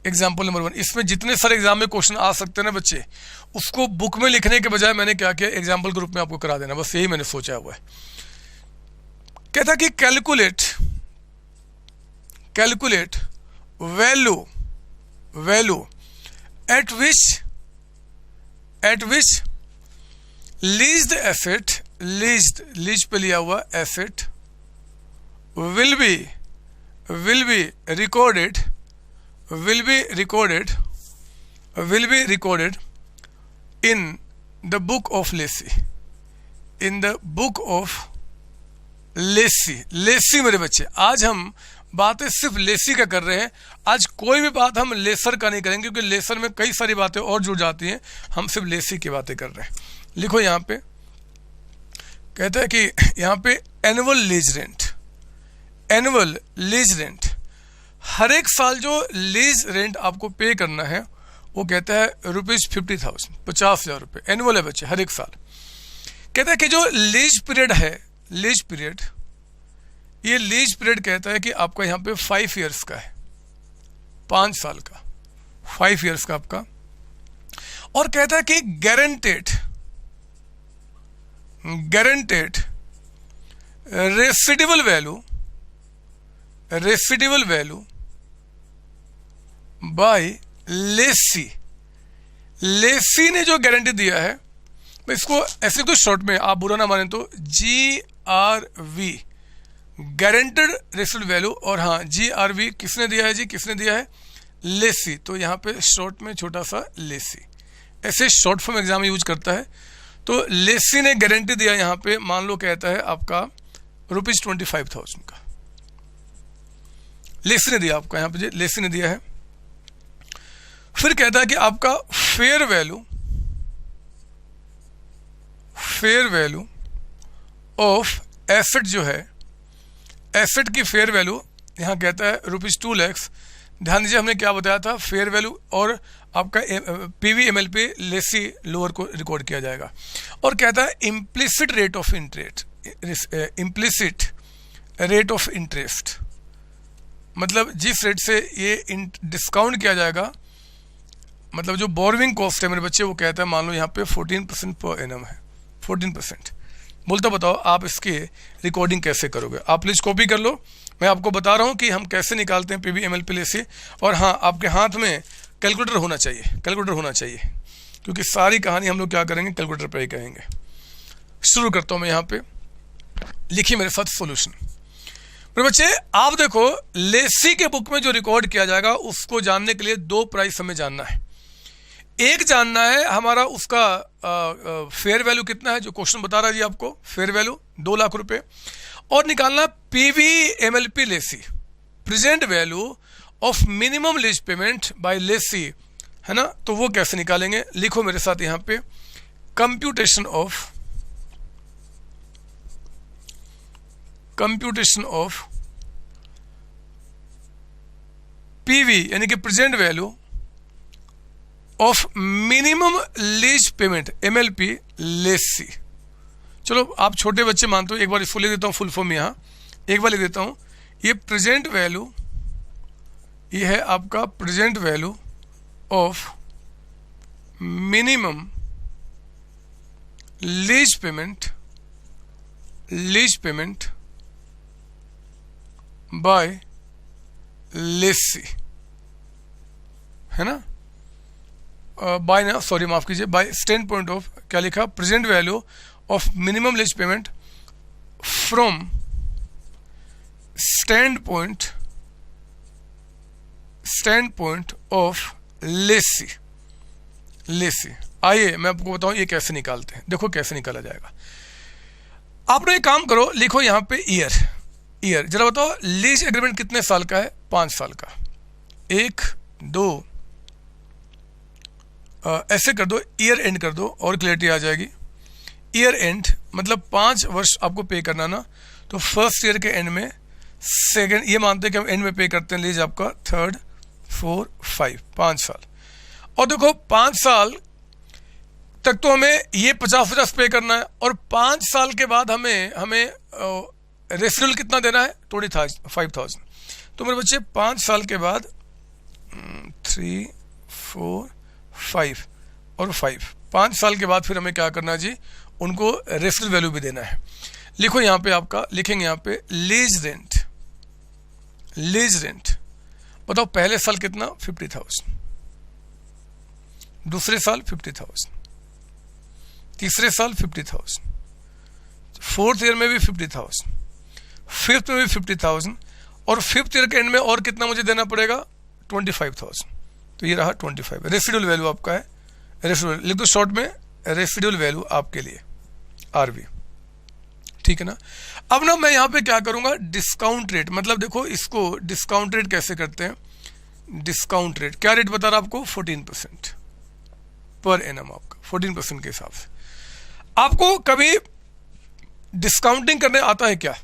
[SPEAKER 1] एग्जाम्पल नंबर 1। इसमें जितने सारे एग्जाम में क्वेश्चन आ सकते हैं ना बच्चे, उसको बुक में लिखने के बजाय मैंने क्या किया, एग्जाम्पल ग्रुप में आपको करा देना, बस यही मैंने सोचा हुआ है। कहता कि calculate value at which leased asset, lease पे लिया हुआ asset will be recorded in the book of Lacy, in the book of lessee. मेरे बच्चे, आज हम बातें सिर्फ लेसी का कर रहे हैं। आज कोई भी बात हम लेसर का नहीं करेंगे, क्योंकि लेसर में कई सारी बातें और जुड़ जाती हैं। हम सिर्फ लेसी की बातें कर रहे हैं। लिखो यहाँ पे, कहता है कि यहाँ पे एनुअल लीज रेंट, हर एक साल जो लीज रेंट आपको पे करना है वो कहता है ₹50,000, 50,000 रुपये एनुअल है बच्चे, हर एक साल। कहता है कि जो लीज पीरियड है, ये लीज पीरियड कहता है कि आपका यहाँ पे 5 ईयर्स का है, 5 साल का, 5 ईयर्स का आपका। और कहता है कि गारंटेड रेसिडिवल वैल्यू बाय लेसी ने जो गारंटी दिया है, मैं इसको ऐसे तो शॉर्ट में आप बुरा ना माने तो GRV, गारंटेड रेसिडिवल वैल्यू। और हाँ, GRV किसने दिया है जी, किसने दिया है? लेसी। तो यहाँ पे शॉर्ट में छोटा सा लेसी, ऐसे शॉर्ट फॉर्म एग्जाम यूज करता है। तो लेसी ने गारंटी दिया यहाँ पे, मान लो कहता है आपका ₹25,000 का, लेसी ने दिया आपका, यहाँ पे लेसी ने दिया है। फिर कहता है कि आपका फेयर वैल्यू ऑफ एसेट जो है, एसेट की फेयर वैल्यू यहाँ कहता है ₹2 लाख। ध्यान दीजिए हमने क्या बताया था, फेयर वैल्यू और आपका पीवी एमएलपी लेसी लोअर को रिकॉर्ड किया जाएगा। और कहता है इम्प्लिसिट रेट ऑफ इंटरेस्ट, मतलब जिस रेट से ये डिस्काउंट किया जाएगा, मतलब जो बोरविंग कॉस्ट है मेरे बच्चे, वो कहता है मान लो यहाँ पे 14% पर एनम है, 14%। बोलता बताओ आप इसकी रिकॉर्डिंग कैसे करोगे? आप प्लीज़ कॉपी कर लो, मैं आपको बता रहा हूँ कि हम कैसे निकालते हैं पीवी एमएलपी लेसी। और हाँ, आपके हाथ में कैलकुलेटर होना चाहिए, क्योंकि सारी कहानी हम लोग क्या करेंगे, कैलकुलेटर पर ही कहेंगे। शुरू करता हूँ मैं यहाँ पे, लिखिए मेरे साथ सॉल्यूशन। मेरे बच्चे आप देखो, लेसी के बुक में जो रिकॉर्ड किया जाएगा उसको जानने के लिए 2 प्राइस हमें जानना है। एक जानना है हमारा उसका फेयर वैल्यू कितना है, जो क्वेश्चन बता रहा है जी आपको, फेयर वैल्यू 2 लाख रुपए। और निकालना PV MLP lessee, present value of minimum lease payment by lessee, है ना, तो वो कैसे निकालेंगे? लिखो मेरे साथ यहां पे, कंप्यूटेशन ऑफ पीवी यानी कि present value of minimum lease payment MLP lessee. चलो आप छोटे बच्चे मानते हो, एक बार इसको लिख देता हूं फुल फॉर्म, यहां एक बार लिख देता हूं, ये प्रेजेंट वैल्यू, ये है आपका present value of minimum lease payment by lessee, है ना, बाय ना, सॉरी माफ कीजिए, बाय स्टैंड पॉइंट ऑफ, क्या लिखा, present value of minimum lease payment from standpoint of Lesi. आइए मैं आपको बताऊं ये कैसे निकालते हैं। देखो कैसे निकाला जाएगा। आपने एक काम करो, लिखो यहां पे ईयर, जरा बताओ लीज एग्रीमेंट कितने साल का है? 5 साल का। 1 2 ऐसे कर दो, ईयर एंड कर दो और क्लियरिटी आ जाएगी। ईयर एंड मतलब 5 वर्ष आपको पे करना ना, तो फर्स्ट ईयर के एंड में सेकेंड, ये मानते हैं कि हम एंड में पे करते हैं लीज आपका 3rd 4 5 5 साल। और देखो 5 साल तक तो हमें ये 50-50 पे करना है, और 5 साल के बाद हमें रेसिडुअल कितना देना है? 25,000। तो मेरे बच्चे 5 साल के बाद 3 4 5 और 5 साल के बाद फिर हमें क्या करना है जी? उनको रेसिडुअल वैल्यू भी देना है। लिखो यहाँ पे, आपका लिखेंगे यहाँ पे लीज रेंट। बताओ पहले साल कितना? 50,000, दूसरे साल 50,000, तीसरे साल 50,000, 4th ईयर में भी 50,000, 5th में भी 50,000, और 5th ईयर के एंड में और कितना मुझे देना पड़ेगा? 25,000। तो ये रहा 25 रेसिडुअल वैल्यू आपका है। रेसिडुअल लिख दो शॉर्ट में, रेसिडुअल वैल्यू आपके लिए RV, ठीक है ना। अब ना मैं यहां पे क्या करूंगा? डिस्काउंट रेट, मतलब देखो इसको डिस्काउंट रेट कैसे करते हैं? डिस्काउंट रेट क्या रेट बता रहा आपको? 14% पर एनम, आपका 14% के हिसाब से। आपको कभी डिस्काउंटिंग करने आता है क्या?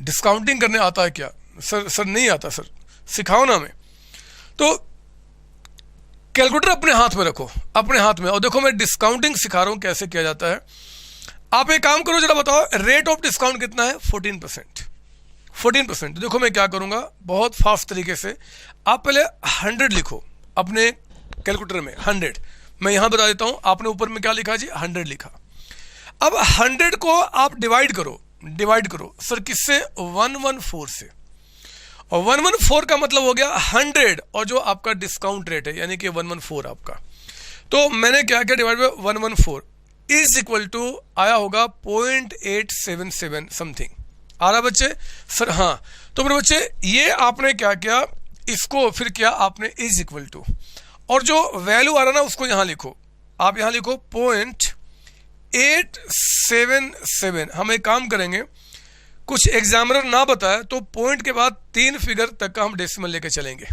[SPEAKER 1] डिस्काउंटिंग करने आता है क्या? सर नहीं आता सर, सिखाओ ना हमें। तो कैलकुलेटर अपने हाथ में रखो, अपने हाथ में, और देखो मैं डिस्काउंटिंग सिखा रहा हूं कैसे किया जाता है। आप एक काम करो, जरा बताओ रेट ऑफ डिस्काउंट कितना है? 14%। देखो मैं क्या करूंगा बहुत फास्ट तरीके से, आप पहले 100 लिखो अपने कैलकुलेटर में, 100। मैं यहां बता देता हूं, आपने ऊपर में क्या लिखा जी? 100 लिखा। अब 100 को आप डिवाइड करो सर किससे? 114 से, और 114 का मतलब हो गया 100 और जो आपका डिस्काउंट रेट है यानी कि 114 आपका। तो मैंने क्या किया? Divide by 114 is equal to आया होगा 0.877 समथिंग। आ रहा बच्चे? सर हाँ। तो मेरे बच्चे ये आपने क्या किया? इसको फिर किया आपने इज इक्वल टू, और जो वैल्यू आ रहा ना उसको यहां लिखो, आप यहां लिखो 0.877। हम एक काम करेंगे, कुछ एग्जामिनर ना बताए तो पॉइंट के बाद 3 फिगर तक का हम डेसिमल लेके चलेंगे।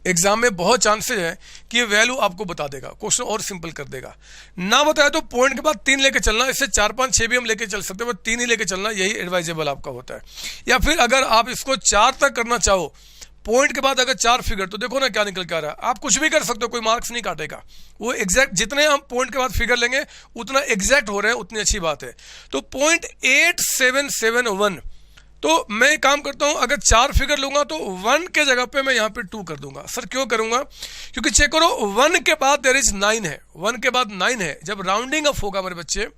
[SPEAKER 1] एग्जाम में बहुत चांसेस है कि ये वैल्यू आपको बता देगा, क्वेश्चन और सिंपल कर देगा। ना बताया तो पॉइंट के बाद 3 लेके चलना, इससे 4 5 6 भी हम लेके चल सकते हैं, बस 3 ही लेके चलना, यही एडवाइजेबल आपका होता है। या फिर अगर आप इसको 4 तक करना चाहो, पॉइंट के बाद अगर 4 फिगर, तो देखो ना क्या निकल के आ रहा है। आप कुछ भी कर सकते हो, कोई मार्क्स नहीं काटेगा। वो एग्जैक्ट जितने हम पॉइंट के बाद फिगर लेंगे उतना एग्जैक्ट हो रहे हैं, उतनी अच्छी बात है। तो 0.8771, तो मैं काम करता हूं, अगर 4 फिगर लूंगा तो 1 के जगह पे मैं यहां पे 2 कर दूंगा। सर क्यों करूंगा? क्योंकि चेक करो 1 के बाद देयर इज 9 है, 1 के बाद 9 है। जब राउंडिंग अप होगा मेरे बच्चे,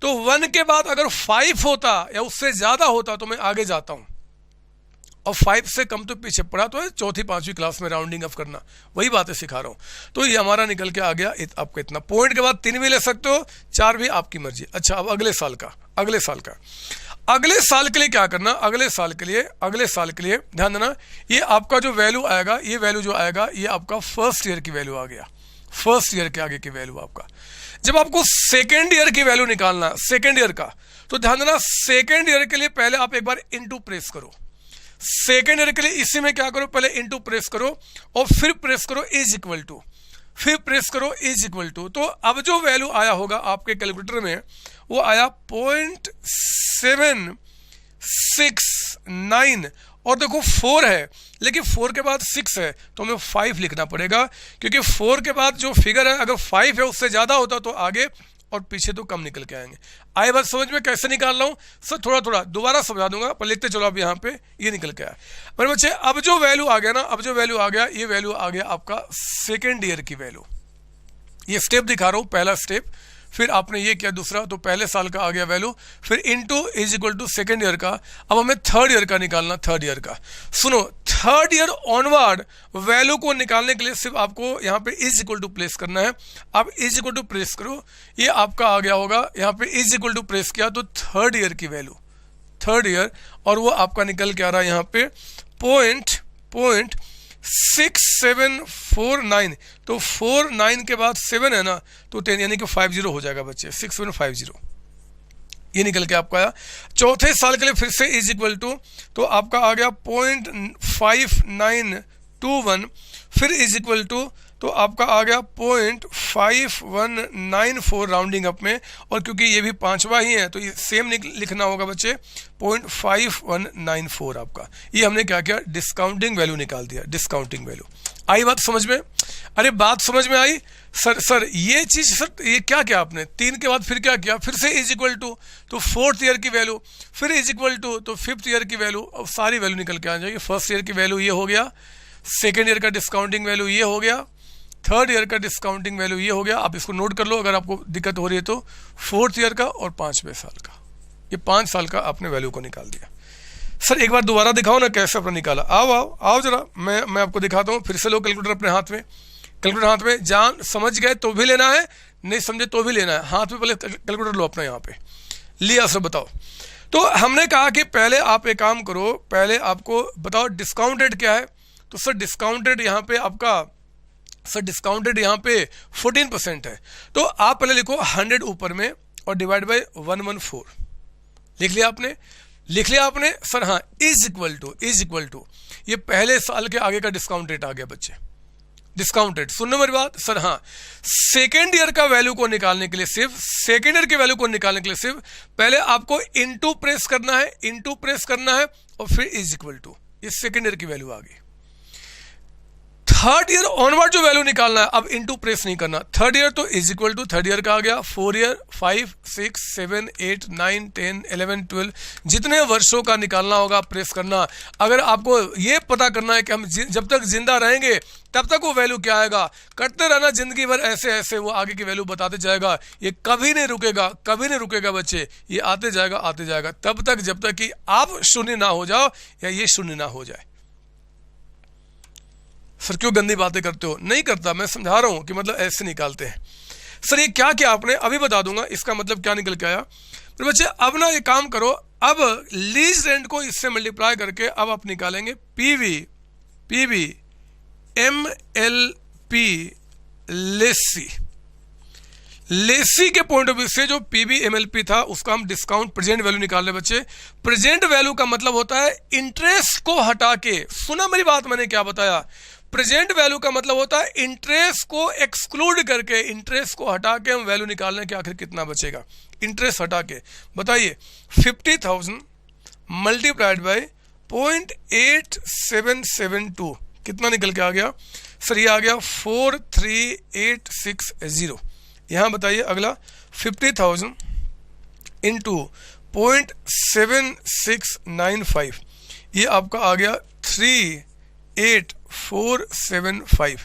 [SPEAKER 1] तो 1 के बाद अगर 5 होता या उससे ज्यादा होता तो मैं आगे जाता हूं, और 5 से कम तो पीछे पड़ा तो है। 4th 5वीं क्लास में राउंडिंग अप करना, वही बातें सिखा रहा हूं। तो ये हमारा निकल के आ गया आपको इतना। पॉइंट के बाद 3 भी ले सकते हो, 4 भी, आपकी मर्जी। अच्छा अब अगले साल का लिए क्या करना? अगले साल के लिए ध्यान देना, ये आपका जो वैल्यू आएगा, ये वैल्यू जो आएगा ये आपका फर्स्ट ईयर की वैल्यू आ गया। फर्स्ट ईयर के आगे की वैल्यू आपका। जब आपको सेकेंड ईयर की वैल्यू निकालना, सेकेंड ईयर का, तो ध्यान देना सेकेंड ईयर के लिए पहले आप एक बार इनटू प्रेस करो। सेकेंड ईयर के लिए इसी में क्या करो, पहले इनटू प्रेस करो और फिर प्रेस करो इज इक्वल टू, फिर प्रेस करो इज इक्वल टू। तो अब जो वैल्यू आया होगा आपके कैलकुलेटर में वो आया 0.769 और देखो 4 है लेकिन 4 के बाद 6 है तो हमें 5 लिखना पड़ेगा, क्योंकि 4 के बाद जो फिगर है अगर 5 है उससे ज़्यादा होता तो आगे और पीछे तो कम निकल के आएंगे। आई बात समझ में कैसे निकाल रहा हूँ सर, थोड़ा थोड़ा दोबारा समझा दूंगा, पर लिखते चलो। अब यहाँ पे ये निकल के आया मेरे बच्चे। अब जो वैल्यू आ गया ना, अब जो वैल्यू आ गया, ये वैल्यू आ गया आपका सेकेंड ईयर की वैल्यू। ये स्टेप दिखा रहा हूँ, पहला स्टेप, फिर आपने ये किया दूसरा, तो पहले साल का आ गया वैल्यू, फिर into is equal to second year का। अब हमें थर्ड ईयर का निकालना, थर्ड ईयर का। सुनो, थर्ड ईयर ऑनवर्ड वैल्यू को निकालने के लिए सिर्फ आपको यहाँ पे इज इक्वल टू प्लेस करना है। अब इज इक्वल टू प्रेस करो, ये आपका आ गया होगा, यहाँ पे इज इक्वल टू प्रेस किया तो थर्ड ईयर की वैल्यू, थर्ड ईयर, और वो आपका निकल के आ रहा है यहाँ पे 0.6749। तो 49 के बाद 7 है ना, तो 10 यानी कि 50 हो जाएगा बच्चे, 6750 ये निकल के आपका आया। चौथे साल के लिए फिर से इज इक्वल टू, तो आपका आ गया 0.5921, फिर इज इक्वल टू, तो आपका आ गया 0.5194 राउंडिंग अप में, और क्योंकि ये भी पांचवा ही है तो ये सेम लिखना होगा बच्चे, 0.5194 आपका। ये हमने क्या किया, डिस्काउंटिंग वैल्यू निकाल दिया, डिस्काउंटिंग वैल्यू। आई बात समझ में? अरे बात समझ में आई? सर ये चीज, सर ये क्या किया आपने, 3 के बाद फिर क्या किया, फिर से इज इक्वल टू, तो फोर्थ ईयर की वैल्यू, फिर इज इक्वल टू, तो फिफ्थ ईयर की वैल्यू, अब सारी वैल्यू निकल के आ जाएगी। फर्स्ट ईयर की वैल्यू ये हो गया, सेकेंड ईयर का डिस्काउंटिंग वैल्यू ये हो गया, थर्ड ईयर का डिस्काउंटिंग वैल्यू ये हो गया। आप इसको नोट कर लो अगर आपको दिक्कत हो रही है तो, फोर्थ ईयर का और 5वें साल का, ये 5 साल का आपने वैल्यू को निकाल दिया। सर एक बार दोबारा दिखाओ ना कैसे आपने निकाला। आओ जरा, मैं आपको दिखाता हूँ। फिर से लो कैलकुलेटर अपने हाथ में, कैलकुलेटर हाथ में, जान समझ गए तो भी लेना है, नहीं समझे तो भी लेना है। हाथ में पहले कैलकुलेटर लो अपना, यहाँ पे लिया। सर बताओ, तो हमने कहा कि पहले आप एक काम करो, पहले आपको बताओ डिस्काउंटेड क्या है। तो सर डिस्काउंटेड यहाँ पे आपका, सर डिस्काउंटेड यहाँ पे 14% है। तो आप पहले लिखो 100 ऊपर में और डिवाइड बाय 114। लिख लिया आपने, लिख लिया आपने सर? हाँ, is equal to, is equal to, ये पहले साल के आगे का डिस्काउंट रेट आ गया बच्चे, डिस्काउंटेड। सुनने मेरी बात सर? हाँ, सेकेंड ईयर का वैल्यू को निकालने के लिए सिर्फ, सेकेंड ईयर के वैल्यू को निकालने के लिए सिर्फ पहले आपको इनटू प्रेस करना है, इनटू प्रेस करना है और फिर इज इक्वल टू, ये सेकेंड ईयर की वैल्यू आ गई। थर्ड ईयर ऑनवर्ड जो वैल्यू निकालना है, अब इनटू प्रेस नहीं करना। थर्ड ईयर तो is equal to, third year का आ गया, 4 ईयर, 5, 6, 7, 8, 9, 10, 11, 12, जितने वर्षों का निकालना होगा प्रेस करना। अगर आपको ये पता करना है कि हम जब तक जिंदा रहेंगे तब तक वो वैल्यू क्या आएगा, करते रहना जिंदगी भर ऐसे ऐसे, वो आगे की वैल्यू बताते जाएगा। ये कभी नहीं रुकेगा, कभी नहीं रुकेगा बच्चे, ये आते जाएगा, आते जाएगा, तब तक जब तक कि आप शून्य ना हो जाओ या ये शून्य ना हो जाए। सर क्यों गंदी बातें करते हो? नहीं करता, मैं समझा रहा हूं कि मतलब ऐसे निकालते हैं। सर ये क्या किया आपने, अभी बता दूंगा इसका मतलब क्या निकल के आया। तो बच्चे अब ना ये काम करो, अब लीज रेंट को इससे मल्टीप्लाई करके अब आप निकालेंगे पीवी MLP लेसी। लेसी के पॉइंट ऑफ व्यू से जो पीवी MLP था उसका हम डिस्काउंट प्रेजेंट वैल्यू निकाल रहे बच्चे। प्रेजेंट वैल्यू का मतलब होता है इंटरेस्ट को हटा के, सुना मेरी बात मैंने क्या बताया, प्रेजेंट वैल्यू का मतलब होता है इंटरेस्ट को एक्सक्लूड करके, इंटरेस्ट को हटा के हम वैल्यू निकाल रहे हैं कि आखिर कितना बचेगा, इंटरेस्ट हटा के। बताइए 50,000 मल्टीप्लाइड बाय 0.8772 कितना निकल के आ गया? सर ये आ गया 43860। यहां बताइए अगला 50,000 इंटू 0.7695, ये आपका आ गया 38475।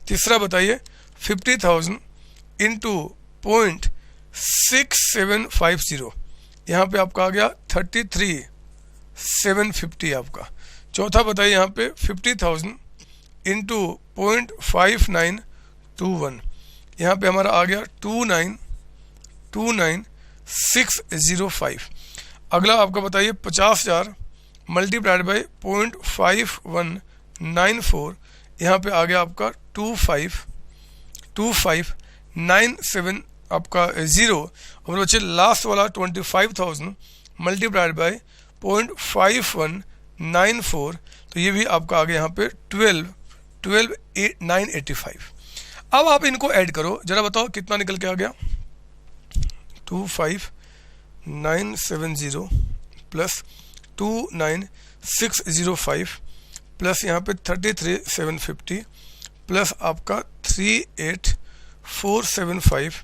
[SPEAKER 1] तीसरा बताइए 50,000 इंटू 0.6750, यहाँ पे आपका आ गया 33,750 आपका। चौथा बताइए यहाँ पे 50,000 इंटू 0.5921, यहाँ पे हमारा आ गया 2929605। अगला आपका बताइए 50,000 मल्टीप्लाइड बाई 0.5194, यहाँ पे आ गया आपका 2597 आपका 0। और बच्चे लास्ट वाला 25,000 मल्टीप्लाइड बाई 0.51 94, तो ये भी आपका आ गया यहाँ पे 985। अब आप इनको ऐड करो, जरा बताओ कितना निकल के आ गया। 25970 प्लस 29605 प्लस यहाँ पे 33750 प्लस आपका 38475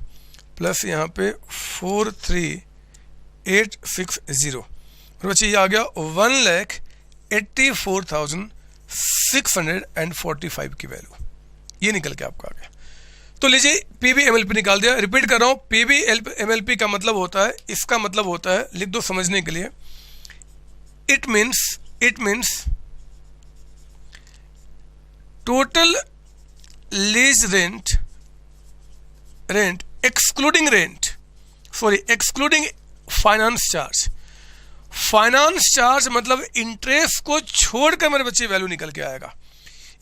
[SPEAKER 1] प्लस यहाँ पे 43860। और बच्चे ये आ गया 1,84,645 की वैल्यू, ये निकल के आपका आ गया। तो लीजिए पीबी एमएलपी निकाल दिया। रिपीट कर रहा हूँ, पीबी एमएलपी का मतलब होता है, इसका मतलब होता है, लिख दो समझने के लिए, it means total lease rent excluding finance charge मतलब इंटरेस्ट को छोड़कर मेरे बच्चे वैल्यू निकल के आएगा।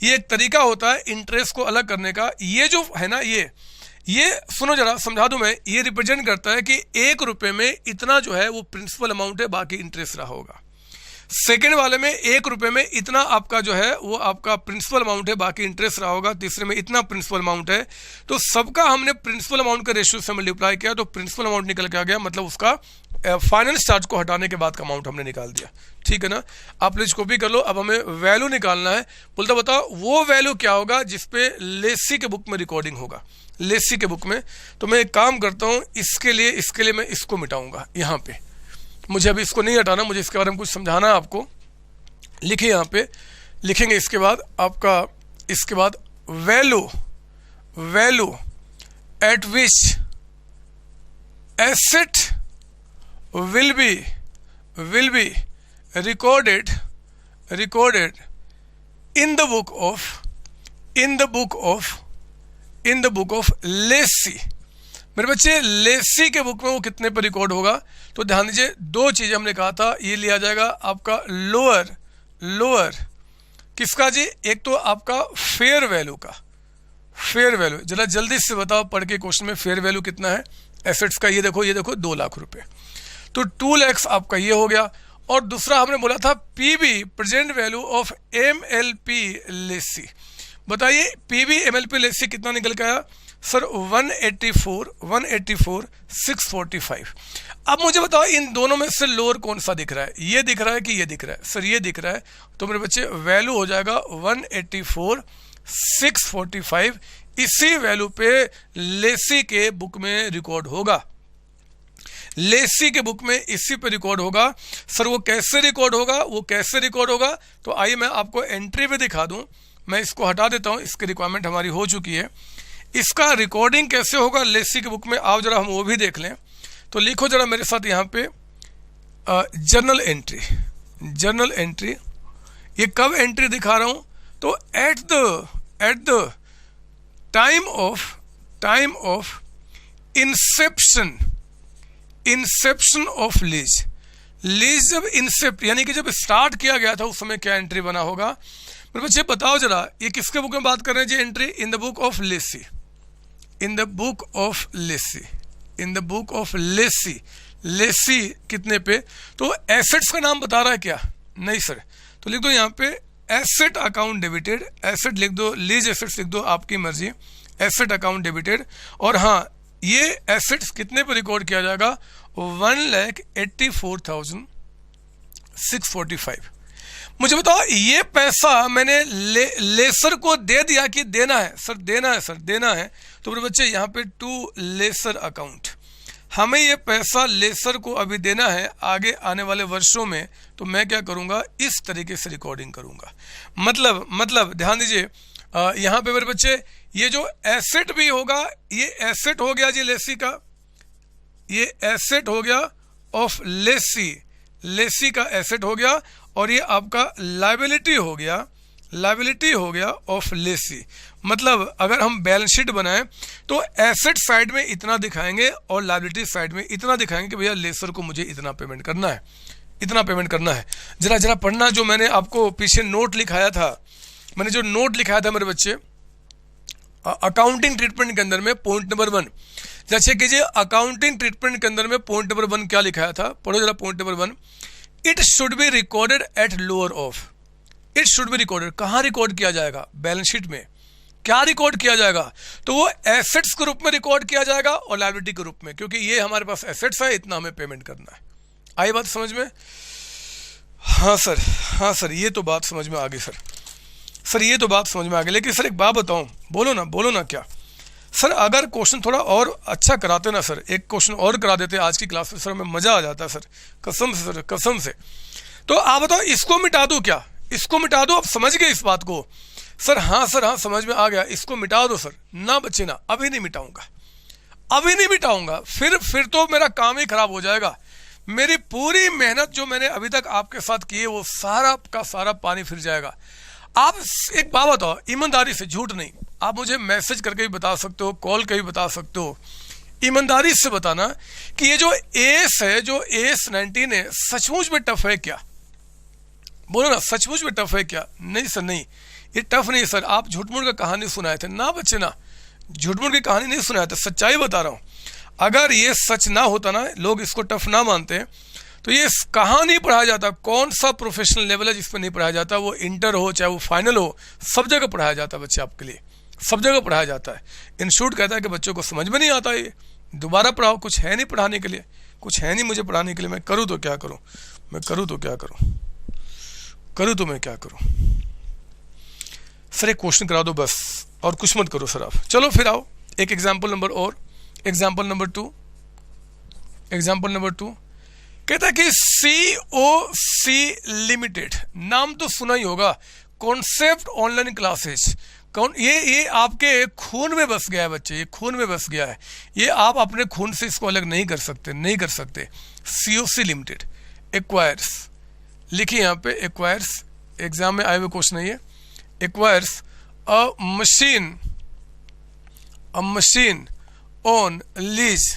[SPEAKER 1] ये एक तरीका होता है इंटरेस्ट को अलग करने का। ये जो है ना, ये सुनो जरा समझा दूं मैं, ये रिप्रेजेंट करता है कि 1 रुपए में इतना जो है वो प्रिंसिपल अमाउंट है, बाकी इंटरेस्ट रहा होगा। सेकेंड वाले में 1 रुपए में इतना आपका जो है वो आपका प्रिंसिपल अमाउंट है, बाकी इंटरेस्ट रहा होगा। तीसरे में इतना प्रिंसिपल अमाउंट है। तो सबका हमने प्रिंसिपल अमाउंट का रेशियो से मल्टीप्लाई किया तो प्रिंसिपल अमाउंट निकल के आ गया, मतलब उसका फाइनेंस चार्ज को हटाने के बाद का अमाउंट हमने निकाल दिया। ठीक है ना, आप प्लीज कॉपी कर लो। अब हमें वैल्यू निकालना है। बोलता बताओ वो वैल्यू क्या होगा जिसपे लेसी के बुक में रिकॉर्डिंग होगा, लेसी के बुक में। तो मैं एक काम करता हूँ, इसके लिए मैं इसको मिटाऊंगा यहाँ पे। मुझे अभी इसको नहीं हटाना, मुझे इसके बारे में कुछ समझाना है आपको। लिखिए यहाँ पे, लिखेंगे इसके बाद आपका, इसके बाद value at which asset will be recorded in the book of lessee. मेरे बच्चे लेसी के बुक में वो कितने पर रिकॉर्ड होगा? तो ध्यान दीजिए, 2 चीजें हमने कहा था। ये लिया जाएगा आपका लोअर किसका जी? एक तो आपका फेयर वैल्यू का, फेयर वैल्यू जरा जल्दी से बताओ पढ़ के क्वेश्चन में, फेयर वैल्यू कितना है एसेट्स का? ये देखो 2 लाख रुपए, तो 2 lakhs आपका ये हो गया। और दूसरा हमने बोला था PB present value of MLP लेसी। बताइए पीबी एमएलपी लेसी कितना निकल के आया सर? 184,645। अब मुझे बताओ इन दोनों में से लोअर कौन सा दिख रहा है? ये दिख रहा है कि ये दिख रहा है? सर ये दिख रहा है। तो मेरे बच्चे वैल्यू हो जाएगा 184,645। इसी वैल्यू पे लेसी के बुक में रिकॉर्ड होगा, लेसी के बुक में इसी पे रिकॉर्ड होगा। सर वो कैसे रिकॉर्ड होगा? तो आइए मैं आपको एंट्री पे दिखा दूं। मैं इसको हटा देता हूं, इसकी रिक्वायरमेंट हमारी हो चुकी है। इसका रिकॉर्डिंग कैसे होगा लेसी के बुक में, आओ जरा हम वो भी देख लें। तो लिखो जरा मेरे साथ यहाँ पे जर्नल एंट्री। ये कब एंट्री दिखा रहा हूं? तो at the time of Inception of lease जब इंसेप्ट यानी कि जब स्टार्ट किया गया था उस समय क्या एंट्री बना होगा? मेरे बच्चे बताओ जरा, ये किसके बुक में बात कर रहे हैं जी? Entry in the book of lessee. Lessee कितने पे? तो एसेट्स का नाम बता रहा है क्या? नहीं सर। तो लिख दो यहाँ पे एसेट अकाउंट डेबिटेड, एसेट लिख दो, लीज एसेट्स लिख दो, आपकी मर्जी, एसेट अकाउंट डेबिटेड। और हाँ, ये एसेट्स कितने पर रिकॉर्ड किया जाएगा? 1,84,645। मुझे बताओ ये पैसा मैंने लेसर को दे दिया कि देना है? सर देना है। तो मेरे बच्चे यहाँ पे टू लेसर अकाउंट, हमें ये पैसा लेसर को अभी देना है आगे आने वाले वर्षों में। तो मैं क्या करूँगा? इस तरीके से रिकॉर्डिंग करूँगा। मतलब ध्यान दीजिए, यहाँ पे मेरे बच्चे ये जो एसेट भी होगा, ये एसेट हो गया जी लेसी का, ये एसेट हो गया ऑफ लेसी का एसेट हो गया। और ये आपका लायबिलिटी हो गया ऑफ लेसी। मतलब अगर हम बैलेंस शीट बनाएं तो एसेट साइड में इतना दिखाएंगे और लायबिलिटी साइड में इतना दिखाएंगे कि भैया लेसर को मुझे इतना पेमेंट करना है। जरा पढ़ना, जो मैंने आपको पीछे नोट लिखाया था, मेरे बच्चे अकाउंटिंग ट्रीटमेंट के अंदर में पॉइंट नंबर 1, जैसे कीजिए अकाउंटिंग ट्रीटमेंट के अंदर में पॉइंट नंबर 1 क्या लिखाया था? पढ़ो जरा point number 1। It should be recorded at lower of, it should be recorded, कहाँ रिकॉर्ड किया जाएगा? बैलेंस शीट में। क्या रिकॉर्ड किया जाएगा? तो वो एसेट्स के रूप में रिकॉर्ड किया जाएगा और लायबिलिटी के रूप में, क्योंकि ये हमारे पास एसेट्स है, इतना हमें पेमेंट करना है। आई बात समझ में? हाँ सर, हाँ सर, ये तो बात समझ में आ गई सर, सर ये तो बात समझ में आ गई। लेकिन सर एक बात बताऊं, बोलो ना, बोलो ना। क्या सर, अगर क्वेश्चन थोड़ा और अच्छा कराते ना सर, एक क्वेश्चन और करा देते आज की क्लास में सर, हमें मजा आ जाता सर, कसम से सर, कसम से। तो आप बताओ, इसको मिटा दो क्या? इसको मिटा दो, आप समझ गए इस बात को? सर हाँ, सर हाँ, समझ में आ गया, इसको मिटा दो सर। ना बच्चे ना, अभी नहीं मिटाऊंगा, अभी नहीं मिटाऊंगा, फिर तो मेरा काम ही खराब हो जाएगा। मेरी पूरी मेहनत जो मैंने अभी तक आपके साथ की है, वो सारा का सारा पानी फिर जाएगा। आप एक बात बताओ, ईमानदारी से, झूठ नहीं, आप मुझे मैसेज करके भी बता सकते हो, कॉल करके भी बता सकते हो, ईमानदारी से बताना कि ये जो एस है, जो एस 19 है, सचमुच में टफ है क्या? बोलो ना, सचमुच में टफ है क्या? नहीं सर, नहीं, ये टफ नहीं सर, आप झूठ मूठ का कहानी सुनाए थे ना बच्चे ना, झूठ मूठ की कहानी नहीं सुनाए थे, सच्चाई बता रहा हूँ। अगर ये सच ना होता ना, लोग इसको टफ ना मानते, तो ये कहाँ नहीं पढ़ाया जाता? कौन सा प्रोफेशनल लेवल है जिसमें नहीं पढ़ाया जाता? वो इंटर हो चाहे वो फाइनल हो, सब जगह पढ़ाया जाता है बच्चे, आपके लिए सब जगह पढ़ाया जाता है। इंस्टीट्यूट कहता है कि बच्चों को समझ में नहीं आता, ये दोबारा पढ़ाओ, कुछ है नहीं पढ़ाने के लिए, कुछ है नहीं मुझे पढ़ाने के लिए, मैं करूँ तो क्या करूँ, मैं करूँ तो क्या करूँ, करूँ तो मैं क्या करूँ? सर एक क्वेश्चन करा दो बस, और कुछ मत करो सर आप। चलो फिर आओ, एक एग्जाम्पल नंबर और, एग्जाम्पल नंबर 2, एग्जाम्पल नंबर 2 कहता है कि COC लिमिटेड, नाम तो सुना ही होगा, कॉन्सेप्ट ऑनलाइन क्लासेस। कौन ये आपके खून में बस गया है बच्चे, ये खून में बस गया है, ये आप अपने खून से इसको अलग नहीं कर सकते, नहीं कर सकते। COC लिमिटेड एक्वायर्स, लिखिए यहाँ पे एक्वायर्स, एग्जाम में आए हुए क्वेश्चन है ये। Acquires a machine on lease,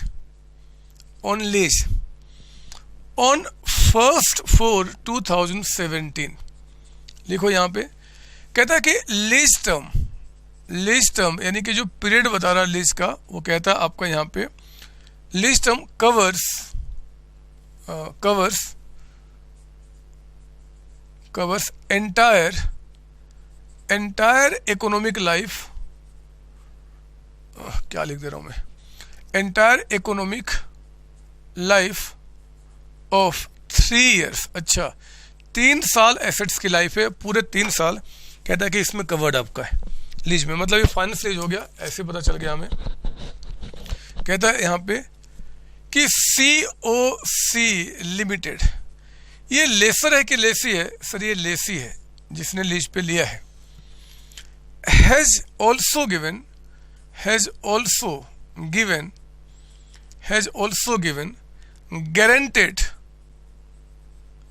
[SPEAKER 1] on lease on 1/4/2017। लिखो यहाँ पे, कहता है कि लीज टर्म यानी कि जो पीरियड बता रहा है लीज का, वो कहता है आपका यहाँ पे lease term covers entire economic life, क्या लिख दे रहा हूँ मैं, entire economic life of 3 years। अच्छा, 3 साल एसेट्स की लाइफ है, पूरे 3 साल कहता है कि इसमें कवर्ड आपका है लीज में, मतलब ये फाइनल स्टेज हो गया, ऐसे पता चल गया हमें। कहता है यहाँ पे कि COC लिमिटेड, ये लेसर है कि लेसी है? सर ये लेसी है, जिसने लीज पे लिया है। हैज ऑल्सो गिवन guaranteed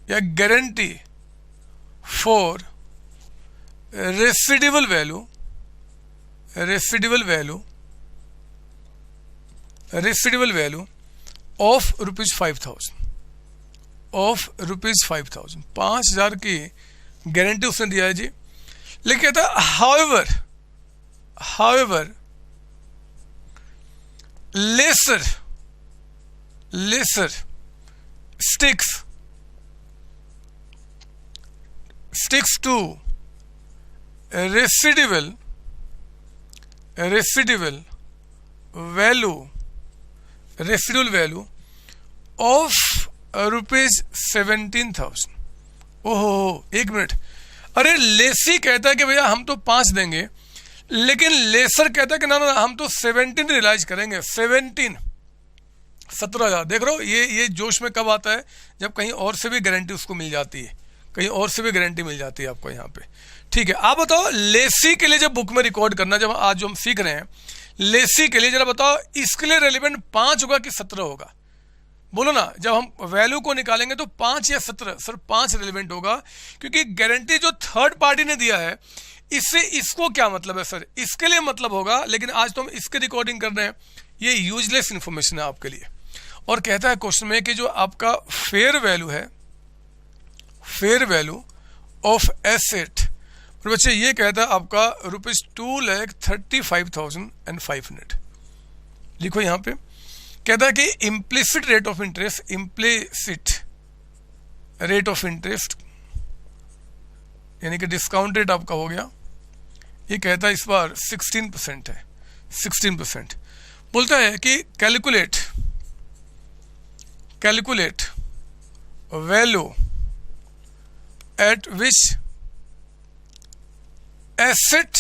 [SPEAKER 1] या guarantee for residual value of ₹5,000, of ₹5,000, 5,000 की गारंटी उसने दिया है जी। लेकिन कहता है however lessor sticks to residual value of ₹17,000। ओहो, एक मिनट, अरे लेसी कहता है कि भैया हम तो 5 देंगे, लेकिन लेसर कहता है कि ना हम तो 17 रियलाइज करेंगे। 17,000 देख रहे हो, ये जोश में कब आता है? जब कहीं और से भी गारंटी उसको मिल जाती है, कहीं और से भी गारंटी मिल जाती है आपको यहाँ पे। ठीक है, आप बताओ लेसी के लिए जब बुक में रिकॉर्ड करना, जब आज जो हम सीख रहे हैं लेसी के लिए, जरा बताओ इसके लिए रेलिवेंट 5 होगा कि 17 होगा? बोलो ना, जब हम वैल्यू को निकालेंगे तो 5 या 17? सर 5 रेलिवेंट होगा, क्योंकि गारंटी जो थर्ड पार्टी ने दिया है, इससे इसको क्या मतलब है सर? इसके लिए मतलब होगा, लेकिन आज तो हम इसके रिकॉर्डिंग कर रहे हैं, ये यूजलेस इंफॉर्मेशन है आपके लिए। और कहता है क्वेश्चन में कि जो आपका फेयर वैल्यू है, फेयर वैल्यू ऑफ एसेट, बच्चे ये कहता है आपका ₹2,35,500। लिखो यहाँ पे, कहता है कि implicit rate of interest, rate of interest, यानी कि डिस्काउंट रेट आपका हो गया, ये कहता है इस बार 16% है, 16%। बोलता है कि calculate value at which asset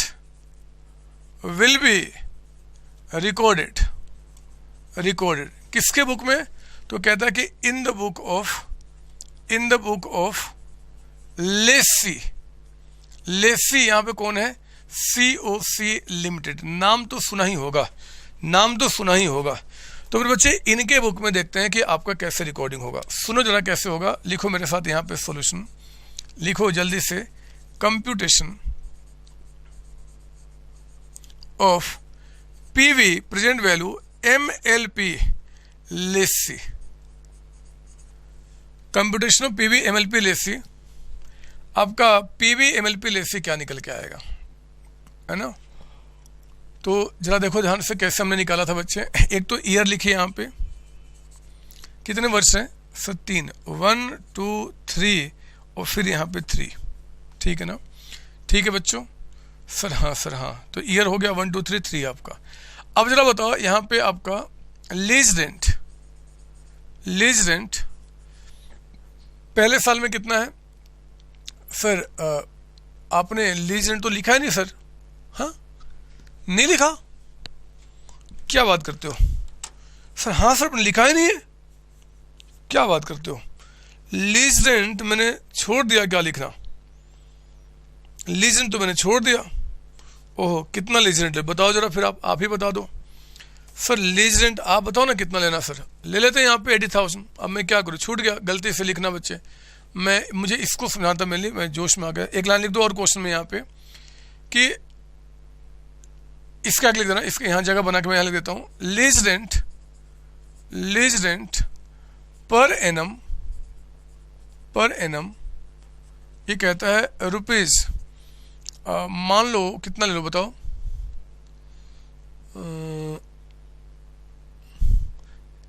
[SPEAKER 1] will be recorded. किसके बुक में? तो कहता है कि इन द बुक ऑफ लेसी। यहां पे कौन है? COC limited. नाम तो सुना ही होगा। तो फिर बच्चे इनके बुक में देखते हैं कि आपका कैसे रिकॉर्डिंग होगा। सुनो जरा कैसे होगा, लिखो मेरे साथ यहां पे सॉल्यूशन, लिखो जल्दी से। Computation of PV present value MLP लेसी। कंप्यूटेशन ऑफ PV MLP लेसी, आपका PV MLP लेसी क्या निकल के आएगा, है ना? तो जरा देखो ध्यान से कैसे हमने निकाला था बच्चे। एक तो ईयर लिखिए यहाँ पे, कितने वर्ष हैं? सर 3, 1 2 3 और फिर यहाँ पे 3, ठीक है ना? ठीक है बच्चों। सर हाँ, तो ईयर हो गया 1 2 3 3 आपका। अब जरा बताओ यहाँ पे आपका लीज रेंट पहले साल में कितना है? सर आपने लीज रेंट तो लिखा है नहीं सर। हाँ, नहीं लिखा? क्या बात करते हो सर? हाँ सर, लिखा ही नहीं है। क्या बात करते हो? लीज रेंट मैंने छोड़ दिया, क्या लिखना? लीज रेंट तो मैंने छोड़ दिया। ओहो, कितना लीज रेंट है बताओ जरा, फिर आप ही बता दो। सर लीज रेंट आप बताओ ना कितना लेना। सर ले लेते हैं यहाँ पे 80,000। अब मैं क्या करूँ, छूट गया, गलती से लिखना बच्चे। मुझे इसको समझाना था, मैं जोश में आ गया। एक लाइन लिख दो और क्वेश्चन में यहाँ पे कि इसका लिख देना, इसके यहाँ जगह बना के मैं यहाँ लिख देता हूँ। लीज रेंट पर एनम ये कहता है रुपीज, मान लो कितना ले लो बताओ,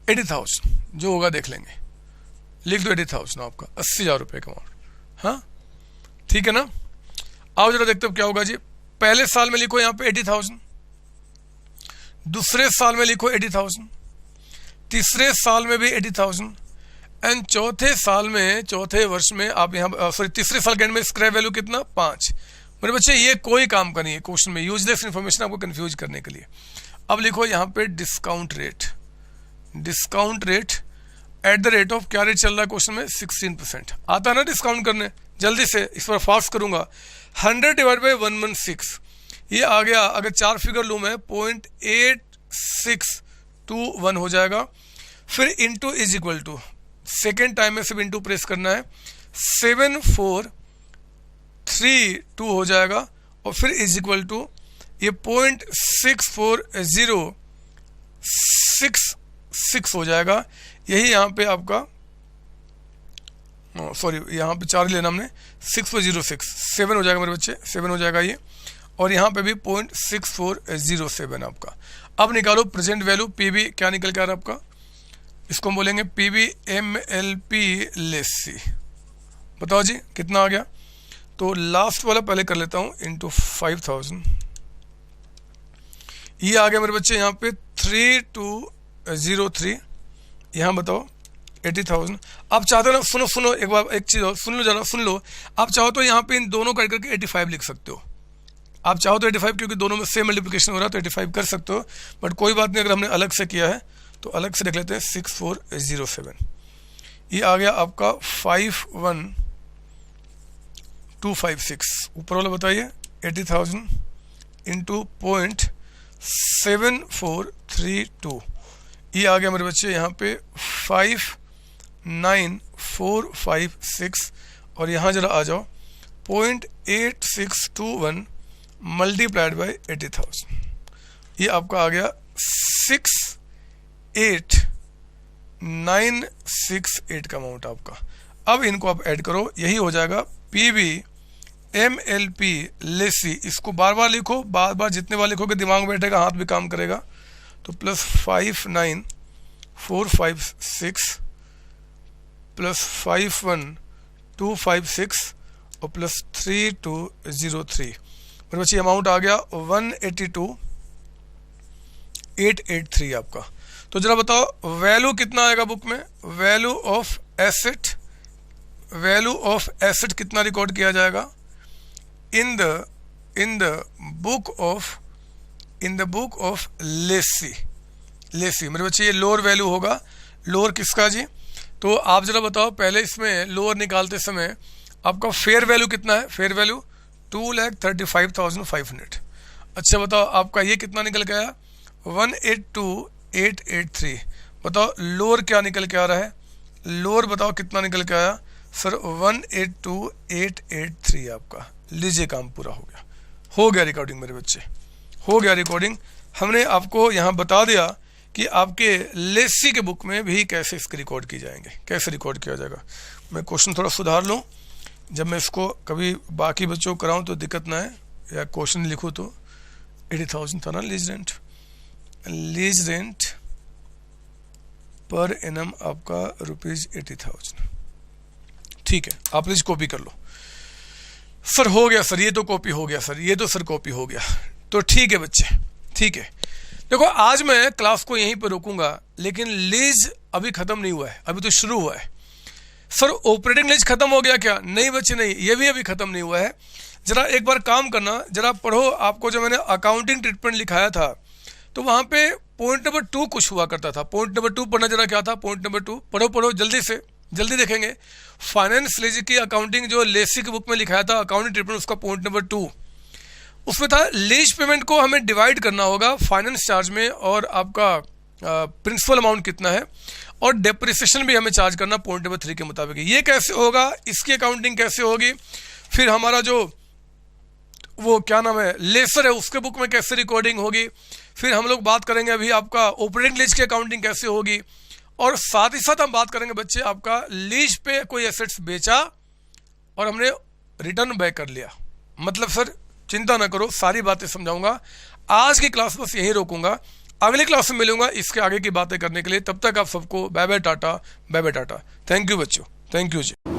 [SPEAKER 1] 80,000 जो होगा देख लेंगे। लिख दो 80,000 आपका, 80,000 रुपये का अमाउंट। हाँ ठीक है ना? आओ जरा देखते हो क्या होगा जी। पहले साल में लिखो यहाँ पे 80,000, दूसरे साल में लिखो 80,000, तीसरे साल में भी 80,000 एंड चौथे वर्ष में आप यहाँ तीसरे साल के एंड में स्क्रैप वैल्यू कितना? 5। मेरे बच्चे ये कोई काम का नहीं है क्वेश्चन में, यूजलेस इंफॉर्मेशन आपको कंफ्यूज करने के लिए। अब लिखो यहाँ पे discount rate at the rate of, क्या रेट चल रहा है क्वेश्चन में? 16%। आता है ना डिस्काउंट करने? जल्दी से इस पर फास्ट करूंगा। 100 डिवाइड बाई 116 ये आ गया। अगर 4 फिगर लूँ मैं 0.8621 हो जाएगा। फिर into is equal to, second time में सिर्फ इंटू प्रेस करना है, 7432 हो जाएगा। और फिर इज इक्वल टू ये 0.6406 हो जाएगा। यही यहाँ पे आपका, सॉरी यहाँ पे 4 लेना हमने, 6.06 7 हो जाएगा मेरे बच्चे, 7 हो जाएगा ये। और यहाँ पे भी 0.6407 आपका। अब निकालो प्रेजेंट वैल्यू PV, क्या निकल के आ रहा है आपका? इसको हम बोलेंगे PV MLP लेसी। बताओ जी कितना आ गया? तो लास्ट वाला पहले कर लेता हूँ, इंटू 5000 ये आ गया मेरे बच्चे यहाँ पे 3203। यहाँ बताओ 80,000। आप चाहते हो ना, सुनो एक बार, एक चीज़ और सुन लो। आप चाहो तो यहाँ पे इन दोनों का करके 85 लिख सकते हो। आप चाहो तो 85, क्योंकि दोनों में सेम मल्टीप्लिकेशन हो रहा है तो 85 कर सकते हो। बट कोई बात नहीं, अगर हमने अलग से किया है तो अलग से देख लेते हैं। 6407 ये आ गया आपका 51256। ऊपर वाला बताइए 80,000 इंटू 0.7432 ये आ गया मेरे बच्चे यहाँ पे 59456। और यहाँ जरा आ जाओ 0.8621 मल्टीप्लाइड बाई 80,000 ये आपका आ गया 68968 का अमाउंट आपका। अब इनको आप ऐड करो, यही हो जाएगा PV MLP लेसी। इसको बार बार लिखो, बार बार जितने बार लिखोगे दिमाग में बैठेगा, हाथ भी काम करेगा। तो प्लस 59456 प्लस 51 256 और प्लस 3203। मेरे बच्चे अमाउंट आ गया 182,883 आपका। तो जरा बताओ वैल्यू कितना आएगा बुक में, value of asset, value of asset कितना रिकॉर्ड किया जाएगा इन द बुक ऑफ लेसी। मेरे बच्चे ये लोअर वैल्यू होगा, लोअर किसका जी? तो आप जरा बताओ पहले इसमें लोअर निकालते समय आपका फेयर वैल्यू कितना है, फेयर वैल्यू 2,35,500। अच्छा बताओ आपका ये कितना निकल के आया 182,883। बताओ लोअर क्या निकल के आ रहा है, लोअर बताओ कितना निकल के आया सर 182,883 आपका। लीजिए काम पूरा हो गया रिकॉर्डिंग मेरे बच्चे, हो गया रिकॉर्डिंग। हमने आपको यहाँ बता दिया कि आपके लेसी के बुक में भी कैसे इसके रिकॉर्ड की जाएंगे, कैसे रिकॉर्ड किया जाएगा। मैं क्वेश्चन थोड़ा सुधार लूँ, जब मैं इसको कभी बाकी बच्चों को कराऊँ तो दिक्कत ना है, या क्वेश्चन लिखूँ तो 80,000 था ना लीज रेंट पर एनम आपका ₹80,000। ठीक है, आप प्लीज कॉपी कर लो। सर हो गया सर, ये तो कॉपी हो गया सर, ये तो सर कॉपी हो गया। तो ठीक है बच्चे, ठीक है। देखो आज मैं क्लास को यहीं पर रोकूंगा, लेकिन लीज अभी खत्म नहीं हुआ है, अभी तो शुरू हुआ है। सर ऑपरेटिंग लीज खत्म हो गया क्या? नहीं बच्चे नहीं, ये भी अभी खत्म नहीं हुआ है। जरा एक बार काम करना, जरा पढ़ो। आपको जो मैंने अकाउंटिंग ट्रीटमेंट लिखाया था तो वहां पे पॉइंट नंबर 2 कुछ हुआ करता था। पॉइंट नंबर 2 पढ़ना, जरा क्या था पॉइंट नंबर 2? पढ़ो जल्दी से, जल्दी देखेंगे। फाइनेंस लीज की अकाउंटिंग जो लेसी की बुक में लिखाया था अकाउंटिंग ट्रीटमेंट, उसका पॉइंट नंबर 2 उसमें था लीज पेमेंट को हमें डिवाइड करना होगा फाइनेंस चार्ज में, और आपका प्रिंसिपल अमाउंट कितना है, और डेप्रिसिएशन भी हमें चार्ज करना पॉइंट नंबर 3 के मुताबिक। ये कैसे होगा, इसकी अकाउंटिंग कैसे होगी, फिर हमारा जो वो क्या नाम है लेसर है उसके बुक में कैसे रिकॉर्डिंग होगी, फिर हम लोग बात करेंगे अभी आपका ऑपरेटिंग लीज की अकाउंटिंग कैसे होगी, और साथ ही साथ हम बात करेंगे बच्चे आपका लीज पे कोई एसेट्स बेचा और हमने रिटर्न बैक कर लिया। मतलब सर चिंता ना करो, सारी बातें समझाऊंगा। आज की क्लास बस यहीं रोकूंगा, अगली क्लास में मिलूंगा इसके आगे की बातें करने के लिए। तब तक आप सबको bye bye tata, bye bye tata. Thank you बच्चों, थैंक यू जी।